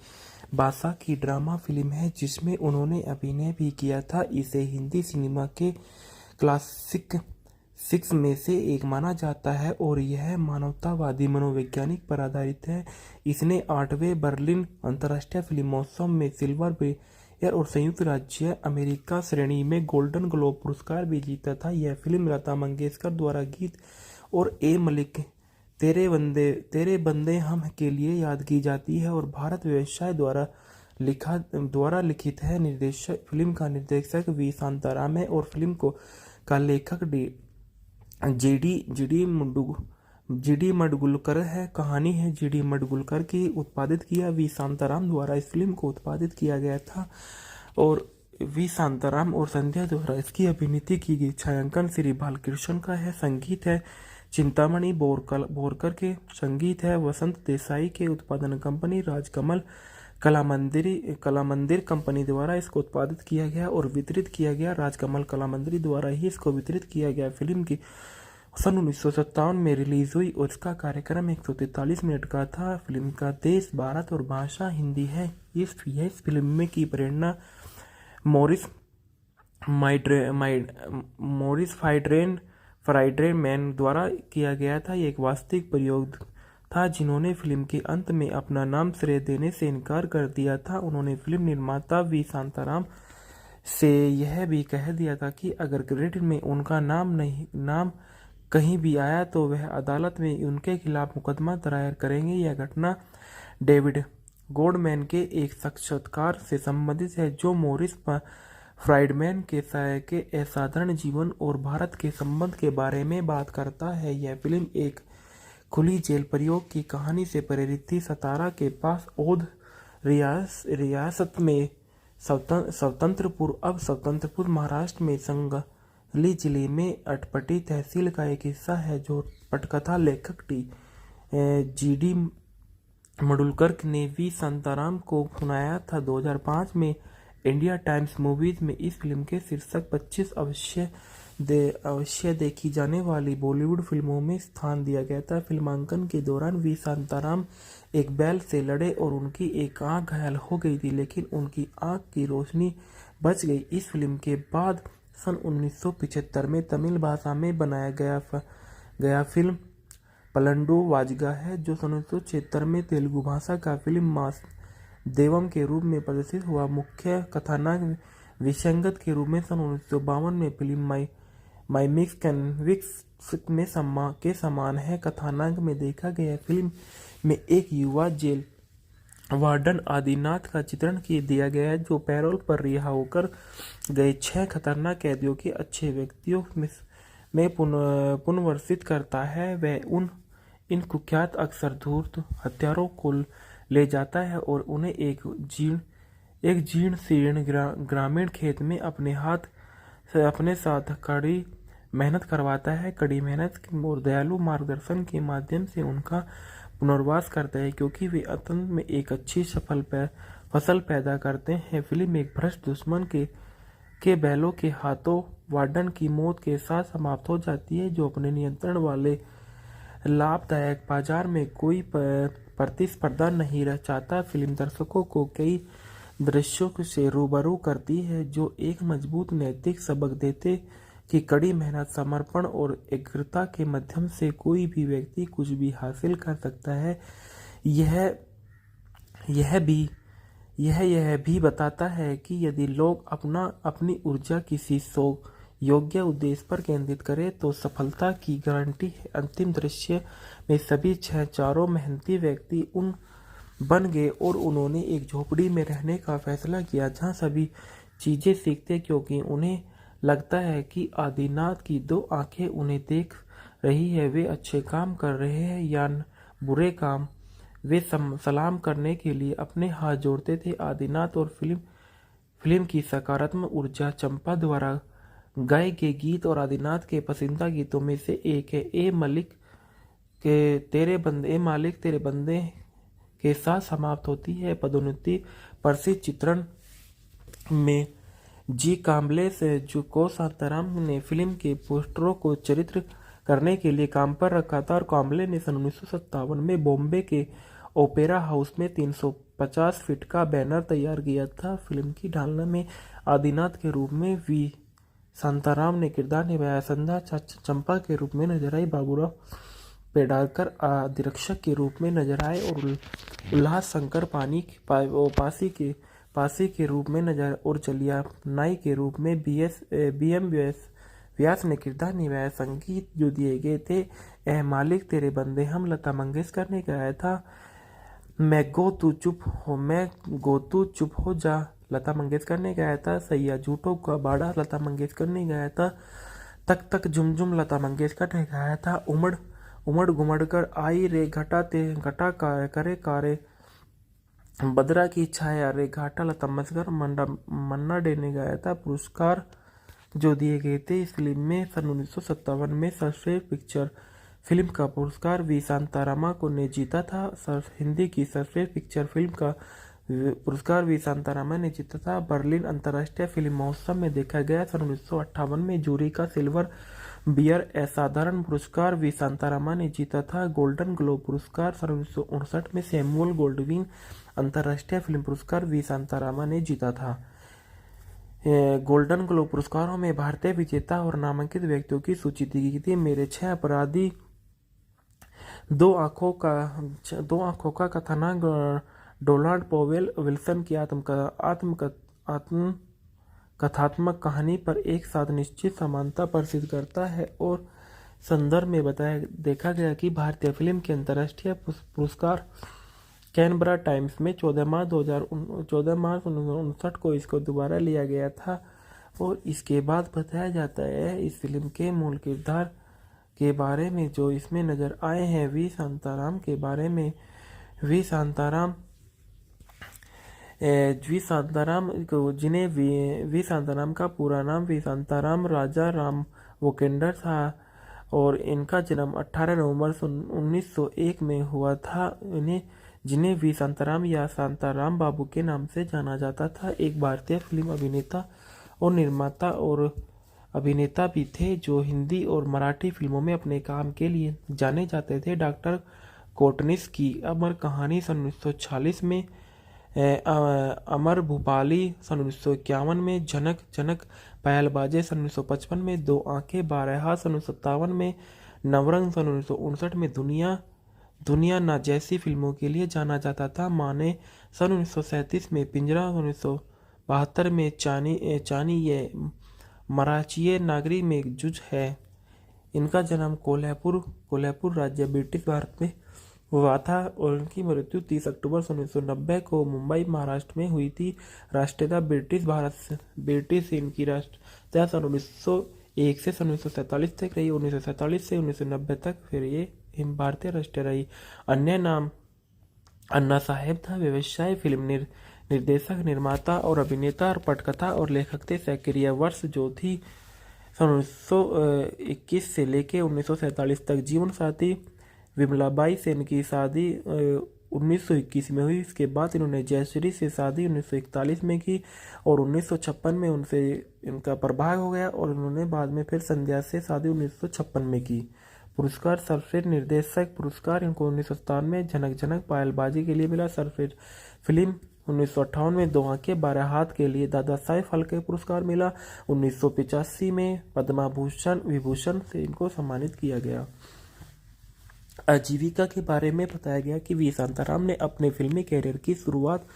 भाषा की ड्रामा फिल्म है जिसमें उन्होंने अभिनय भी किया था। इसे हिंदी सिनेमा के क्लासिक सिक्स में से एक माना जाता है और यह मानवतावादी मनोवैज्ञानिक पर आधारित है। इसने 8वें बर्लिन अंतर्राष्ट्रीय फिल्म महोत्सव में सिल्वर बेयर और संयुक्त राज्य अमेरिका श्रेणी में गोल्डन ग्लोब पुरस्कार भी जीता था। यह फिल्म लता मंगेशकर द्वारा गीत और ए मलिक तेरे बंदे हम के लिए याद की जाती है और भारत व्यवसाय द्वारा लिखित है। निर्देशक फिल्म का निर्देशक वी शांताराम है और फिल्म का लेखक जीडी मडगुलकर है। कहानी है जीडी मडगुलकर की। उत्पादित किया वी शांताराम द्वारा इस फिल्म को उत्पादित किया गया था और वी शांताराम और संध्या द्वारा इसकी अभिनीत की गई। छायांकन श्री बालकृष्ण का है। संगीत है चिंतामणि बोरकर के। संगीत है वसंत देसाई के। उत्पादन कंपनी राजकमल कलामंदिर कंपनी द्वारा इसको उत्पादित किया गया और वितरित किया गया। राजकमल कलामंदिर द्वारा ही इसको वितरित किया गया। फिल्म की सन 1957 में रिलीज हुई और इसका कार्यक्रम 143 मिनट का था। फिल्म का देश भारत और भाषा हिंदी है। इस फिल्म में की प्रेरणा मॉरिस फ्राइड्रेन मैन द्वारा किया गया था। ये एक वास्तविक प्रयोग था जिन्होंने फिल्म के अंत में अपना नाम श्रेय देने से इनकार कर दिया था। उन्होंने फिल्म निर्माता वी शांताराम से यह भी कह दिया था कि अगर क्रेडिट में उनका नाम कहीं भी आया तो वह अदालत में उनके खिलाफ मुकदमा दायर करेंगे। यह घटना डेविड गोल्डमैन के एक साक्षात्कार से संबंधित है जो मॉरिस फ्राइडमैन के असाधारण जीवन और भारत के संबंध के बारे में बात करता है। यह फिल्म एक खुली जेल प्रयोग की कहानी से प्रेरित थी। सतारा के पास औध रियासत में स्वतंत्रपुर महाराष्ट्र में संगली जिले में अटपटी तहसील का एक हिस्सा है जो पटकथा लेखक जीडी मडुलकर ने वी शांताराम को सुनाया था। 2005 में इंडिया टाइम्स मूवीज में इस फिल्म के शीर्षक 25 अवश्य देखी जाने वाली बॉलीवुड फिल्मों में स्थान दिया गया था। फिल्मांकन के दौरान वी शांताराम एक बैल से लड़े और उनकी एक आंख घायल हो गई थी लेकिन उनकी आंख की रोशनी बच गई। इस फिल्म के बाद सन 1975 में तमिल भाषा में बनाया गया फिल्म पलंडू वाजगा है जो सन 1976 में तेलुगु भाषा का फिल्म मास देवम के रूप में प्रदर्शित हुआ। मुख्य कथानक विसंगत के रूप में सन 1952 में फिल्म माइमिक्स कैनविक्स में के समान है। कथानक में देखा गया फिल्म में एक युवा जेल वार्डन आदिनाथ का चित्रण दिया गया है जो पैरोल पर रिहा होकर गए 6 खतरनाक कैदियों के अच्छे व्यक्तियों में पुनर्वसित करता है। वह इन कुख्यात अक्सर धूर्त हत्यारों को ले जाता है और उन्हें एक जीर्ण शीर्ण ग्रामीण खेत में अपने साथ कड़ी मेहनत करवाता है। कड़ी मेहनत और दयालु मार्गदर्शन के माध्यम से उनका पुनर्वास करता है क्योंकि वे अंत में एक अच्छी फसल पैदा करते हैं। फिल्म एक भ्रष्ट दुश्मन के बैलों के हाथों वार्डन की मौत के साथ समाप्त हो जाती है जो अपने नियंत्रण वाले लाभदायक बाजार में कोई प्रतिस्पर्धा नहीं चाहता। फिल्म दर्शकों को कई दृश्यों से रूबरू करती है जो एक मजबूत नैतिक सबक देते कि कड़ी मेहनत समर्पण और एकाग्रता के माध्यम से कोई भी व्यक्ति कुछ भी हासिल कर सकता है। यह भी बताता है कि यदि लोग अपनी ऊर्जा किसी योग्य उद्देश्य पर केंद्रित करें तो सफलता की गारंटी है। अंतिम दृश्य में सभी चारों मेहनती व्यक्ति बन गए और उन्होंने एक झोपड़ी में रहने का फैसला किया जहां सभी चीजें सीखते क्योंकि उन्हें लगता है कि आदिनाथ की 2 आंखें उन्हें देख रही है। वे अच्छे काम कर रहे हैं या बुरे काम। वे सलाम करने के लिए अपने हाथ जोड़ते थे। आदिनाथ और फिल्म की सकारात्मक ऊर्जा चंपा द्वारा गाए गए गीत और आदिनाथ के पसंदीदा गीतों में से एक है। ए मालिक तेरे बंदे के साथ समाप्त होती है। पदोन्नति प्रसिद्ध चित्रण में जी काम्बले से को शांताराम ने फिल्म के पोस्टरों को चित्रित करने के लिए काम पर रखा था और काम्बले ने सन 1957 में बॉम्बे के ओपेरा हाउस में 350 फीट का बैनर तैयार किया था। फिल्म की ढालना में आदिनाथ के रूप में वी शांताराम ने किरदार निभाया। संध्या चंपा के रूप में नजर आई। बाबूराव पेड़ारकर अधिरक्षक के रूप में नजर आए और उल्लास शंकर पासी के रूप में नजर और चलिया नाई के रूप में BM व्यास ने किरदार निभाया। संगीत जो दिए गए थे ए मालिक तेरे बंदे हम लता मंगेशकर ने गाया था। मैं गो तू चुप हो जा लता मंगेशकर ने गाया था। सैया झूठों का बाड़ा लता मंगेशकर ने गाया था। तक तक झुमझुम लता मंगेशकर ने गाया था। उमड़ घुमड़ कर आई रे घटा करे कारे बदरा की छाया रे घाटा लता मंगेशकर मन्ना डे ने गाया था। पुरस्कार जो दिए गए थे इस फिल्म में सन 1957 में सर्वश्रेष्ठ पिक्चर फिल्म का पुरस्कार वी शांतारामा को ने जीता था। हिंदी की सर्वश्रेष्ठ पिक्चर फिल्म का पुरस्कार वी शांतारामा ने जीता था। बर्लिन अंतर्राष्ट्रीय फिल्म महोत्सव में देखा गया। सन 1958 में जूरी का सिल्वर बियर असाधारण पुरस्कार वी शांतारामा ने जीता था। गोल्डन ग्लोब पुरस्कार सन 1959 में सैमुअल गोल्डविन अंतर्राष्ट्रीय फिल्म पुरस्कार वी शांतारामा ने जीता था। गोल्डन ग्लोब पुरस्कारों में भारतीय विजेता और नामांकित व्यक्तियों की सूची दी गई थी। मेरे 6 अपराधी, दो आंखों का कथानक डोनाल्ड पॉवेल विल्सन की कथात्मक कहानी पर एक साथ निश्चित समानता प्रसिद्ध करता है। और संदर्भ में देखा गया कि भारतीय फिल्म के अंतर्राष्ट्रीय पुरस्कार कैनबरा टाइम्स में 14 मार्च 1959 को इसको दोबारा लिया गया था। और इसके बाद बताया जाता है इस फिल्म के मूल किरदार के बारे में जो इसमें नजर आए हैं वी शांताराम के बारे में। वी शांताराम वी शांताराम का पूरा नाम वी शांताराम राजा राम वोकेंडर था और इनका जन्म 18 नवंबर 1901 में हुआ था। जिन्हें वी शांताराम या शांताराम बाबू के नाम से जाना जाता था, एक भारतीय फिल्म अभिनेता और निर्माता और अभिनेता भी थे जो हिंदी और मराठी फिल्मों में अपने काम के लिए जाने जाते थे। डॉक्टर कोटनिस की अमर कहानी सन 1946 में, अमर भूपाली सन 1951 में, जनक पायलबाजे सन 1955 में, दो आंखें बारहा सन 1957 में, नवरंग सन 1959 में, दुनिया ना जैसी फिल्मों के लिए जाना जाता था। माने सन 1937 में, पिंजरा 1972 में, चानी ये मराठीय नागरी में जुज है। इनका जन्म कोल्हापुर राज्य ब्रिटिश भारत में हुआ था और इनकी मृत्यु 30 अक्टूबर 1990 को मुंबई महाराष्ट्र में हुई थी। राष्ट्रीयता ब्रिटिश इनकी राष्ट्रीयता सन 1901 से सन 1947 तक रही। 1947 से 1990 तक फिर ये भारतीय राष्ट्रीय रही। अन्य नाम अन्ना साहेब था। व्यवसाय फिल्म निर्देशक, निर्माता और अभिनेता और पटकथा और लेखक थे। सक्रिय वर्ष जो थी सन 1921 से लेके 1947 तक। जीवन साथी विमलाबाई से इनकी शादी 1921 में हुई। इसके बाद इन्होंने जयश्री से शादी 1941 में की और 1956 में उनसे इनका प्रभाव हो गया और इन्होंने बाद में फिर संध्या से शादी 1956 में की। पुरस्कार सर्वश्रेष्ठ निर्देशक पुरस्कार इनको 1957 में झनक पायलबाजी के लिए मिला। सर्वश्रेष्ठ फिल्म 1958 में दो आंखें बारह हाथ के लिए दादा साहेब फाल्के पुरस्कार मिला। 1985 में पद्मा विभूषण से इनको सम्मानित किया गया। आजीविका के बारे में बताया गया कि वी शांताराम ने अपने फिल्मी कैरियर की शुरुआत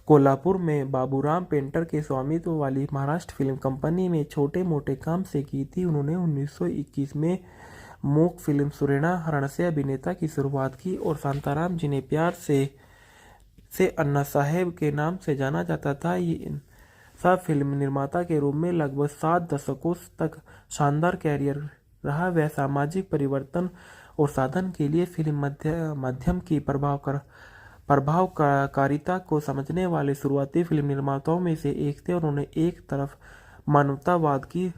कोल्हापुर में बाबूराम पेंटर के स्वामित्व वाली महाराष्ट्र फिल्म कंपनी में छोटे मोटे काम से की थी। उन्होंने 1921 में मूक फिल्म सुरेना हरण से अभिनेता की शुरुआत की और शांताराम जिन्हें प्यार से अन्ना साहेब के नाम से जाना जाता था, ये सब फिल्म निर्माता के रूप में लगभग 7 दशकों तक शानदार कैरियर रहा। वह सामाजिक परिवर्तन और साधन के लिए फिल्म माध्यम की प्रभावकारिता को समझने वाले शुरुआती फिल्म निर्माताओं में से एक थे। उन्होंने एक तरफ मानवतावाद की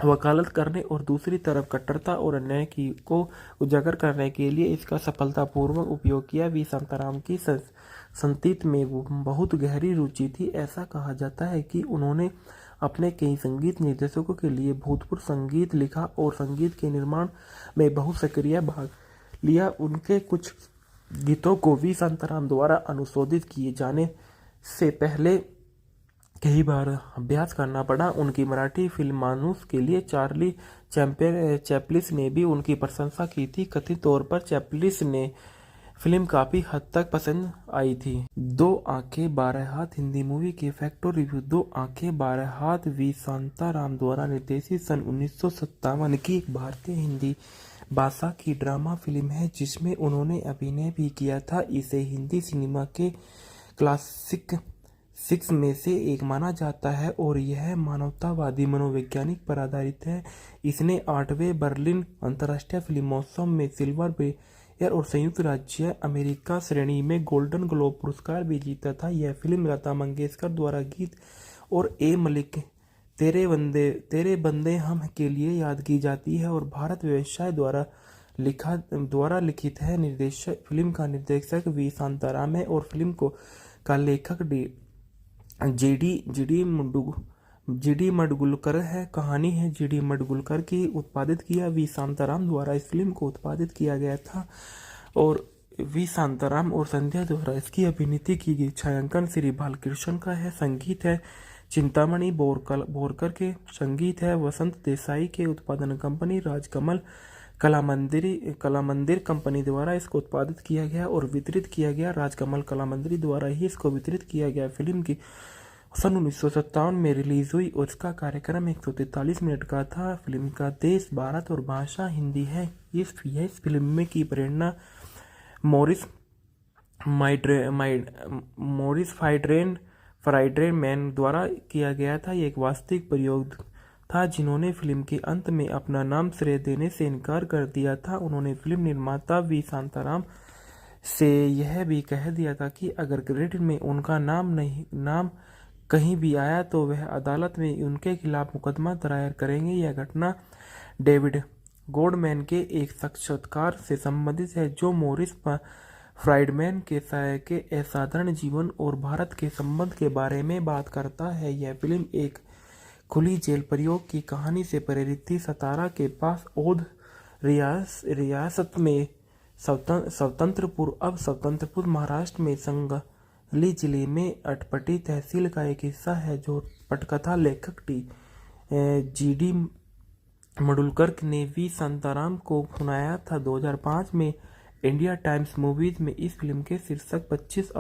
वकालत करने और दूसरी तरफ कट्टरता और अन्याय को उजागर करने के लिए इसका सफलतापूर्वक उपयोग किया। वी शांताराम की संगीत में बहुत गहरी रुचि थी। ऐसा कहा जाता है कि उन्होंने अपने कई संगीत निर्देशकों के लिए भूतपूर्व संगीत लिखा और संगीत के निर्माण में बहुत सक्रिय भाग लिया। उनके कुछ गीतों को वी शांताराम द्वारा अनुशोधित किए जाने से पहले कई बार अभ्यास करना पड़ा। उनकी मराठी फिल्म मानुस के लिए चार्ली चैपलिस ने भी उनकी प्रशंसा की थी। कथित तौर पर चैपलिस ने फिल्म काफी हद तक पसंद आई थी। 2 आंखें 12 हाथ हिंदी मूवी के फैक्टर रिव्यू। 2 आंखें 12 हाथ वी शांताराम द्वारा निर्देशित सन 1957 की एक भारतीय हिंदी भाषा की ड्रामा फिल्म है जिसमें उन्होंने अभिनय भी किया था। इसे हिंदी सिनेमा के क्लासिक 6 में से एक माना जाता है और यह मानवतावादी मनोवैज्ञानिक पर आधारित है। इसने 8वें बर्लिन अंतर्राष्ट्रीय फिल्म महोत्सव में सिल्वर बेयर और संयुक्त राज्य अमेरिका श्रेणी में गोल्डन ग्लोब पुरस्कार भी जीता था। यह फिल्म लता मंगेशकर द्वारा गीत और ए मलिक तेरे बंदे हम के लिए याद की जाती है और भारत व्यवसाय द्वारा लिखित है। निर्देशक फिल्म का निर्देशक वी शांताराम है और फिल्म का लेखक जीडी मडगुलकर है। कहानी है जीडी मडगुलकर की। उत्पादित किया वी शांताराम द्वारा इस फिल्म को उत्पादित किया गया था और वी शांताराम और संध्या द्वारा इसकी अभिनीत की गई। छायांकन श्री बालकृष्ण का है। संगीत है चिंतामणि बोरकर के। संगीत है वसंत देसाई के। उत्पादन कंपनी राजकमल कलामंदिर कंपनी द्वारा इसको उत्पादित किया गया और वितरित किया गया। राजकमल कलामंदिर द्वारा ही इसको वितरित किया गया। फिल्म की सन 1957 में रिलीज हुई और इसका कार्यक्रम 143 मिनट का था। फिल्म का देश भारत और भाषा हिंदी है। इस फिल्म में की प्रेरणा मॉरिस फ्राइड्रेन मैन द्वारा किया गया था। ये एक वास्तविक प्रयोग था जिन्होंने फिल्म के अंत में अपना नाम श्रेय देने से इनकार कर दिया था। उन्होंने फिल्म निर्माता वी शांताराम से यह भी कह दिया था कि अगर क्रेडिट में उनका नाम कहीं भी आया तो वह अदालत में उनके खिलाफ मुकदमा दायर करेंगे। यह घटना डेविड गोल्डमैन के एक साक्षात्कार से संबंधित है जो मॉरिस फ्राइडमैन के असाधारण जीवन और भारत के संबंध के बारे में बात करता है। यह फिल्म एक खुली जेल प्रयोग की कहानी से प्रेरित थी। सतारा के पास औध रियासत में स्वतंत्रपुर महाराष्ट्र में संगली जिले में अटपटी तहसील का एक हिस्सा है जो पटकथा लेखक जीडी मडुलकर ने वी शांताराम को सुनाया था। 2005 में इंडिया टाइम्स मूवीज में इस फिल्म के शीर्षक 25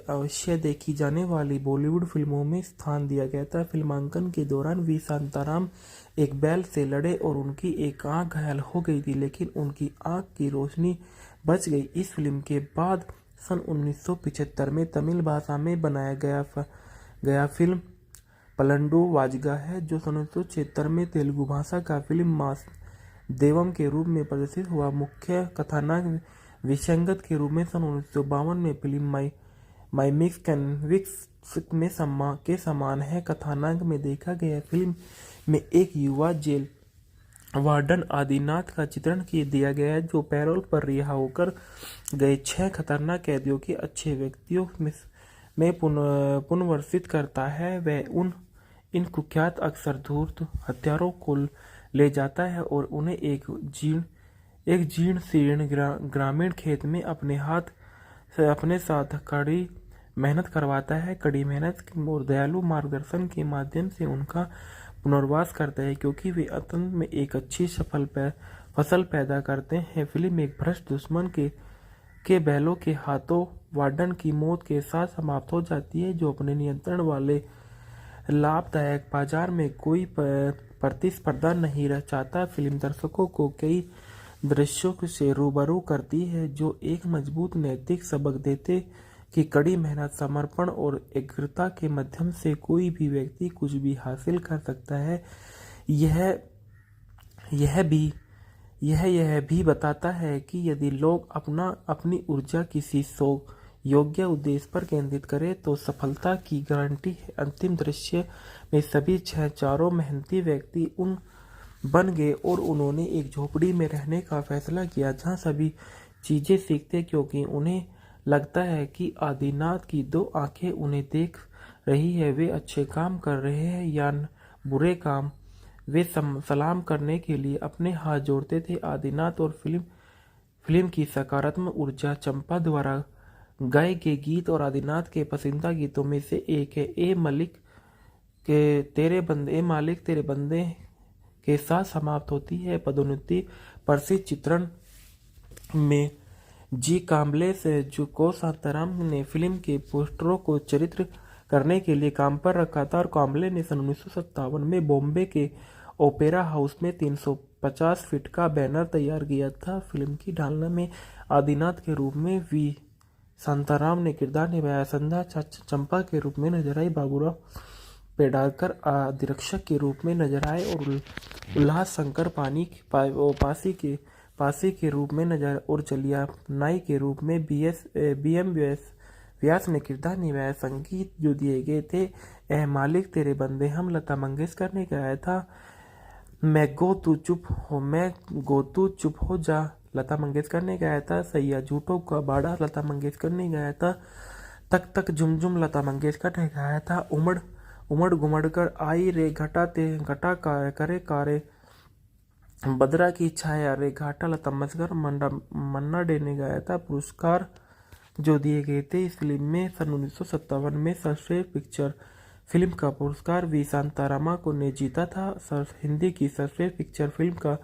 अवश्य देखी जाने वाली बॉलीवुड फिल्मों में स्थान दिया गया था। फिल्मांकन के दौरान वी शांताराम एक बैल से लड़े और उनकी एक आंख घायल हो गई थी लेकिन उनकी आंख की रोशनी बच गई। इस फिल्म के बाद सन 1975 में तमिल भाषा में बनाया गया फिल्म पलंडू वाजगा है जो सन 1976 में तेलुगु भाषा का फिल्म मास देवम के रूप में प्रदर्शित हुआ। मुख्य कथानक विसंगत के रूप में सन 1952 में फिल्म माइमिक्स कैनविक्स के समान है। कथानक में देखा गया फिल्म में एक युवा जेल वार्डन आदिनाथ का चित्रण दिया गया है जो पैरोल पर रिहा होकर गए 6 खतरनाक कैदियों के अच्छे व्यक्तियों में पुनर्वसित करता है। वह इन कुख्यात अक्सर धूर्त हत्यारों को ले जाता है और उन्हें एक जीर्ण शीर्ण ग्रामीण खेत में अपने साथ कड़ी मेहनत करवाता है। कड़ी मेहनत और दयालु मार्गदर्शन के माध्यम से उनका पुनर्वास करता है क्योंकि वे अंत में एक अच्छी फसल पैदा करते हैं। फिल्म एक भ्रष्ट दुश्मन के बैलों के हाथों वार्डन की मौत के साथ समाप्त हो जाती है जो अपने नियंत्रण वाले लाभदायक बाजार में कोई प्रतिस्पर्धा नहीं चाहता। फिल्म दर्शकों को कई दृश्यों से रूबरू करती है जो एक मजबूत नैतिक सबक देते कि कड़ी मेहनत समर्पण और एकाग्रता के माध्यम से कोई भी व्यक्ति कुछ भी हासिल कर सकता है। यह भी बताता है कि यदि लोग अपनी ऊर्जा किसी योग्य उद्देश्य पर केंद्रित करें तो सफलता की गारंटी है। अंतिम दृश्य में सभी चारों मेहनती व्यक्ति बन गए और उन्होंने एक झोपड़ी में रहने का फैसला किया जहां सभी चीजें सीखते क्योंकि उन्हें लगता है कि आदिनाथ की 2 आंखें उन्हें देख रही है। वे अच्छे काम कर रहे हैं या बुरे काम। वे सलाम करने के लिए अपने हाथ जोड़ते थे। आदिनाथ और फिल्म की सकारात्मक ऊर्जा चंपा द्वारा गाए गए गीत और आदिनाथ के पसंदीदा गीतों में से एक है। ए मालिक तेरे बंदे के साथ समाप्त होती है। पदोन्नति प्रसिद्ध चित्रण में जी काम्बले से को शांताराम ने फिल्म के पोस्टरों को चित्रित करने के लिए काम पर रखा था और काम्बले ने सन 1957 में बॉम्बे के ओपेरा हाउस में 350 फीट का बैनर तैयार किया था। फिल्म की ढालना में आदिनाथ के रूप में वी शांताराम ने किरदार निभाया। संध्या चंपा के रूप में नजर आई। बाबूराव पेड़ारकर अधिरक्षक के रूप में नजर आए और उल्लास शंकर पासी के रूप में नजर और चलिया नाई के रूप में BM व्यास ने किरदार निभाया। संगीत जो दिए गए थे ए मालिक तेरे बंदे हम लता मंगेशकर ने गाया था। मैं गो तू चुप हो जा लता मंगेशकर ने गाया था। सैया झूठों का बाड़ा लता मंगेशकर ने गाया था। तक तक झुमझुम लता मंगेशकर ने गाया था। उमड़ घुमड़ कर आई रे घटा करे कारे बदरा की छाया रे घाटा लता मंगेशकर मन्ना डे ने गाया था। पुरस्कार जो दिए गए थे इस फिल्म में सन 1957 में सर्वश्रेष्ठ पिक्चर फिल्म का पुरस्कार वी शांतारामा को ने जीता था। हिंदी की सर्वश्रेष्ठ पिक्चर फिल्म का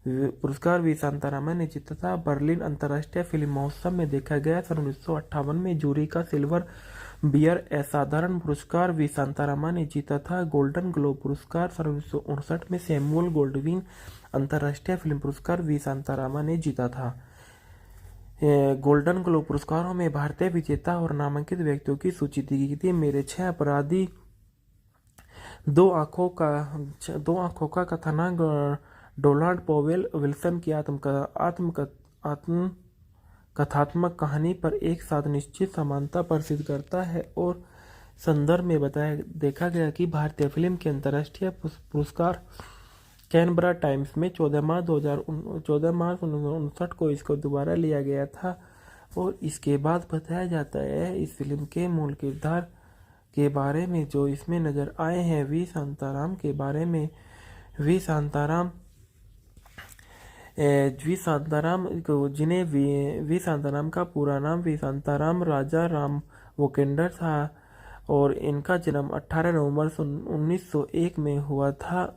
पुरस्कार वी शांतारामा ने जीता था। बर्लिन अंतर्राष्ट्रीय फिल्म महोत्सव में देखा गया। सन 1958 में जूरी का सिल्वर बियर असाधारण पुरस्कार वी शांतारामा ने जीता था। गोल्डन ग्लोब पुरस्कार सन 1959 में सैमुअल गोल्डविन अंतर्राष्ट्रीय फिल्म पुरस्कार वी शांतारामा ने जीता था। गोल्डन ग्लोब पुरस्कारों में भारतीय विजेता और नामांकित व्यक्तियों की सूची दी गई थी। मेरे 6 अपराधी, दो आंखों का कथानक डोनाल्ड पॉवेल विल्सन की कथात्मक कहानी पर एक साथ निश्चित समानता प्रसिद्ध करता है और संदर्भ में देखा गया कि भारतीय फिल्म के अंतर्राष्ट्रीय पुरस्कार कैनबरा टाइम्स में 14 मार्च 1959 को इसको दोबारा लिया गया था। और इसके बाद बताया जाता है इस फिल्म के मूल किरदार के बारे में जो इसमें नजर आए हैं वी शांताराम के बारे में। वी शांताराम का पूरा नाम वी शांताराम राजा राम वोकेंडर था और इनका जन्म 18 नवंबर 1901 में हुआ था।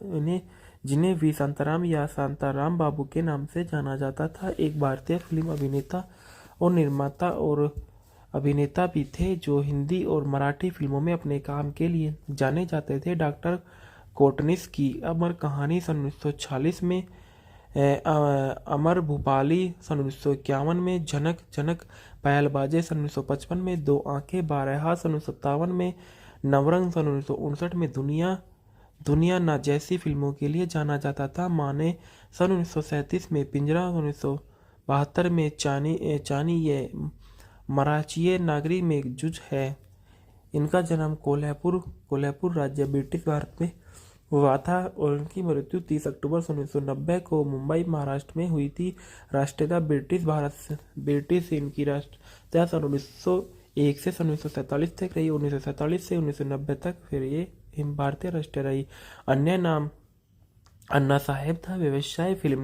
जिन्हें वी शांताराम या शांताराम बाबू के नाम से जाना जाता था, एक भारतीय फिल्म अभिनेता और निर्माता और अभिनेता भी थे जो हिंदी और मराठी फिल्मों में अपने काम के लिए जाने जाते थे। डॉक्टर कोटनिस की अमर कहानी सन 1946 में, अमर भूपाली सन 1951 में, जनक पायलबाजे सन 1955 में, दो आंखें बारहा सन 1957 में, नवरंग सन 1959 में, दुनिया ना जैसी फिल्मों के लिए जाना जाता था। माने सन 1937 में, पिंजरा 1972 में, चानी ये मराठीय नागरी में जुज है। इनका जन्म कोल्हापुर राज्य ब्रिटिश भारत में हुआ था और इनकी मृत्यु 30 अक्टूबर 1990 को मुंबई महाराष्ट्र में हुई थी। राष्ट्रीयता ब्रिटिश इनकी राष्ट्रीयता सन 1901 से सन 1947 तक रही। 1947 से 1990 तक फिर ये भारतीय राष्ट्रीय रही। अन्य नाम अन्ना साहेब था। व्यवसाय फिल्म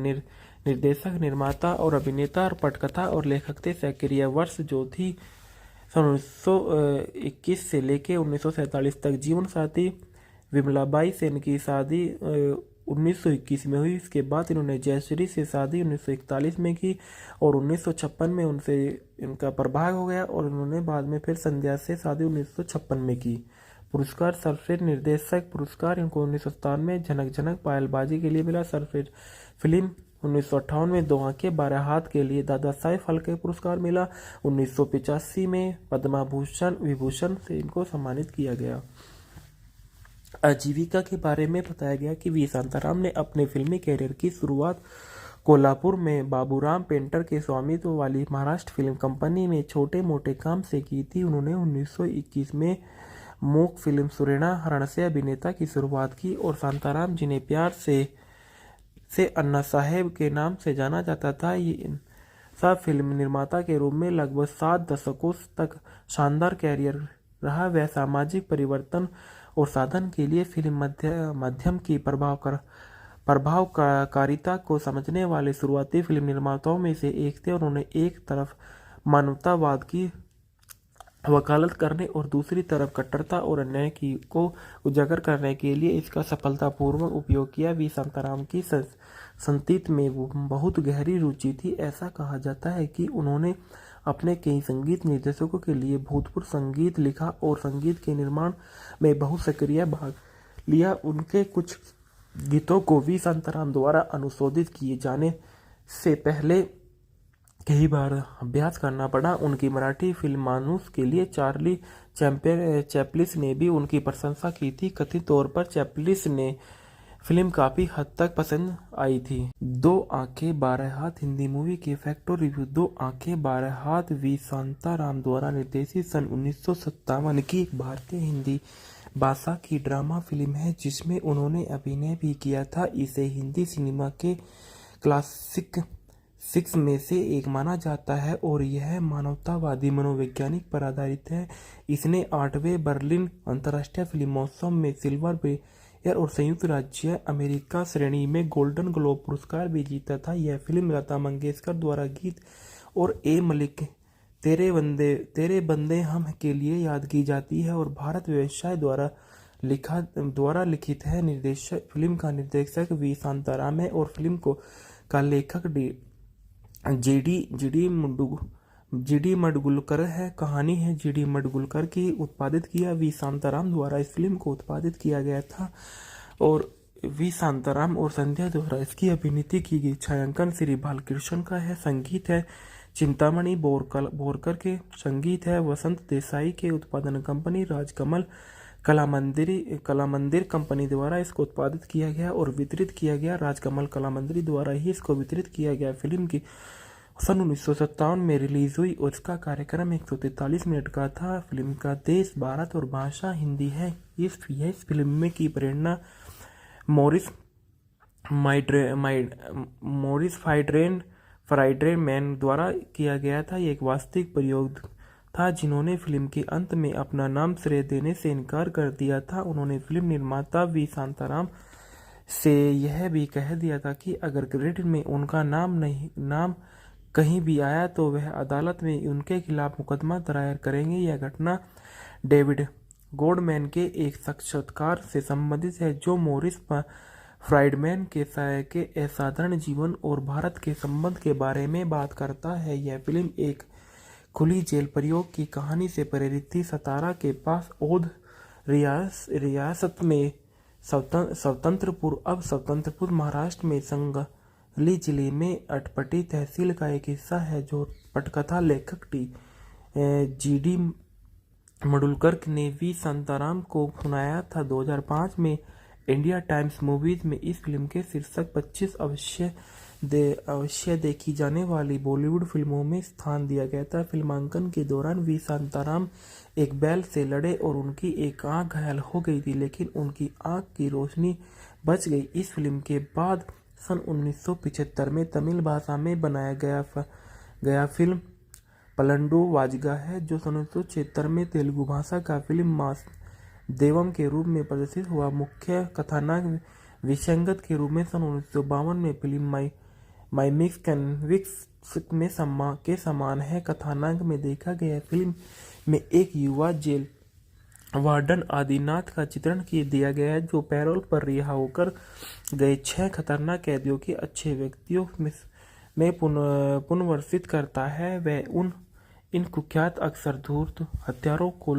निर्देशक, निर्माता और अभिनेता और पटकथा और लेखक थे। सक्रिय वर्ष जो थी सन 1921 से लेके 1947 तक। जीवन साथी विमलाबाई से इनकी शादी 1921 में हुई। इसके बाद इन्होंने जयश्री से शादी 1941 में की और 1956 में उनसे इनका प्रभाव हो गया और उन्होंने बाद में फिर संध्या से शादी 1956 में की। पुरस्कार सर्वश्रेष्ठ निर्देशक पुरस्कार इनको 1997 में जनक पायलबाजी के लिए मिला। सर्वश्रेष्ठ फिल्म 1958 में दो आंखें बारह हाथ के लिए दादा साहेब फाल्के पुरस्कार मिला। 1985 में पद्मा विभूषण से इनको सम्मानित किया गया। आजीविका के बारे में बताया गया कि वी शांताराम ने अपने फिल्मी कैरियर की शुरुआत कोल्हापुर में बाबूराम पेंटर के स्वामित्व वाली महाराष्ट्र फिल्म कंपनी में छोटे मोटे काम से की थी। उन्होंने 1921 में मूक फिल्म सुरेना हरण से अभिनेता की शुरुआत की और शांताराम, जिन्हें प्यार से अन्ना साहेब के नाम से जाना जाता था, सब फिल्म निर्माता के रूप में लगभग 7 दशकों तक शानदार कैरियर रहा। वह सामाजिक परिवर्तन और साधन के लिए फिल्म माध्यम की प्रभावकारिता को समझने वाले शुरुआती फिल्म निर्माताओं में से एक थे। उन्होंने एक तरफ मानवतावाद की वकालत करने और दूसरी तरफ कट्टरता और अन्याय की को उजागर करने के लिए इसका सफलतापूर्वक उपयोग किया। वी शांताराम की संगीत में बहुत गहरी रुचि थी। ऐसा कहा जाता है कि उन्होंने अपने कई संगीत निर्देशकों के लिए भूतपूर्व संगीत लिखा और संगीत के निर्माण में बहुत सक्रिय भाग लिया। उनके कुछ गीतों को वी शांताराम द्वारा अनुशोधित किए जाने से पहले कई बार अभ्यास करना पड़ा। उनकी मराठी फिल्म मानुस के लिए चार्ली चैपलिस ने भी उनकी प्रशंसा की थी। कथित तौर पर चैपलिस ने फिल्म काफी हद तक पसंद आई थी। 2 आंखें 12 हाथ हिंदी मूवी के फैक्ट रिव्यू। 2 आंखें 12 हाथ वी शांताराम द्वारा निर्देशित सन 1957 की भारतीय हिंदी भाषा की ड्रामा फिल्म है जिसमें उन्होंने अभिनय भी किया था। इसे हिंदी सिनेमा के क्लासिक 6 में से एक माना जाता है और यह मानवतावादी मनोवैज्ञानिक पर आधारित है। इसने 8वें बर्लिन अंतर्राष्ट्रीय फिल्म महोत्सव में सिल्वर बेयर और संयुक्त राज्य अमेरिका श्रेणी में गोल्डन ग्लोब पुरस्कार भी जीता था। यह फिल्म लता मंगेशकर द्वारा गीत और ए मलिक तेरे बंदे हम के लिए याद की जाती है और भारत व्यवसाय द्वारा लिखित है। फिल्म का निर्देशक वी शांताराम है और फिल्म का लेखक जीडी मडगुलकर है। कहानी है जीडी मडगुलकर की। उत्पादित किया वी शांताराम द्वारा इस फिल्म को उत्पादित किया गया था और वी शांताराम और संध्या द्वारा इसकी अभिनीत की गई। छायांकन श्री बालकृष्ण का है। संगीत है चिंतामणि बोरकर के। संगीत है वसंत देसाई के। उत्पादन कंपनी राजकमल कलामंदिर कंपनी द्वारा इसको उत्पादित किया गया और वितरित किया गया। राजकमल कलामंदिर द्वारा ही इसको वितरित किया गया। फिल्म की सन 1957 में रिलीज हुई और इसका कार्यक्रम 143 मिनट का था। फिल्म का देश भारत और भाषा हिंदी है। इस फिल्म में की प्रेरणा मॉरिस फ्राइड्रेन मैन द्वारा किया गया था। ये एक वास्तविक प्रयोग था जिन्होंने फिल्म के अंत में अपना नाम श्रेय देने से इनकार कर दिया था। उन्होंने फिल्म निर्माता वी शांताराम से यह भी कह दिया था कि अगर क्रेडिट में उनका नाम कहीं भी आया तो वह अदालत में उनके खिलाफ मुकदमा दायर करेंगे। यह घटना डेविड गोल्डमैन के एक साक्षात्कार से संबंधित है जो मॉरिस फ्राइडमैन के असाधारण जीवन और भारत के संबंध के बारे में बात करता है। यह फिल्म एक खुली जेल प्रयोग की कहानी से प्रेरित थी। सतारा के पास औध रियासत में स्वतंत्रपुर महाराष्ट्र में संगली जिले में अटपटी तहसील का एक हिस्सा है जो पटकथा लेखक जीडी मडगुलकर ने वी शांताराम को सुनाया था। 2005 में इंडिया टाइम्स मूवीज में इस फिल्म के शीर्षक 25 अवश्य देखी जाने वाली बॉलीवुड फिल्मों में स्थान दिया गया था। फिल्मांकन के दौरान वी शांताराम एक बैल से लड़े और उनकी एक आंख घायल हो गई थी लेकिन उनकी आंख की रोशनी बच गई। इस फिल्म के बाद सन 1975 में तमिल भाषा में बनाया गया फिल्म पलंडू वाजगा है जो सन 1976 में तेलुगु भाषा का फिल्म मास देवम के रूप में प्रदर्शित हुआ। मुख्य कथानक विसंगत के रूप में सन 1952 में फिल्म माई मिक्स में के समान है। कथानक में देखा गया फिल्म में एक युवा जेल वार्डन आदिनाथ का चित्रण दिया गया है जो पैरोल पर रिहा होकर गए 6 खतरनाक कैदियों के अच्छे व्यक्तियों में पुनर्वसित करता है। वह इन कुख्यात अक्सर धूर्त हत्यारों को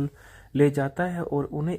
ले जाता है और उन्हें